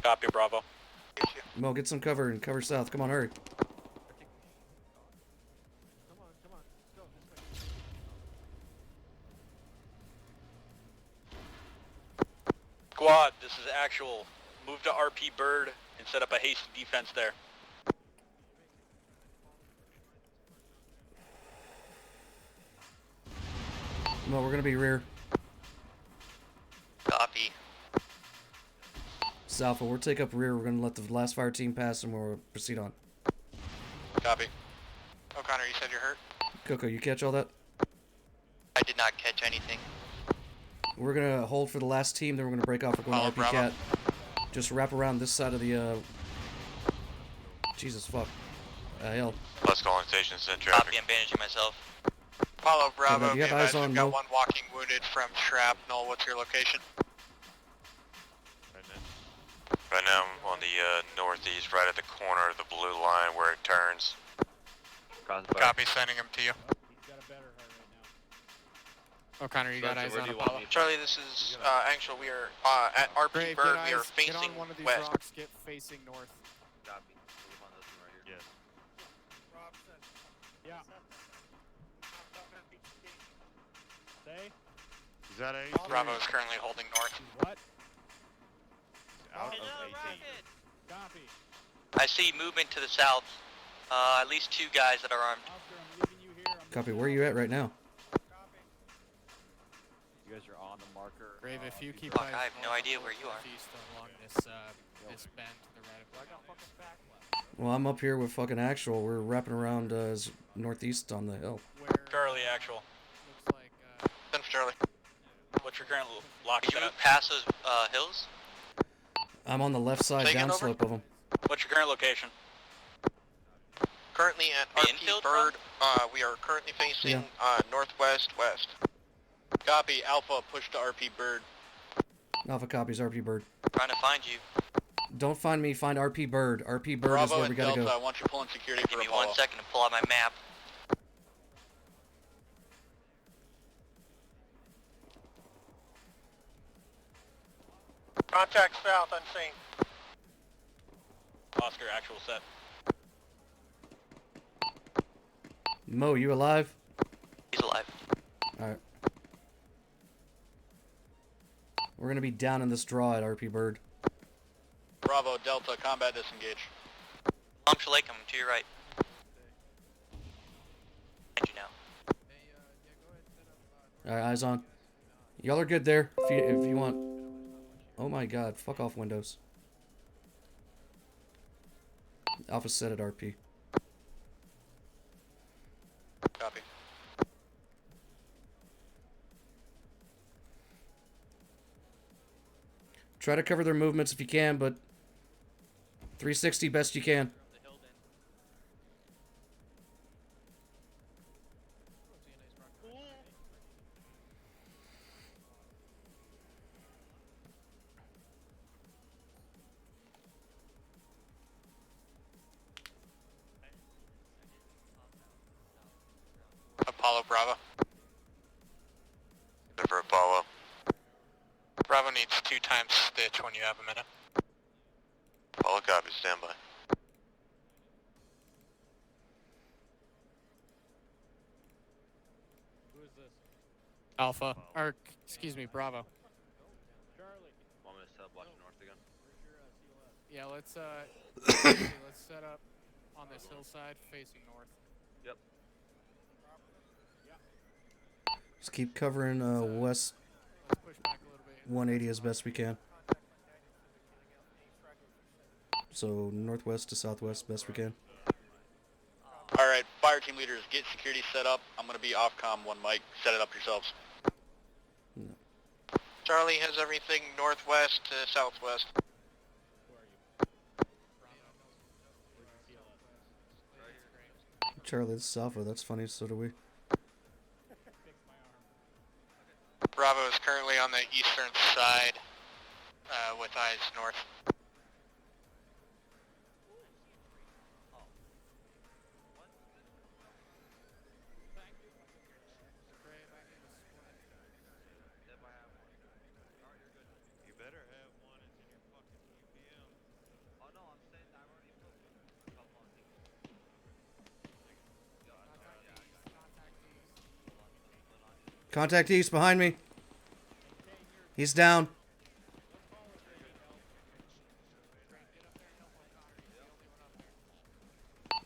Copy, Bravo. Mo, get some cover and cover south. Come on, hurry. Come on, let's go this way. Squad, this is actual. Move to RP Bird and set up a hasty defense there. Mo, we're gonna be rear. Copy. Alpha, we'll take up rear. We're gonna let the last fire team pass and we'll proceed on. Copy. O'Connor, you said you're hurt? Coco, you catch all that? I did not catch anything. We're gonna hold for the last team, then we're gonna break off. We're going to RP Bravo. Cat. Just wrap around this side of the, Jesus fuck. Hell. Let's call in station, send Copy, traffic. I'm bandaging myself. Apollo Bravo, Do you have be eyes advised, on, we've got Mo? one walking wounded from shrapnel. What's your location? Right now, I'm on the northeast, right at the corner of the blue line where it turns. Copy, sending him to you. O'Connor, you got eyes on Apollo? Charlie, this is actual. We are at RP Grave, Bird. get We are eyes, get facing on one of these west. rocks, get facing north. Yes. Yeah. Say? Is that a? Bravo is currently holding north. What? Out of 18. Copy. I see movement to the south. At least 2 guys that are armed. Oscar, I'm leaving you here. Copy, where are you at right now? You guys are on the marker. Grave, if you keep Fuck, eyes I have no idea where you are. northeast along this this bend to the right of the Well, I'm up here with fucking Actual. We're wrapping around northeast on the hill. Charlie, actual. looks like Send for Charlie. What's your current lock Did you setup? move past those hills? I'm on the left side Say again, over? downslope of them. What's your current location? Currently at The RP infield Bird. We are currently facing Yeah. northwest west. Copy. Alpha, push to RP Bird. Alpha copies, RP Bird. Trying to find you. Don't find me, find RP Bird. RP Bird is Bravo where we and gotta Delta, I go. want you pulling security Give for me Apollo. 1 second to pull out my map. Contact south, unseen. Oscar, actual set. Mo, you alive? He's alive. Alright. We're gonna be down in this draw at RP Bird. Bravo, Delta, combat disengage. Lake, I'm to your right. Thank you now. Alright, eyes on. Y'all are good there, if you want. Oh my god, fuck off windows. Alpha set at RP. Copy. Try to cover their movements if you can, but 360 best you can. Apollo Bravo. For Apollo. Bravo needs 2 times stitch when you have a minute. Apollo copy, stand by. Who is this? Alpha, or excuse me, Bravo. Charlie. Want me to set up watch north again? Yeah, let's let's set up on this hillside facing north. Yep. Just keep covering west 180 as best we can. So northwest to southwest best we can. Alright, fire team leaders, get security set up. I'm gonna be off comm 1 mic. Set it up yourselves. Charlie has everything northwest to southwest. Charlie, this is Alpha. That's funny. So do we. Bravo is currently on the eastern side with eyes north. Contact east behind me. He's down.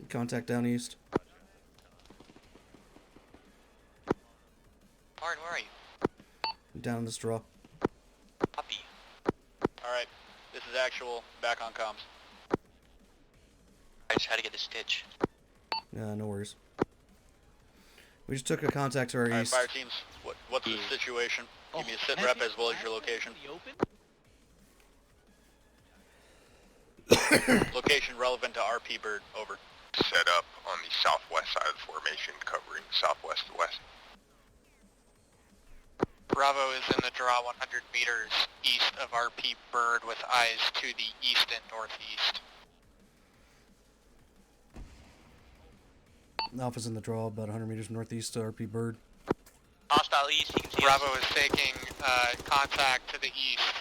Contact down east. Martin, where are you? Down in this draw. Copy. Alright, this is actual, back on comms. I just had to get a stitch. No worries. We just took a contact to our Alright, east. fire teams, what's the situation? Give me a sit rep as well as your location. Location relevant to RP Bird, over. Set up on the southwest side of the formation, covering southwest to west. Bravo is in the draw 100 meters east of RP Bird with eyes to the east and northeast. Alpha's in the draw, about 100 meters northeast to RP Bird. Hostile east, you can see Bravo is taking contact to the east.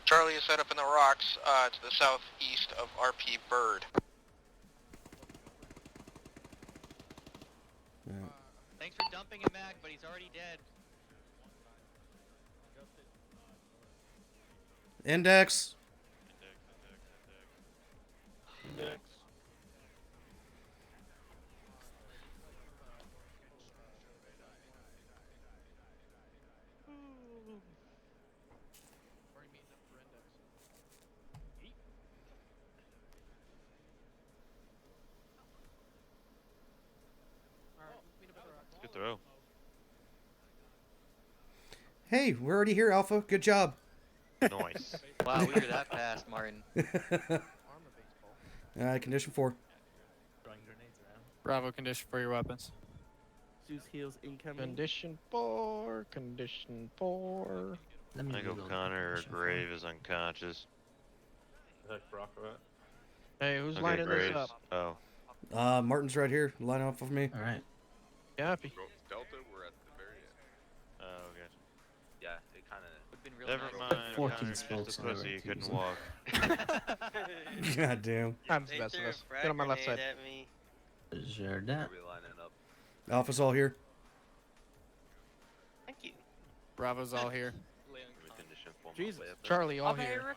Charlie is set up in the rocks to the southeast of RP Bird. Thanks for dumping him, Mac, but he's already dead. Index. Good throw. Hey, we're already here, Alpha. Good job. Nice. Wow, we were that fast, Martin. Condition 4. Bravo, condition for your weapons. Zeus heals incoming. Condition 4. Condition 4. I think O'Connor or Grave is unconscious. Hey, who's Okay, lining Graves. this up? Oh. Martin's right here. Line up with me. All right. Copy. Delta, we're at the very end. Oh, okay. Yeah, it kind of. Never mind. 14 O'Connor's just spokes a on the pussy. He right, couldn't too. walk. God damn. I'm the best of us. Get on my left side. At me. Sure that. We lining up. Alpha's all here. Thank you. Bravo's all here. Condition 4. Jesus. Charlie, all here.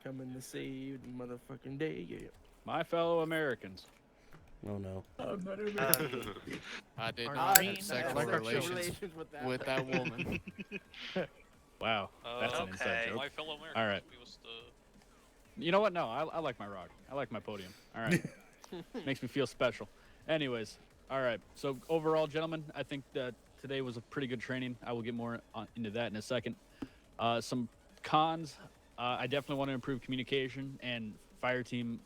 Coming to save the motherfucking day, yeah. My fellow Americans. Oh no. I did I not mean, have sexual like our relations with that woman. Wow, that's an inside Okay. joke. My fellow Americans. All right. We was You know what? No, I like my rock. I like my podium. All right. Makes me feel special. Anyways, all right. So overall, gentlemen, I think that today was a pretty good training. I will get more into that in a second. Some cons. I definitely want to improve communication and fire team.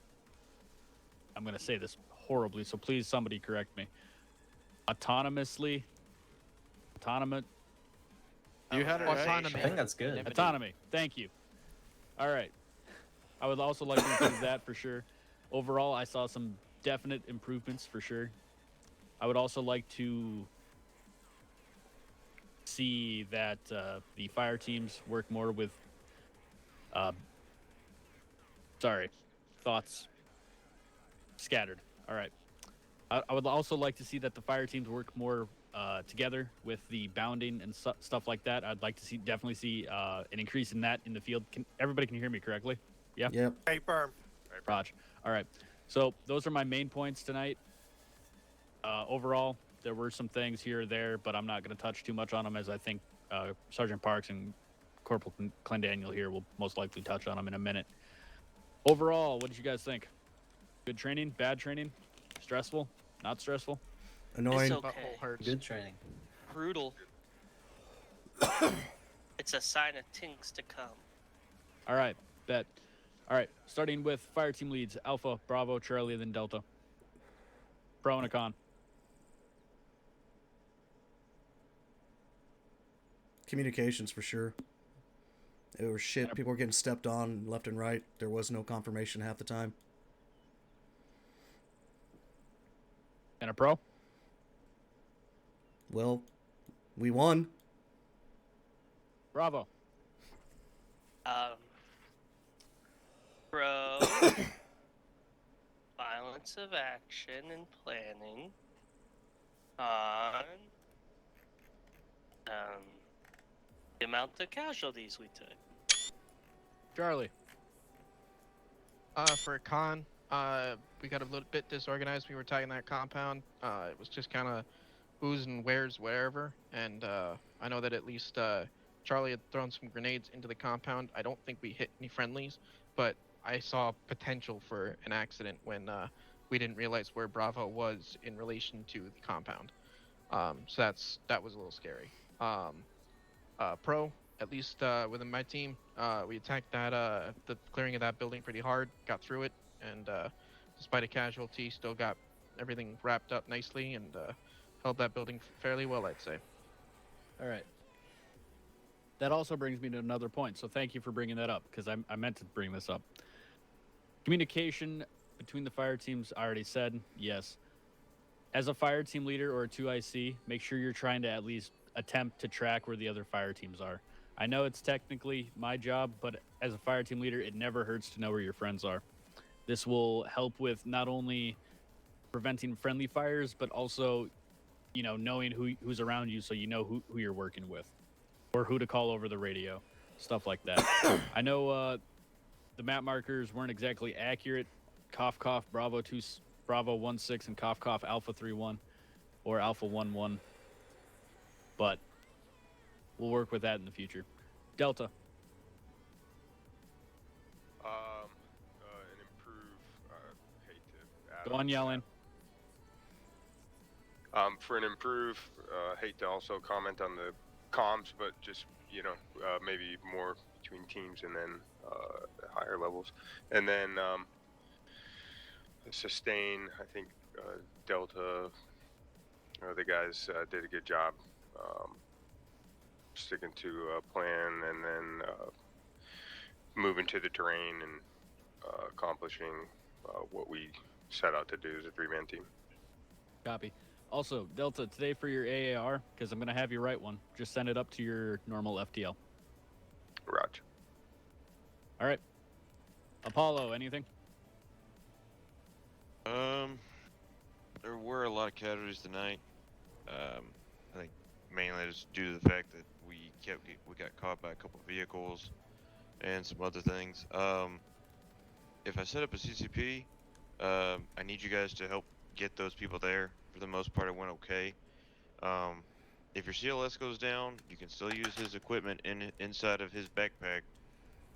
I'm going to say this horribly, so please somebody correct me. Autonomously. Autonomous. You had it I right. think that's good. Autonomy. Thank you. All right. I would also like to improve that for sure. Overall, I saw some definite improvements for sure. I would also like to see that the fire teams work more with thoughts scattered. All right. I would also like to see that the fire teams work more together with the bounding and stuff like that. I'd like to definitely see an increase in that in the field. Everybody can hear me correctly? Yeah? Yep. Hey, Berm. Raj. All right. So those are my main points tonight. Overall, there were some things here or there, but I'm not going to touch too much on them, as I think Sergeant Parks and Corporal Clendaniel here will most likely touch on them in a minute. Overall, what did you guys think? Good training? Bad training? Stressful? Not stressful? Annoying. It's okay. Good training. Brutal. It's a sign of things to come. All right. Bet. All right. Starting with fire team leads. Alpha, Bravo, Charlie, then Delta. Pro and a con. Communications for sure. It was shit. People were getting stepped on left and right. There was no confirmation half the time. And a pro? Well, we won. Bravo. Bro. balance of action and planning on the amount of casualties we took. Charlie. For con, we got a little bit disorganized. We were tagging that compound. It was just kind of who's and where's wherever. And I know that at least Charlie had thrown some grenades into the compound. I don't think we hit any friendlies, but I saw potential for an accident when we didn't realize where Bravo was in relation to the compound. So that was a little scary. Pro, at least within my team, we attacked that the clearing of that building pretty hard, got through it, and despite a casualty, still got everything wrapped up nicely and held that building fairly well, I'd say. All right. That also brings me to another point. So thank you for bringing that up, because I meant to bring this up. Communication between the fire teams, I already said, yes. As a fire team leader or a 2IC, make sure you're trying to at least attempt to track where the other fire teams are. I know it's technically my job, but as a fire team leader, it never hurts to know where your friends are. This will help with not only preventing friendly fires, but also, you know, knowing who's around you, so you know who you're working with or who to call over the radio, stuff like that. I know the map markers weren't exactly accurate. Cough, cough, Bravo 2, Bravo 1-6, and cough, cough, Alpha 3-1 or Alpha 1-1. But we'll work with that in the future. Delta. An improve, hate to add Go on yelling. For an improve, hate to also comment on the comms, but just, you know, maybe more between teams and then higher levels. And then sustain, I think Delta, the guys did a good job sticking to a plan and then moving to the terrain and accomplishing what we set out to do as a three-man team. Copy. Also, Delta, today for your AAR, because I'm going to have you write one, just send it up to your normal FTL. Roger. All right. Apollo, anything? There were a lot of casualties tonight. I think mainly just due to the fact that we got caught by a couple of vehicles and some other things. If I set up a CCP, I need you guys to help get those people there. For the most part, it went okay. If your CLS goes down, you can still use his equipment inside of his backpack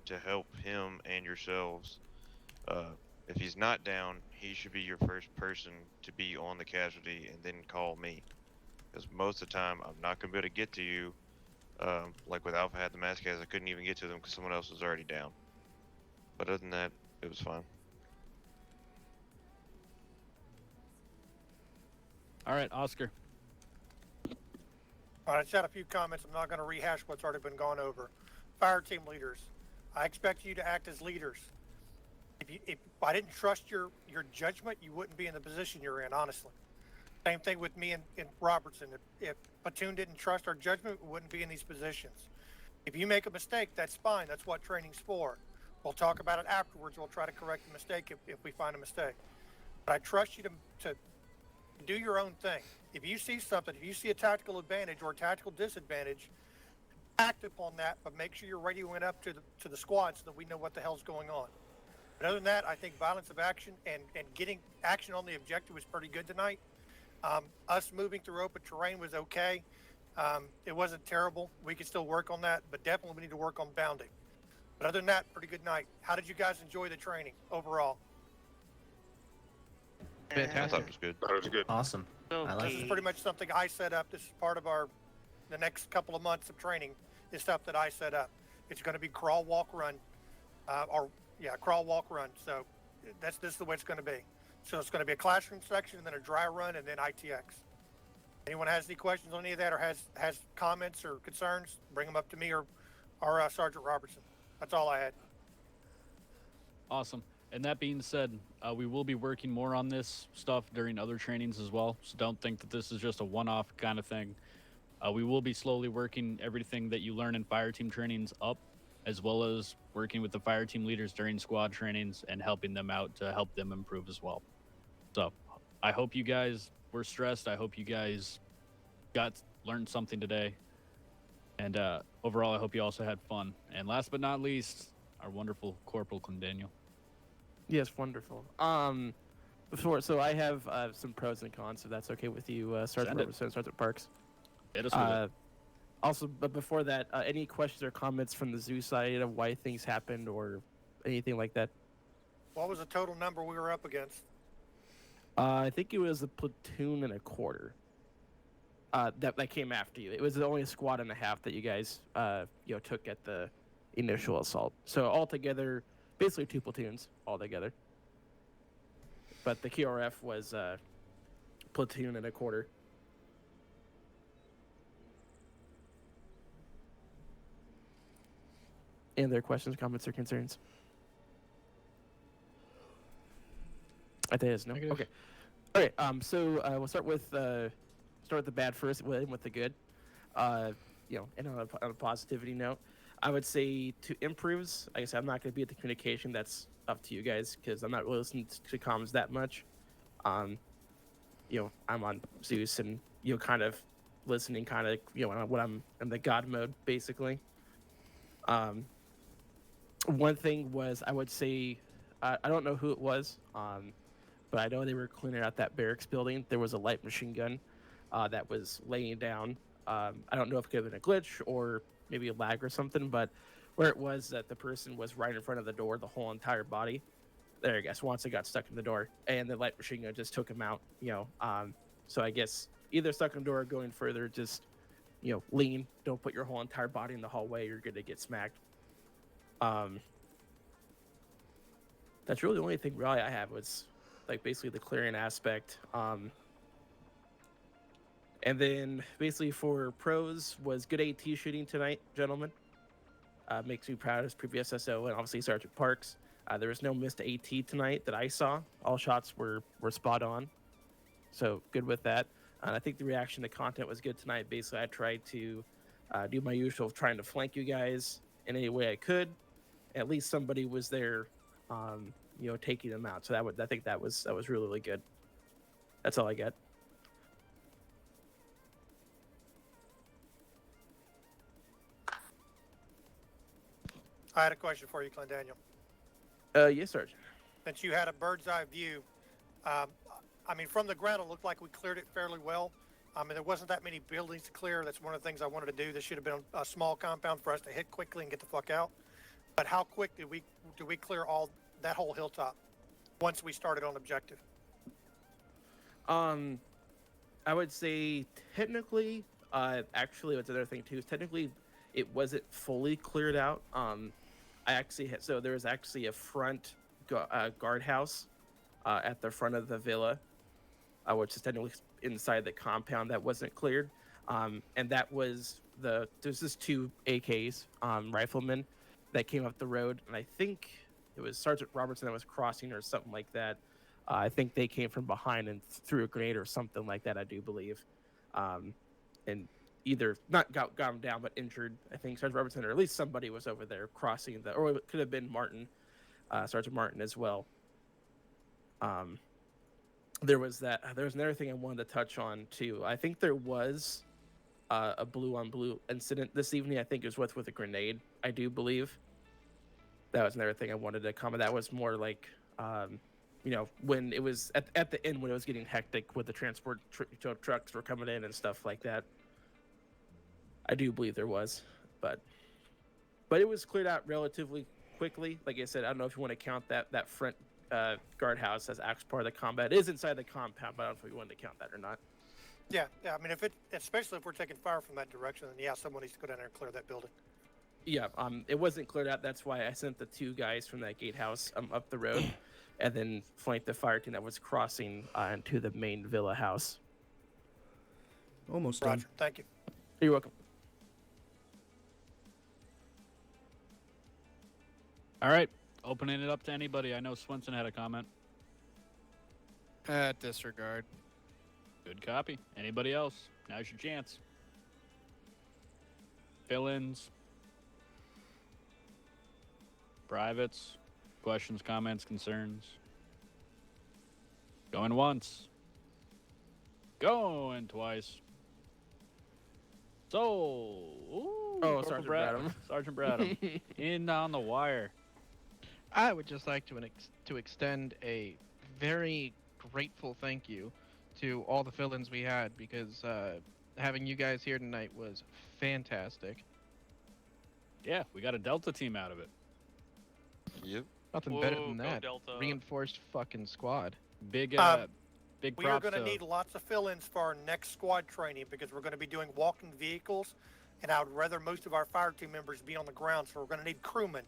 to help him and yourselves. If he's not down, he should be your first person to be on the casualty and then call me. Because most of the time, I'm not going to be able to get to you. Like with Alpha had the mask guys, I couldn't even get to them because someone else was already down. But other than that, it was fine. All right, Oscar. All right, I just had a few comments. I'm not going to rehash what's already been gone over. Fire team leaders, I expect you to act as leaders. If I didn't trust your judgment, you wouldn't be in the position you're in, honestly. Same thing with me and Robertson. If Platoon didn't trust our judgment, we wouldn't be in these positions. If you make a mistake, that's fine. That's what training's for. We'll talk about it afterwards. We'll try to correct the mistake if we find a mistake. But I trust you to do your own thing. If you see something, if you see a tactical advantage or a tactical disadvantage, act upon that, but make sure you're radioing up to the squad so that we know what the hell's going on. But other than that, I think balance of action and getting action on the objective was pretty good tonight. Us moving through open terrain was okay. It wasn't terrible. We could still work on that, but definitely we need to work on bounding. But other than that, pretty good night. How did you guys enjoy the training overall? Fantastic. I thought it was good. That was good. Awesome. This is pretty much something I set up. This is part of the next couple of months of training is stuff that I set up. It's going to be crawl, walk, run, crawl, walk, run. So this is the way it's going to be. So it's going to be a classroom section and then a dry run and then ITX. Anyone has any questions on any of that or has comments or concerns, bring them up to me or Sergeant Robertson. That's all I had. Awesome. And that being said, we will be working more on this stuff during other trainings as well. So don't think that this is just a one-off kind of thing. We will be slowly working everything that you learn in fire team trainings up, as well as working with the fire team leaders during squad trainings and helping them out to help them improve as well. So I hope you guys were stressed. I hope you guys learned something today. And overall, I hope you also had fun. And last but not least, our wonderful Corporal Daniel. Yes, wonderful. So I have some pros and cons, if that's okay with you, Sergeant Robertson, Sergeant Parks. Hit us with it. Also, but before that, any questions or comments from the zoo side of why things happened or anything like that? What was the total number we were up against? I think it was a platoon and a quarter. That came after you. It was only a squad and a half that you guys took at the initial assault. So altogether, basically 2 platoons altogether. But the KRF was platoon and a quarter. Any other questions, comments, or concerns? I think it's no. Negative. Okay. All right. So we'll start with the bad first. We'll end with the good. And on a positivity note, I would say to improves. Like I said, I'm not going to be at the communication. That's up to you guys because I'm not really listening to comms that much. I'm on Zeus and kind of listening, when I'm in the God mode, basically. One thing was I would say I don't know who it was, but I know they were cleaning out that barracks building. There was a light machine gun that was laying down. I don't know if it could have been a glitch or maybe a lag or something, but where it was that the person was right in front of the door, the whole entire body. There, I guess, once it got stuck in the door, and the light machine gun just took him out. So I guess either stuck in the door or going further, just lean. Don't put your whole entire body in the hallway. You're gonna get smacked. That's really the only thing really I have was basically the clearing aspect. And then basically for pros was good AT shooting tonight, gentlemen. Makes me proud as previous SO and obviously Sergeant Parks. There was no missed AT tonight that I saw. All shots were spot on. So good with that. And I think the reaction to content was good tonight. Basically, I tried to do my usual trying to flank you guys in any way I could. At least somebody was there, taking them out. So I think that was really, really good. That's all I got. I had a question for you, Daniel. Yes, Sergeant. Since you had a bird's eye view, from the ground, it looked like we cleared it fairly well. There wasn't that many buildings to clear. That's one of the things I wanted to do. This should have been a small compound for us to hit quickly and get the fuck out. But how quick did we clear all that whole hilltop once we started on objective? I would say technically, actually, what's another thing too is technically it wasn't fully cleared out. So there was actually a front guardhouse at the front of the villa, which is technically inside the compound that wasn't cleared. And that was there's just 2 AKs, riflemen that came up the road. And I think it was Sergeant Robertson that was crossing or something like that. I think they came from behind and threw a grenade or something like that, I do believe. And either not got him down, but injured, I think, Sergeant Robertson, or at least somebody was over there crossing or it could have been Martin, Sergeant Martin as well. There was another thing I wanted to touch on too. I think there was a blue on blue incident this evening. I think it was with a grenade, I do believe. That was another thing I wanted to comment. That was more like, when it was at the end when it was getting hectic with the transport trucks were coming in and stuff like that. I do believe there was, but it was cleared out relatively quickly. Like I said, I don't know if you want to count that front guardhouse as actually part of the combat. It is inside the compound, but I don't know if you want to count that or not. Yeah. Especially if we're taking fire from that direction, then yeah, someone needs to go down there and clear that building. Yeah, it wasn't cleared out. That's why I sent the 2 guys from that gatehouse up the road, and then flanked the fire team that was crossing into the main villa house. Almost Roger. done. Thank you. You're welcome. All right, opening it up to anybody. I know Swenson had a comment. Disregard. Good copy. Anybody else? Now's your chance. Fill-ins. Privates. Questions, comments, concerns. Going once. Going twice. So, ooh, Corporal Sergeant Bradham. Sergeant Bradham, in on the wire. I would just like to extend a very grateful thank you to all the fill-ins we had, because having you guys here tonight was fantastic. Yeah, we got a Delta team out of it. Yep. Nothing better than Go that. Delta. Reinforced fucking squad. Big big We are props going to to need lots of fill-ins for our next squad training because we're going to be doing walking vehicles, and I would rather most of our fire team members be on the ground, so we're going to need crewmen.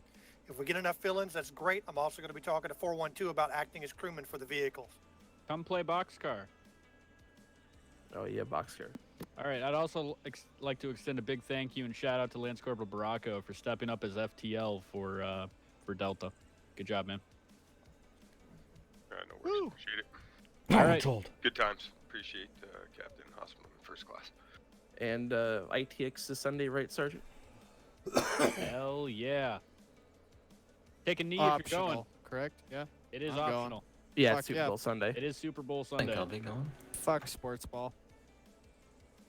If we get enough fill-ins, that's great. I'm also going to be talking to 412 about acting as crewmen for the vehicles. come play boxcar. Oh yeah, boxcar. All right, I'd also like to extend a big thank you and shout out to Lance Corporal Baracco for stepping up as FTL for Delta. Good job, man. No worries. Appreciate it. All right. Told. Good times. Appreciate Captain Hospital first class. And ITX is Sunday, right, Sergeant? Hell yeah. Take a knee Optional, if you're going. correct? Yeah. It is I'm optional. going. Yeah, Fuck it's Super yeah. Bowl Sunday. It is Super Bowl I think Sunday. I'll be going. Fuck sports ball.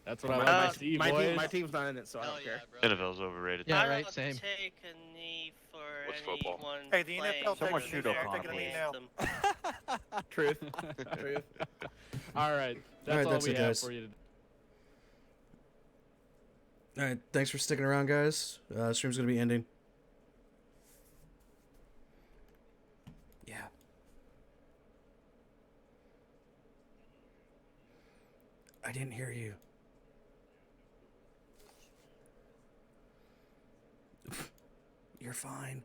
That's what I like to see, boys. My team's not in it, so I don't care. NFL's overrated. Yeah, I right, don't same. Take a knee for What's football? anyone Hey, the playing NFL for takes a knee, the they're taking a knee now. anthem. Truth. Truth. All right. That's all that's we it, have guys. for you today. All right, thanks for sticking around, guys. Stream's gonna be ending. Yeah. I didn't hear you. You're fine.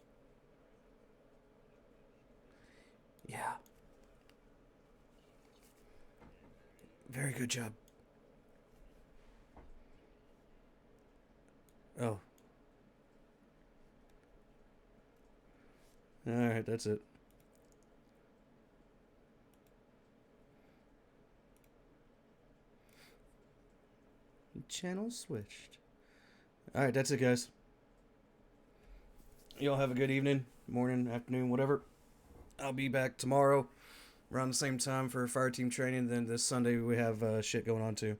Yeah. Very good job. Oh. Alright, that's it. Channel switched. Alright, that's it, guys. Y'all have a good evening, morning, afternoon, whatever. I'll be back tomorrow around the same time for fire team training. Then this Sunday we have shit going on too.